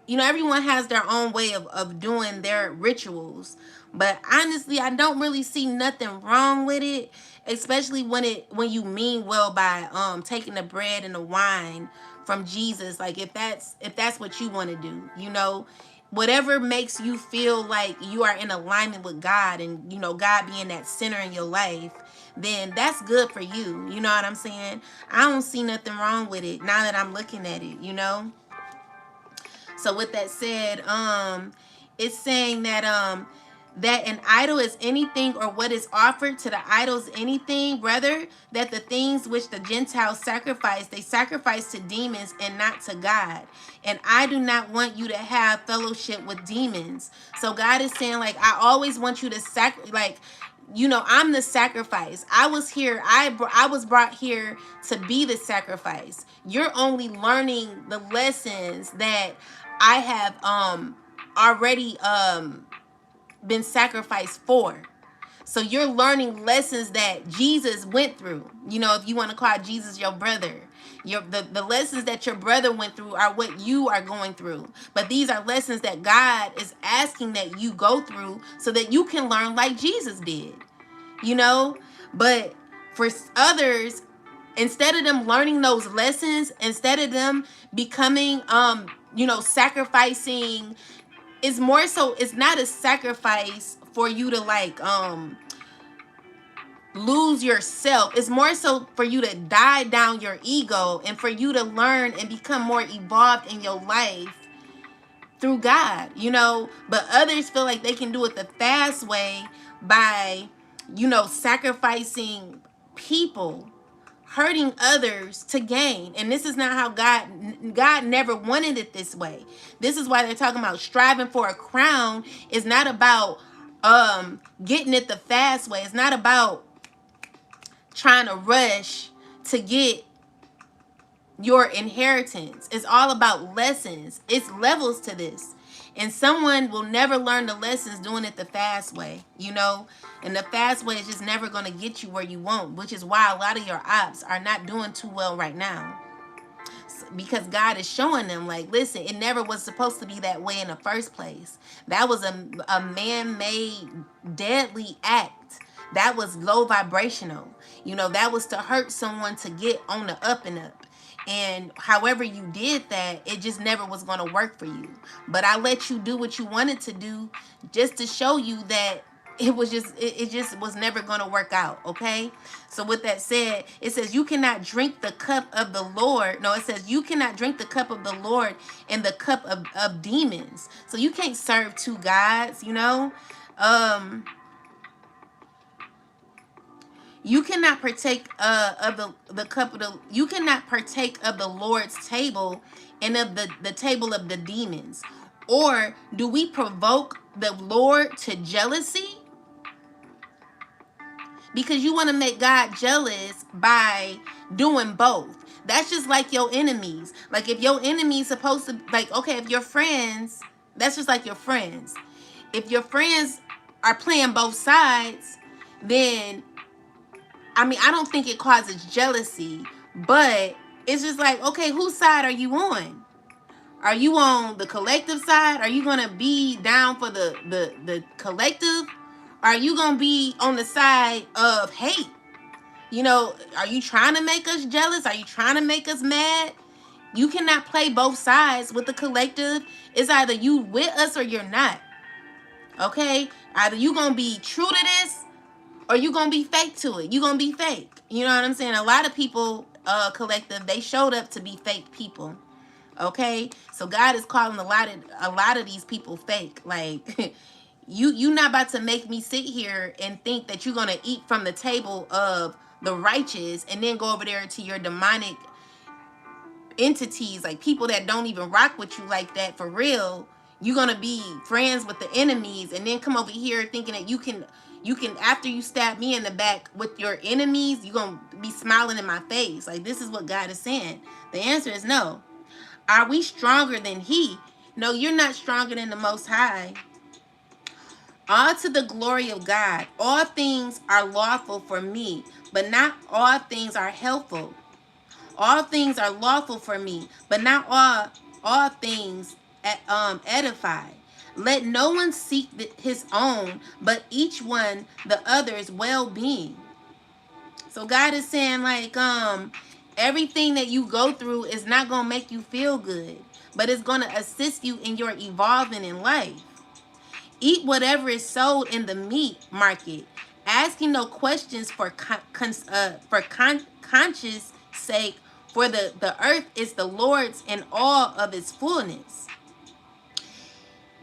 everyone has their own way of doing their rituals, but honestly, I don't really see nothing wrong with it, especially when you mean well by taking the bread and the wine from Jesus. Like, if that's what you want to do, whatever makes you feel like you are in alignment with God, and God being that center in your life, then that's good for you. You know what I'm saying? I don't see nothing wrong with it now that I'm looking at it. So with that said, it's saying that an idol is anything, or what is offered to the idols anything, rather that the things which the Gentiles sacrifice, they sacrifice to demons and not to God. And I do not want you to have fellowship with demons. So God is saying, like, I always want you to I'm the sacrifice. I was here. I was brought here to be the sacrifice. You're only learning the lessons that I have already been sacrificed for. So you're learning lessons that Jesus went through. If you want to call Jesus your brother, the lessons that your brother went through are what you are going through. But these are lessons that God is asking that you go through so that you can learn like Jesus did. But for others, instead of them learning those lessons, instead of them becoming sacrificing, it's more so, it's not a sacrifice for you to lose yourself. It's more so for you to die down your ego, and for you to learn and become more evolved in your life through God. But others feel like they can do it the fast way by sacrificing people, hurting others to gain. And this is not how God never wanted it this way. This is why they're talking about striving for a crown. It's not about getting it the fast way. It's not about trying to rush to get your inheritance. It's all about lessons. It's levels to this. And someone will never learn the lessons doing it the fast way, And the fast way is just never going to get you where you want, which is why a lot of your ops are not doing too well right now. Because God is showing them, like, listen, it never was supposed to be that way in the first place. That was a man-made deadly act. That was low vibrational. That was to hurt someone to get on the up and up. And however you did that, it just never was going to work for you. But I let you do what you wanted to do, just to show you that it just was never going to work out. Okay, so with that said, it says you cannot drink the cup of the Lord. No, it says you cannot drink the cup of the Lord and the cup of demons. So you can't serve two gods, you know. um you cannot partake of the cup of the you cannot partake of the Lord's table and of the table of the demons. Or do we provoke the Lord to jealousy? Because you want to make God jealous by doing both. That's just like your enemies. Like if your enemy's supposed to, like, okay, if your friends, that's just like your friends. If your friends are playing both sides, then I mean, I don't think it causes jealousy, but it's just like, okay, whose side are you on? Are you on the collective side? Are you gonna be down for the collective? Are you gonna be on the side of hate? You know, are you trying to make us jealous? Are you trying to make us mad? You cannot play both sides with the collective. It's either you with us or you're not. Okay? Either you gonna be true to this or you gonna be fake to it. You gonna be fake. You know what I'm saying? A lot of people, collective, they showed up to be fake people. Okay, so God is calling a lot of these people fake. Like you not about to make me sit here and think that you're gonna eat from the table of the righteous and then go over there to your demonic entities, like people that don't even rock with you like that for real. You're gonna be friends with the enemies and then come over here thinking that you can after you stab me in the back with your enemies, you're gonna be smiling in my face. Like, this is what God is saying. The answer is no. Are we stronger than he? No, you're not stronger than the Most High. All to the glory of God. All things are lawful for me, but not all things are helpful. All things are lawful for me, but not all things edify. Let no one seek his own, but each one the other's well-being. So God is saying, like, everything that you go through is not gonna make you feel good, but it's gonna assist you in your evolving in life. Eat whatever is sold in the meat market, asking no questions for conscience sake, for the earth is the Lord's and all of its fullness.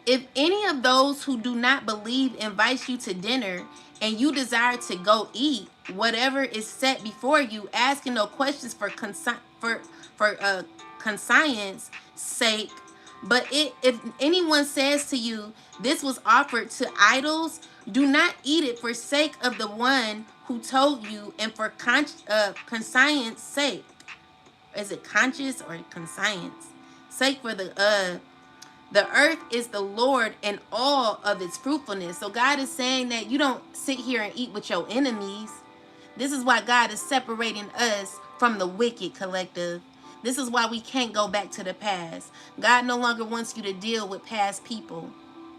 If any of those who do not believe invites you to dinner and you desire to go eat whatever is set before you, asking no questions for conscience sake, but if anyone says to you, this was offered to idols, do not eat it for sake of the one who told you and for conscience sake. Is it conscious or conscience sake? For the earth is the Lord and all of its fruitfulness. So God is saying that you don't sit here and eat with your enemies. This is why God is separating us from the wicked, collective. This is why we can't go back to the past. God no longer wants you to deal with past people.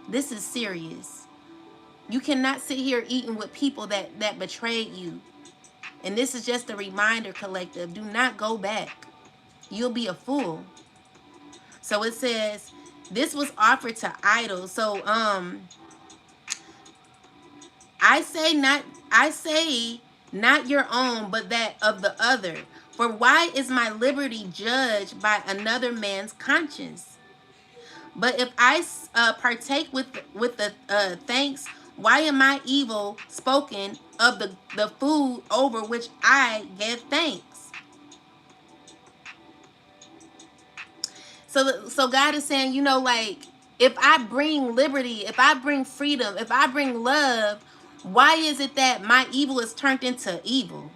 This is serious. You cannot sit here eating with people that betrayed you. And this is just a reminder, collective. Do not go back. You'll be a fool. So it says, this was offered to idols. So I say not your own, but that of the other. For why is my liberty judged by another man's conscience? But if I partake with the thanks, why am I evil spoken of the food over which I give thanks? So God is saying, you know, like, if I bring liberty, if I bring freedom, if I bring love, why is it that my evil is turned into evil?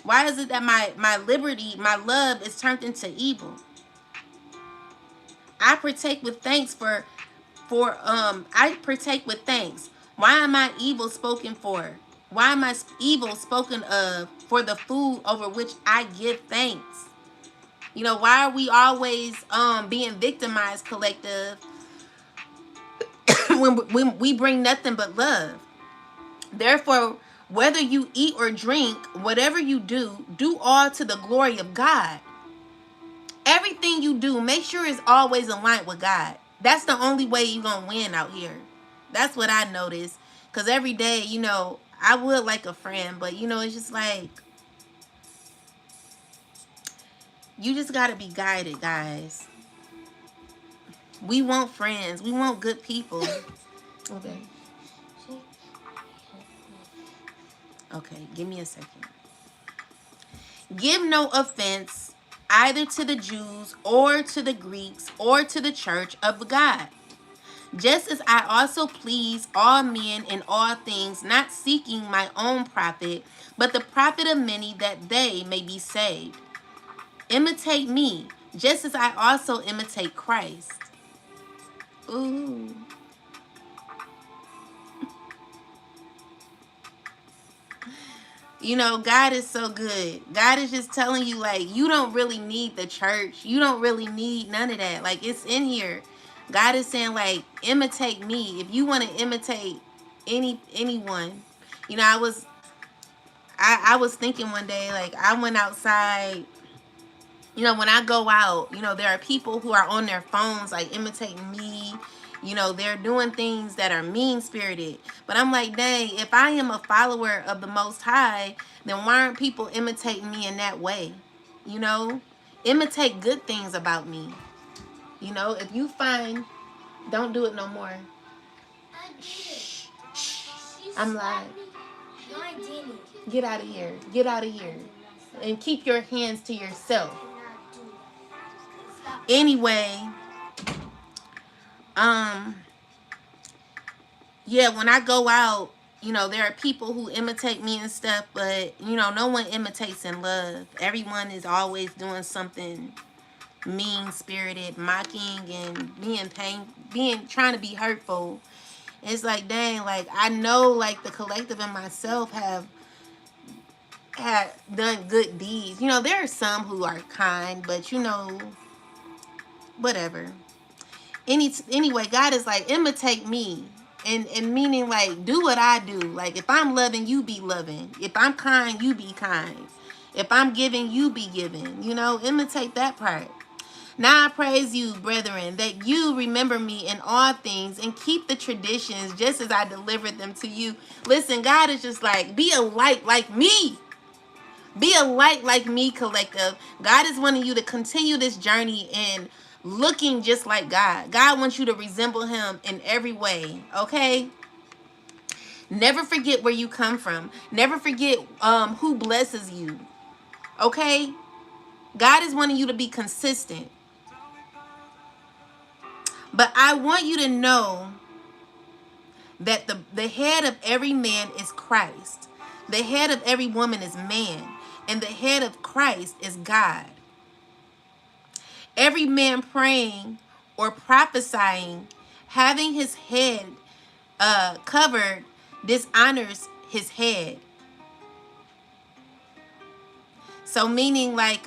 Why is it that my liberty, my love is turned into evil? I partake with thanks I partake with thanks. Why am I evil spoken for? Why am I evil spoken of for the food over which I give thanks? You know, why are we always being victimized, collective, when we bring nothing but love? Therefore, whether you eat or drink, whatever you do, do all to the glory of God. Everything you do, make sure it's always aligned with God. That's the only way you're going to win out here. That's what I noticed. Because every day, I would like a friend, but it's just like, you just got to be guided, guys. We want friends. We want good people. Okay. Okay, give me a second. Give no offense either to the Jews or to the Greeks or to the church of God. Just as I also please all men in all things, not seeking my own profit, but the profit of many, that they may be saved. Imitate me, just as I also imitate Christ. Ooh. God is so good. God is just telling you, like, you don't really need the church. You don't really need none of that. Like, it's in here. God is saying, like, imitate me. If you want to imitate anyone. I was thinking one day, like, I went outside. When I go out, there are people who are on their phones, like, imitating me. They're doing things that are mean spirited. But I'm like, dang, if I am a follower of the Most High, then why aren't people imitating me in that way? You know, imitate good things about me. If you find, don't do it no more. Shh, shh. I'm live. No, I didn't. Get out of here. Get out of here. And keep your hands to yourself. Anyway, um, yeah, when I go out, there are people who imitate me and stuff, but no one imitates in love. Everyone is always doing something mean spirited, mocking, and being trying to be hurtful. It's like, dang, like, I know, like, the collective and myself have had done good deeds. There are some who are kind, but whatever. Anyway, God is like, imitate me. And meaning, like, do what I do. Like, if I'm loving, you be loving. If I'm kind, you be kind. If I'm giving, you be giving. Imitate that part. Now I praise you, brethren, that you remember me in all things and keep the traditions just as I delivered them to you. Listen, God is just like, be a light like me. Be a light like me, collective. God is wanting you to continue this journey in looking just like God. God wants you to resemble him in every way, okay? Never forget where you come from. Never forget who blesses you, okay? God is wanting you to be consistent. But I want you to know that the head of every man is Christ. The head of every woman is man. And the head of Christ is God. Every man praying or prophesying, having his head covered, dishonors his head. So meaning, like,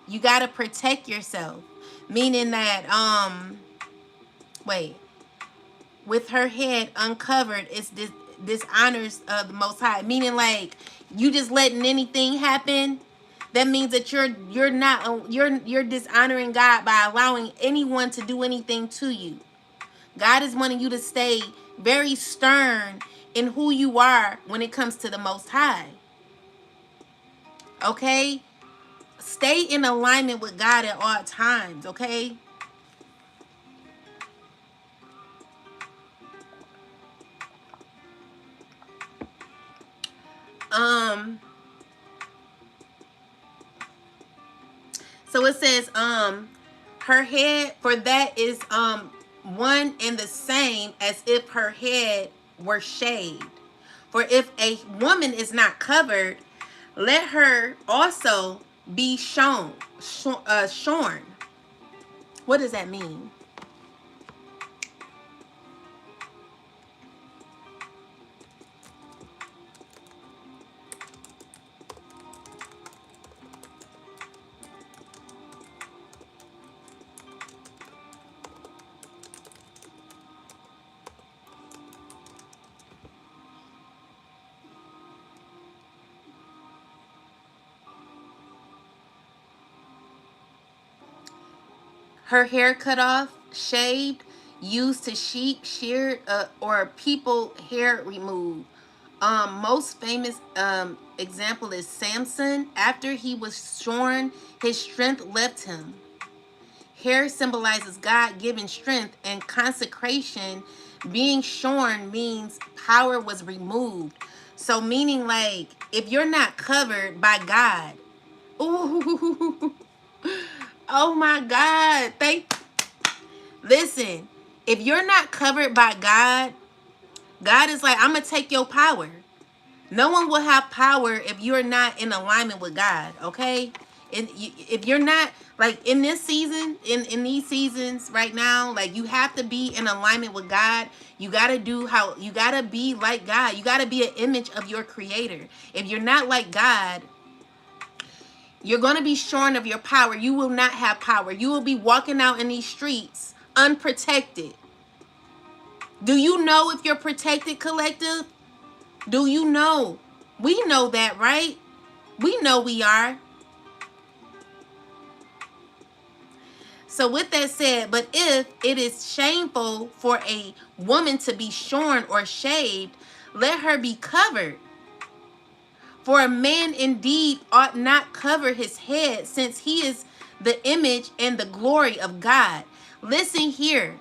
you got to protect yourself. Meaning that, with her head uncovered, it's dishonors the Most High. Meaning, like, you just letting anything happen. That means that you're not you're dishonoring God by allowing anyone to do anything to you. God is wanting you to stay very stern in who you are when it comes to the Most High. Okay? Stay in alignment with God at all times, okay? Um so it says her head, for that is one and the same as if her head were shaved. For if a woman is not covered, let her also be shorn. What does that mean? Her hair cut off, shaved. used to shear or people hair removed. Most famous example is Samson. After he was shorn, his strength left him. Hair symbolizes God-given strength and consecration. Being shorn means power was removed. So meaning like if you're not covered by God, ooh, oh my God, listen, if you're not covered by God, God is like, I'm gonna take your power. No one will have power if you're not in alignment with God, okay? And if you're not, like in this season, in these seasons right now, like you have to be in alignment with God. You got to you got to be like God. You got to be an image of your creator. If you're not like God, you're going to be shorn of your power. You will not have power. You will be walking out in these streets unprotected. Do you know if you're protected, collective? Do you know? We know that, right? We know we are. So with that said, but if it is shameful for a woman to be shorn or shaved, let her be covered. For a man indeed ought not cover his head, since he is the image and the glory of God. Listen here.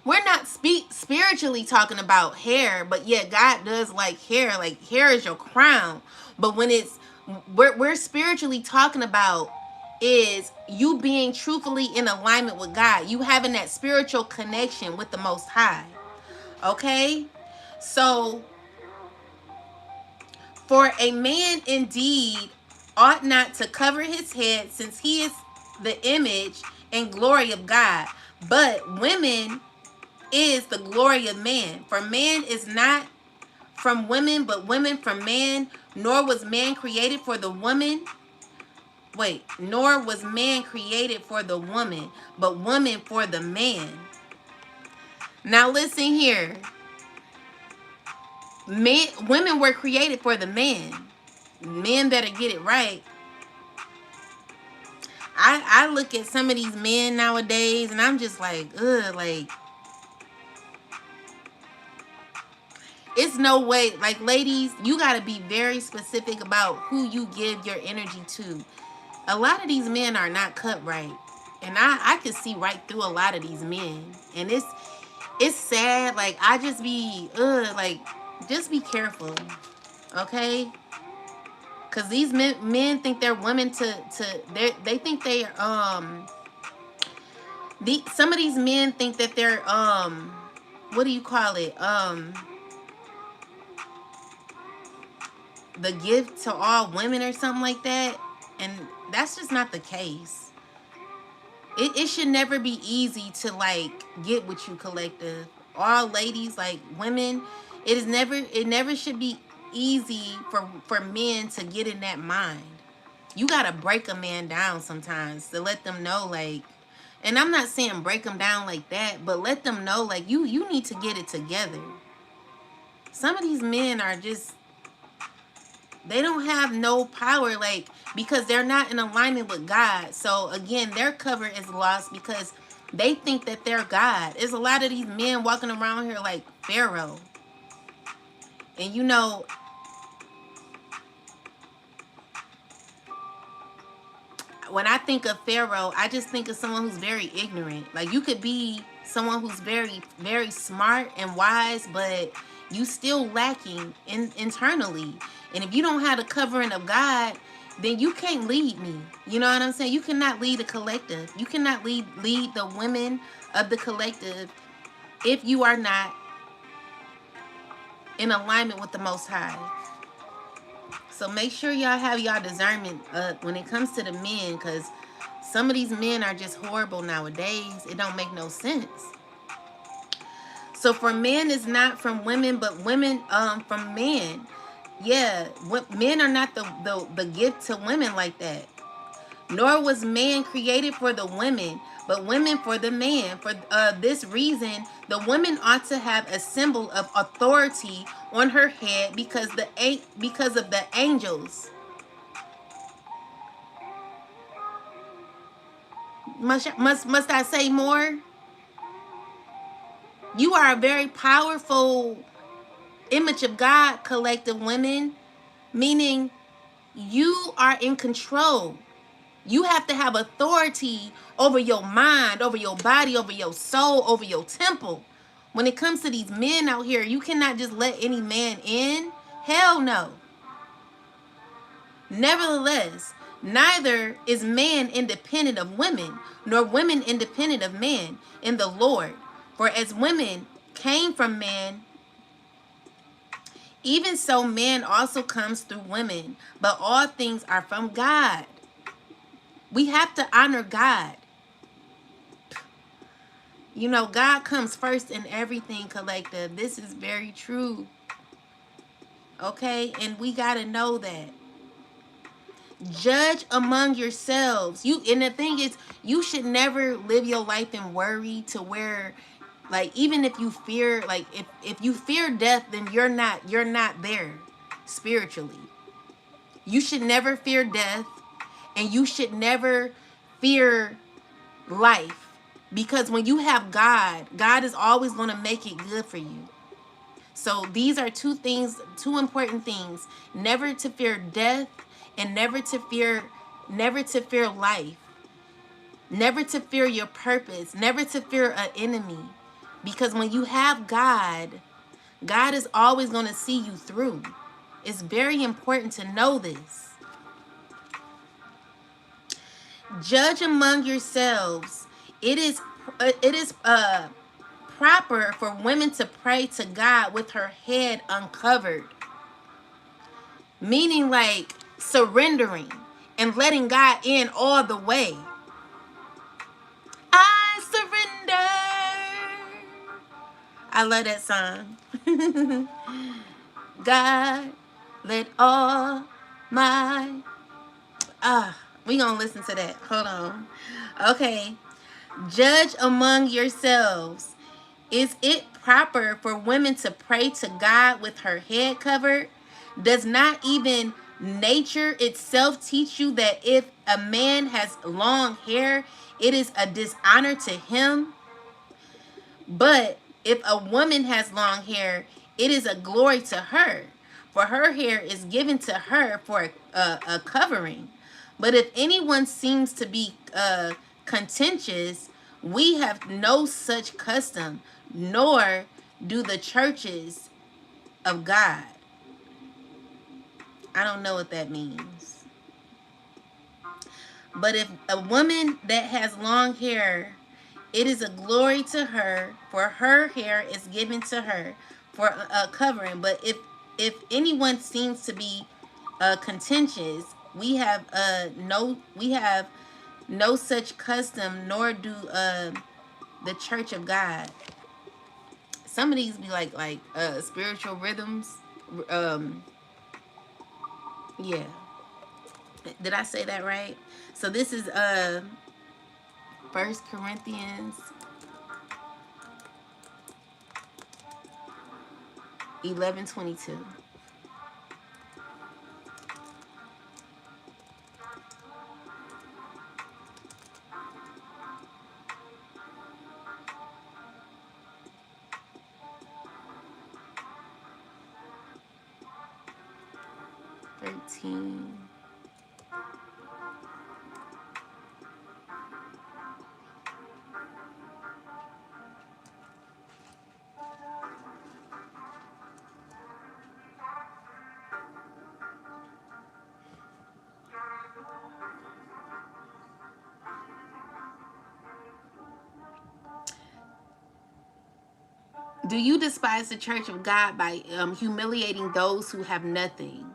We're not spiritually talking about hair, but yeah, God does like hair. Like hair is your crown. But when it's we're spiritually talking about is you being truthfully in alignment with God. You having that spiritual connection with the Most High. Okay? So for a man indeed ought not to cover his head, since he is the image and glory of God. But women is the glory of man. For man is not from women, but women from man. Nor was man created for the woman. Nor was man created for the woman, but woman for the man. Now listen here. Women were created for the man. Men better get it right. I look at some of these men nowadays and I'm just like, ugh, like it's no way. Like, ladies, you got to be very specific about who you give your energy to. A lot of these men are not cut right. And I can see right through a lot of these men. And it's sad. Like, I just be, like, just be careful. Okay? Because these men think they're women they think they, some of these men think that they're, what do you call it? The gift to all women or something like that. And that's just not the case. It should never be easy to like get with you, collective. All ladies, like women, it never should be easy for men to get in that mind. You gotta break a man down sometimes to let them know, like, and I'm not saying break them down like that, but let them know like you need to get it together. Some of these men are just, they don't have no power, like, because they're not in alignment with God. So again, their cover is lost because they think that they're God. There's a lot of these men walking around here like Pharaoh. And you know, when I think of Pharaoh, I just think of someone who's very ignorant. Like, you could be someone who's very, very smart and wise, but you still lacking internally. And if you don't have the covering of God, then you can't lead me. You know what I'm saying? You cannot lead a collective. You cannot lead the women of the collective if you are not in alignment with the Most High. So make sure y'all have y'all discernment up when it comes to the men, because some of these men are just horrible nowadays. It don't make no sense. So for men is not from women, but women from men. Yeah, men are not the gift to women like that. Nor was man created for the women, but women for the man. For this reason, the woman ought to have a symbol of authority on her head because of the angels. Must I say more? You are a very powerful image of God, collective women, meaning you are in control. You have to have authority over your mind, over your body, over your soul, over your temple. When it comes to these men out here, you cannot just let any man in. Hell no. Nevertheless, neither is man independent of women, nor women independent of man in the Lord. For as women came from man, even so man also comes through women. But all things are from God. We have to honor God. You know, God comes first in everything, collective. This is very true. Okay? And we got to know that. Judge among yourselves. And the thing is, you should never live your life in worry to where, like, even if you fear, like, if you fear death, then you're not there spiritually. You should never fear death, and you should never fear life, because when you have God, God is always going to make it good for you. So these are two important things: never to fear death, and never to fear life, never to fear your purpose, never to fear an enemy. Because when you have God, God is always going to see you through. It's very important to know this. Judge among yourselves. It is proper for women to pray to God with her head uncovered, meaning like surrendering and letting God in all the way. I surrender. I love that song. God, let all my we gonna listen to that. Hold on. Okay. Judge among yourselves. Is it proper for women to pray to God with her head covered? Does not even nature itself teach you that if a man has long hair, it is a dishonor to him? But if a woman has long hair, it is a glory to her, for her hair is given to her for a covering. But if anyone seems to be contentious, we have no such custom, nor do the churches of God. I don't know what that means. But if a woman that has long hair, it is a glory to her, for her hair is given to her for a covering. But if anyone seems to be contentious, we have no such custom, nor do the Church of God. Some of these be like spiritual rhythms. Yeah, did I say that right? So this is 1 Corinthians 11:22. 13. Do you despise the church of God by humiliating those who have nothing?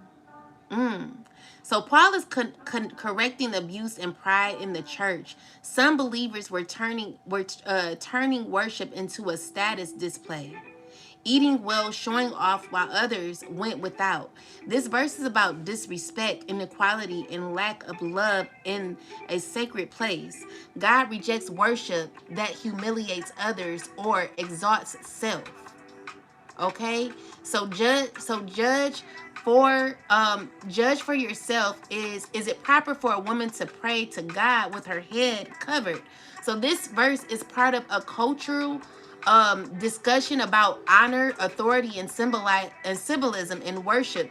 So Paul is correcting abuse and pride in the church. Some believers were turning worship into a status display, eating well, showing off, while others went without. This verse is about disrespect, inequality, and lack of love in a sacred place. God rejects worship that humiliates others or exalts self. Okay, so judge for yourself. Is it proper for a woman to pray to God with her head covered? So this verse is part of a cultural discussion about honor, authority, and symbolism in worship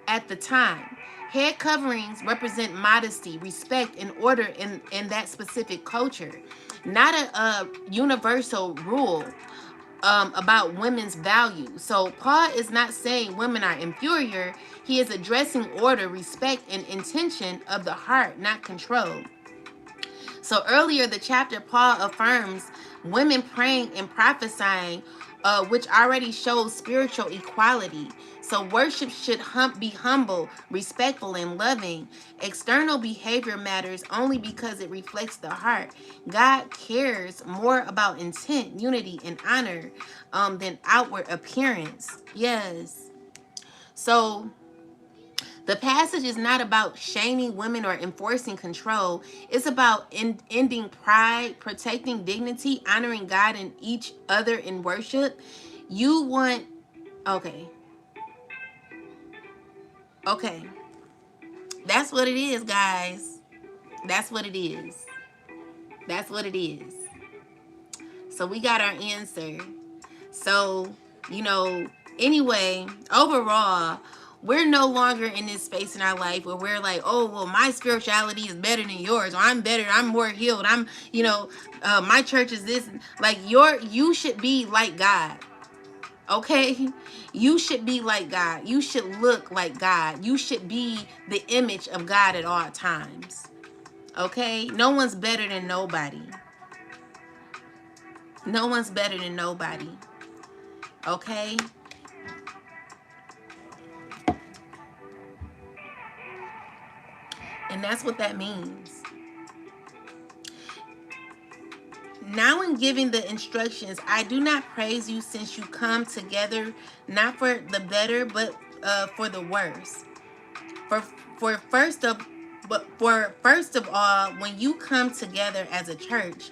at the time. Head coverings represent modesty, respect, and order in that specific culture, not a universal rule about women's value. So Paul is not saying women are inferior. He is addressing order, respect, and intention of the heart, not control. So earlier the chapter, Paul affirms women praying and prophesying, which already shows spiritual equality. So worship should be humble, respectful, and loving. External behavior matters only because it reflects the heart. God cares more about intent, unity, and honor than outward appearance. Yes. So the passage is not about shaming women or enforcing control. It's about ending pride, protecting dignity, honoring God and each other in worship. You want, okay, okay. That's what it is, guys. That's what it is. That's what it is. So we got our answer. So, you know, anyway, overall, we're no longer in this space in our life where we're like, oh, well, my spirituality is better than yours, or I'm better, I'm more healed, I'm, my church is this. Like, you should be like God, okay? You should be like God. You should look like God. You should be the image of God at all times, okay? No one's better than nobody. No one's better than nobody, okay? And that's what that means. Now, in giving the instructions, I do not praise you since you come together, not for the better, but for the worse. For for first of but for first of all, when you come together as a church,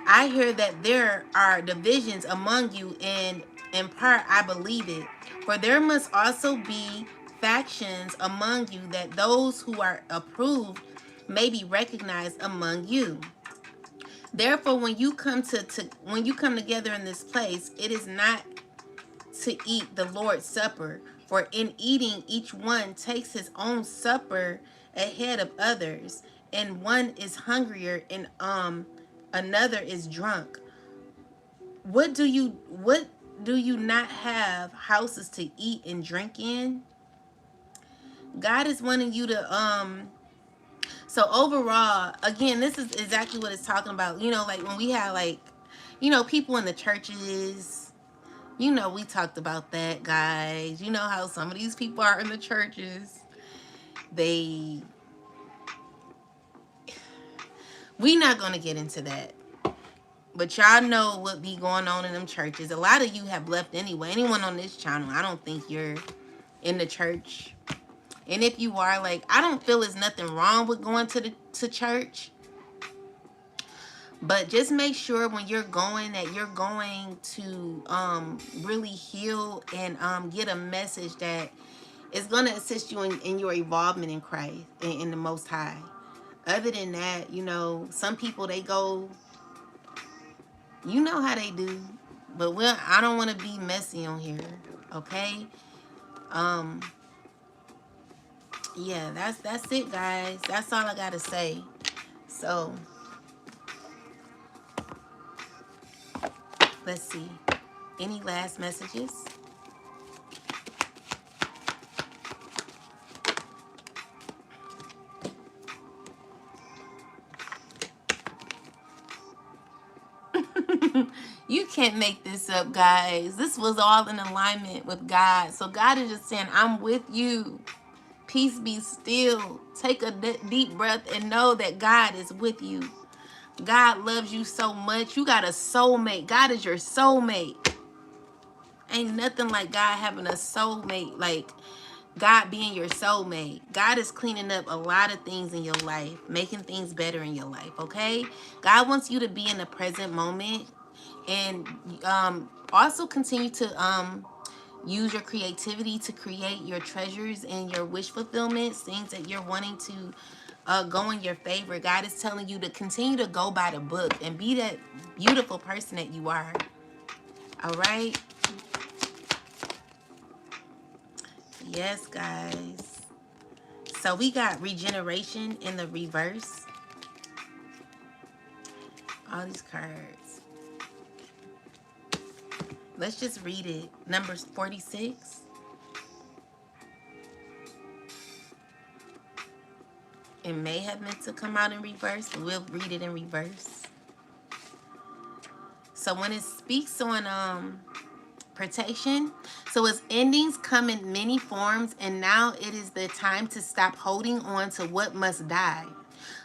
I hear that there are divisions among you, and in part I believe it. For there must also be factions among you, that those who are approved may be recognized among you. Therefore, when you come together in this place, it is not to eat the Lord's Supper. For in eating, each one takes his own supper ahead of others, and one is hungrier and another is drunk. What do you not have houses to eat and drink in? God is wanting you to so overall, again, this is exactly what it's talking about. Like when we have like, people in the churches, we talked about that, guys. You know how some of these people are in the churches. They we not gonna get into that. But y'all know what be going on in them churches. A lot of you have left anyway. Anyone on this channel, I don't think you're in the church. And if you are, like, I don't feel there's nothing wrong with going to church. But just make sure when you're going that you're going to really heal and get a message that is going to assist you in your involvement in Christ and in the Most High. Other than that, some people, they go, how they do. But I don't want to be messy on here, okay? Yeah, that's it, guys. That's all I got to say. So, let's see. Any last messages? You can't make this up, guys. This was all in alignment with God. So God is just saying, I'm with you. Peace, be still. Take a deep breath and know that God is with you. God loves you so much. You got a soulmate. God is your soulmate. Ain't nothing like God having a soulmate, like God being your soulmate. God is cleaning up a lot of things in your life, making things better in your life, okay? God wants you to be in the present moment, and also continue to use your creativity to create your treasures and your wish fulfillments, things that you're wanting to go in your favor. God is telling you to continue to go by the book and be that beautiful person that you are. All right? Yes, guys. So we got regeneration in the reverse. All these cards. Let's just read it. Numbers 46. It may have meant to come out in reverse, but we'll read it in reverse. So when it speaks on protection, so its endings come in many forms, and now it is the time to stop holding on to what must die,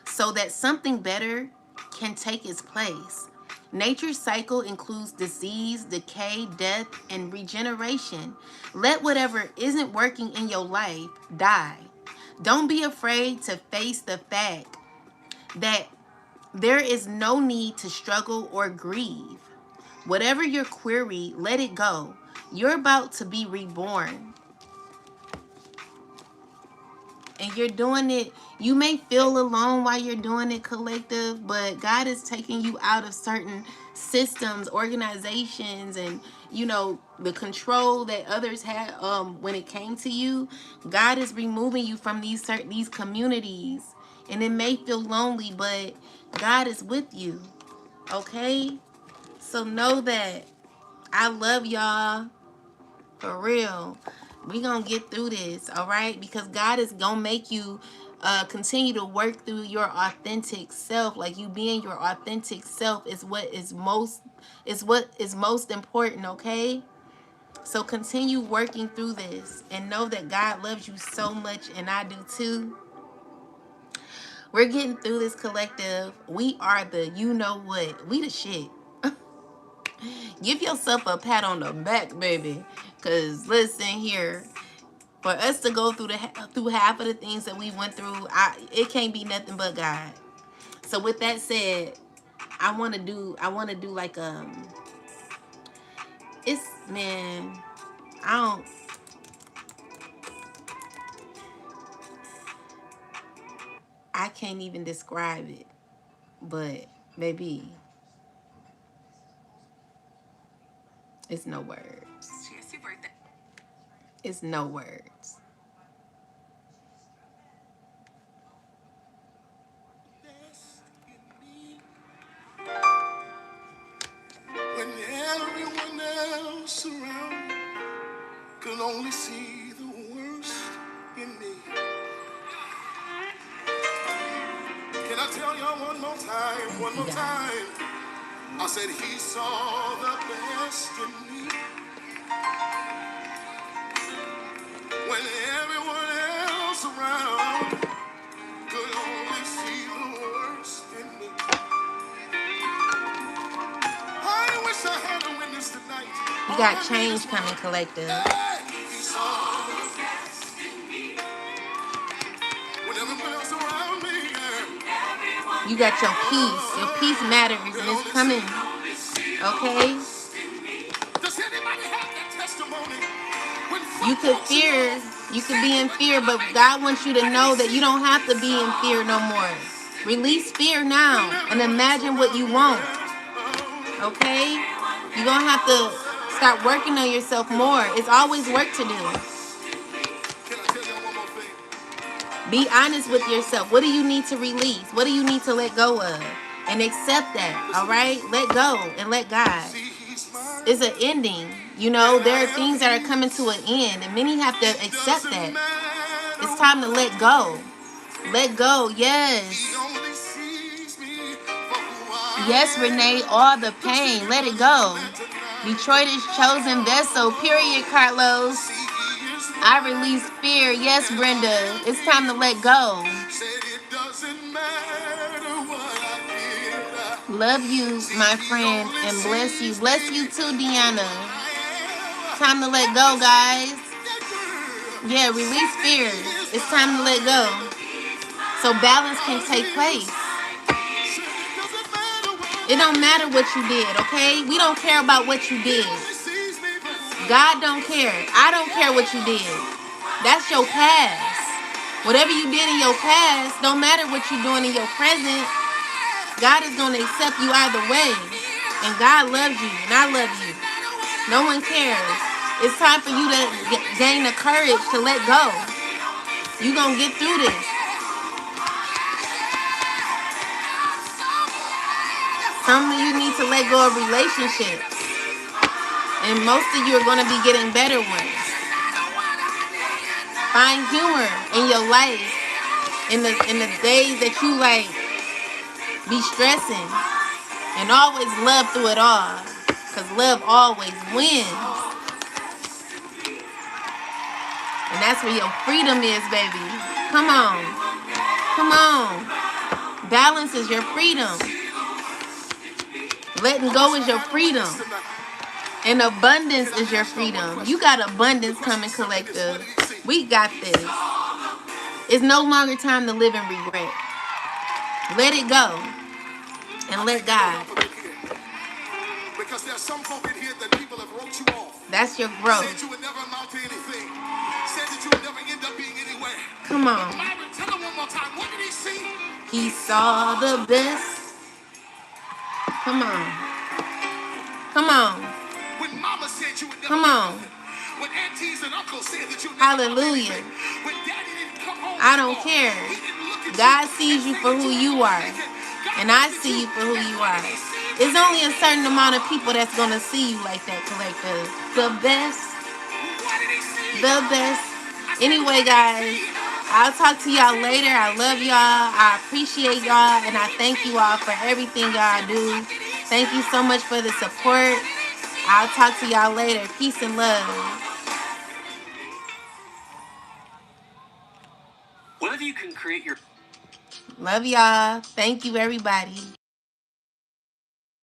so that something better can take its place. Nature's cycle includes disease, decay, death, and regeneration. Let whatever isn't working in your life die. Don't be afraid to face the fact that there is no need to struggle or grieve. Whatever your query, let it go. You're about to be reborn. And you're doing it. You may feel alone while you're doing it, collective, but God is taking you out of certain systems, organizations, and the control that others had when it came to you. God is removing you from these communities. And it may feel lonely, but God is with you. Okay? So know that I love y'all. For real. We gonna get through this, all right? Because God is gonna make you continue to work through your authentic self. Like, you being your authentic self is what is most important, okay? So continue working through this and know that God loves you so much, and I do too. We're getting through this, collective. We are the you know what. We the shit. Give yourself a pat on the back, baby. Cause listen here, for us to go through half of the things that we went through, it can't be nothing but God. So with that said, I want to do like it's, man, I don't, I can't even describe it, but maybe it's no words. It's no words. When everyone else around me could only see the worst in me. Can I tell y'all one more time? One more time. I said he saw the best in me. When everyone else around could only see the worst in me. I wish I had a witness tonight. You got change coming, collective. He saw the best in me. When everyone else around me, You got your peace. Your peace matters, and it's coming. Okay? does anybody have that testimony? When You could fear, you could be in fear, but God wants you to know that you don't have to be in fear no more. Release fear now and imagine what you want. Okay? You're going to have to start working on yourself more. It's always work to do. can I tell y'all one more thing? Be honest with yourself. What do you need to release? What do you need to let go of? And accept that, all right? Let go and let God. See, he's mine. It's an ending. There are things that are coming to an end, and many have to accept that. It's time to let go. Let go, yes. He only sees me for who I Yes, am. Renee, all the pain. Let it go. Detroit is chosen vessel, period, Carlos. See, he is I mine. release fear. Yes, Brenda. It's time to let go. Said it doesn't matter what I did. Love you, my friend, and bless you. Bless you too, Deanna. Time to let go, guys. Yeah, release fear. It's time to let go. So balance can take place. It don't matter what you did, okay? We don't care about what you did. God don't care. I don't care what you did. That's your past. Whatever you did in your past, don't matter what you're doing in your present, God is going to accept you either way. And God loves you, and I love you. No one cares. It's time for you to gain the courage to let go. You're going to get through this. Some of you need to let go of relationships. And most of you are going to be getting better ones. Find humor in your life. In the days that you like be stressing. And always love through it all. Because love always wins. And that's where your freedom is, baby. Come on. Come on. Balance is your freedom. Letting go is your freedom. And abundance is your freedom. You got abundance coming, collective. We got this. It's no longer time to live in regret. Let it go. And let God. Because there's some folk in here that people have wrote you off. That's your growth. Said you would never amount to anything. Said that you would never end up being anywhere. Come on. Tell them one more time. What did he see? He saw the best. Come on. Come on. When mama said you would never. Come on. When aunties and uncles said that you would never. Hallelujah. When daddy didn't come home. I don't care. God sees you for who you are. And I see you for who you are. There's only a certain amount of people that's going to see you like that, collective. The best. The best. Anyway, guys, I'll talk to y'all later. I love y'all. I appreciate y'all. And I thank you all for everything y'all do. Thank you so much for the support. I'll talk to y'all later. Peace and love. Whether you can create your... Love y'all. Thank you, everybody.